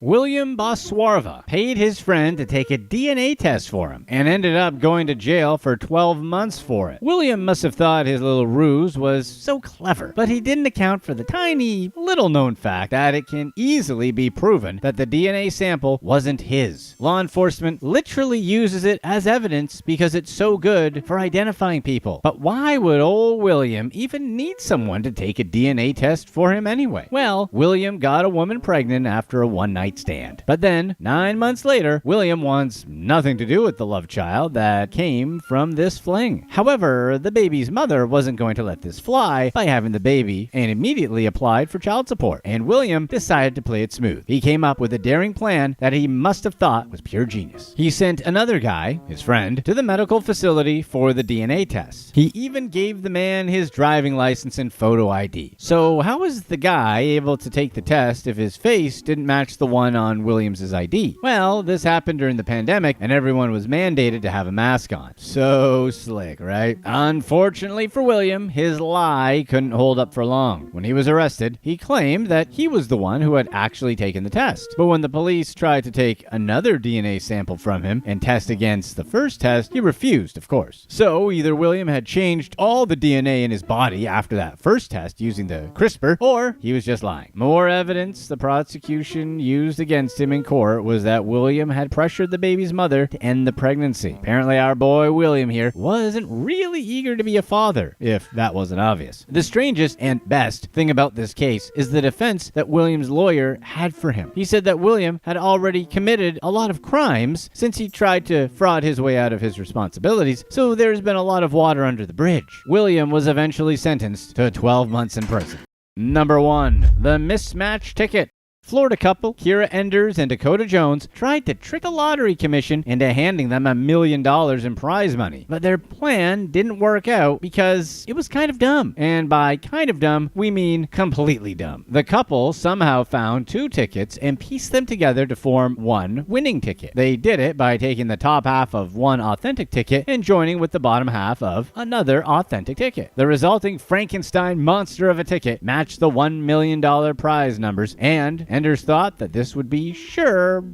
Speaker 1: William Boswarva paid his friend to take a DNA test for him and ended up going to jail for 12 months for it. William must have thought his little ruse was so clever, but he didn't account for the tiny, little-known fact that it can easily be proven that the DNA sample wasn't his. Law enforcement literally uses it as evidence because it's so good for identifying people. But why would old William even need someone to take a DNA test for him anyway? Well, William got a woman pregnant after a one-night one-night stand. But then, 9 months later, William wants nothing to do with the love child that came from this fling. However, the baby's mother wasn't going to let this fly by having the baby and immediately applied for child support. And William decided to play it smooth. He came up with a daring plan that he must have thought was pure genius. He sent another guy, his friend, to the medical facility for the DNA test. He even gave the man his driving license and photo ID. So how was the guy able to take the test if his face didn't match the one on Williams's ID? Well, this happened during the pandemic and everyone was mandated to have a mask on. So slick, right? Unfortunately for William, his lie couldn't hold up for long. When he was arrested, he claimed that he was the one who had actually taken the test. But when the police tried to take another DNA sample from him and test against the first test, he refused, of course. So either William had changed all the DNA in his body after that first test using the CRISPR, or he was just lying. More evidence the prosecution used against him in court was that William had pressured the baby's mother to end the pregnancy. Apparently our boy William here wasn't really eager to be a father, if that wasn't obvious. The strangest and best thing about this case is the defense that William's lawyer had for him. He said that William had already committed a lot of crimes since he tried to fraud his way out of his responsibilities, so there's been a lot of water under the bridge. William was eventually sentenced to 12 months in prison. Number 1. The Mismatched ticket. Florida couple Kira Enders and Dakota Jones tried to trick a lottery commission into handing them $1 million in prize money. But their plan didn't work out because it was kind of dumb. And by kind of dumb, we mean completely dumb. The couple somehow found 2 tickets and pieced them together to form one winning ticket. They did it by taking the top half of one authentic ticket and joining with the bottom half of another authentic ticket. The resulting Frankenstein monster of a ticket matched the $1 million prize numbers, and Enders thought that this would be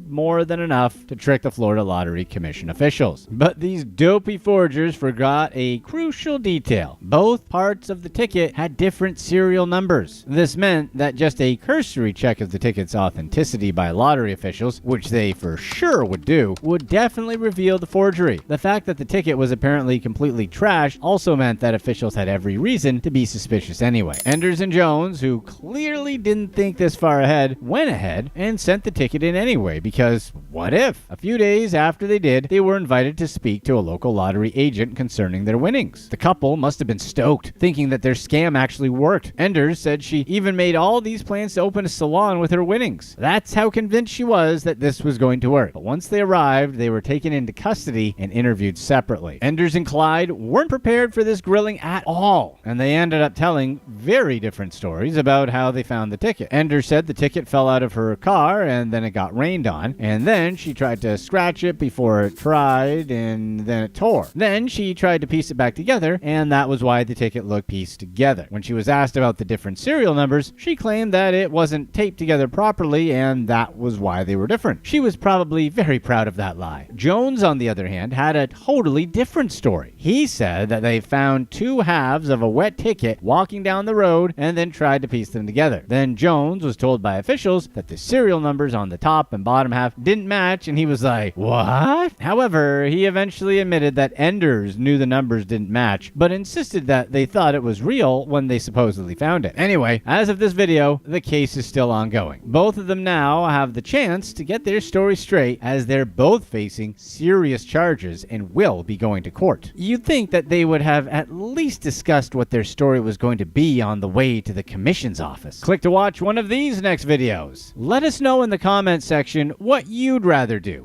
Speaker 1: more than enough to trick the Florida Lottery Commission officials. But these dopey forgers forgot a crucial detail. Both parts of the ticket had different serial numbers. This meant that just a cursory check of the ticket's authenticity by lottery officials, which they for sure would do, would definitely reveal the forgery. The fact that the ticket was apparently completely trashed also meant that officials had every reason to be suspicious anyway. Enders and Jones, who clearly didn't think this far ahead, went ahead and sent the ticket in anyway, because what if? A few days after they did, they were invited to speak to a local lottery agent concerning their winnings. The couple must have been stoked, thinking that their scam actually worked. Enders said she even made all these plans to open a salon with her winnings. That's how convinced she was that this was going to work. But once they arrived, they were taken into custody and interviewed separately. Enders and Clyde weren't prepared for this grilling at all, and they ended up telling very different stories about how they found the ticket. Enders said the ticket fell out of her car and then it got rained on, and then she tried to scratch it before it tried, and then it tore. Then she tried to piece it back together, and that was why the ticket looked pieced together. When she was asked about the different serial numbers, she claimed that it wasn't taped together properly, and that was why they were different. She was probably very proud of that lie. Jones, on the other hand, had a totally different story. He said that they found 2 halves of a wet ticket walking down the road and then tried to piece them together. Then Jones was told by officials that the serial numbers on the top and bottom half didn't match, and he was like, what? However, he eventually admitted that Enders knew the numbers didn't match, but insisted that they thought it was real when they supposedly found it. Anyway, as of this video, the case is still ongoing. Both of them now have the chance to get their story straight, as they're both facing serious charges and will be going to court. You'd think that they would have at least discussed what their story was going to be on the way to the commission's office. Click to watch one of these next videos. Let us know in the comments section what you'd rather do.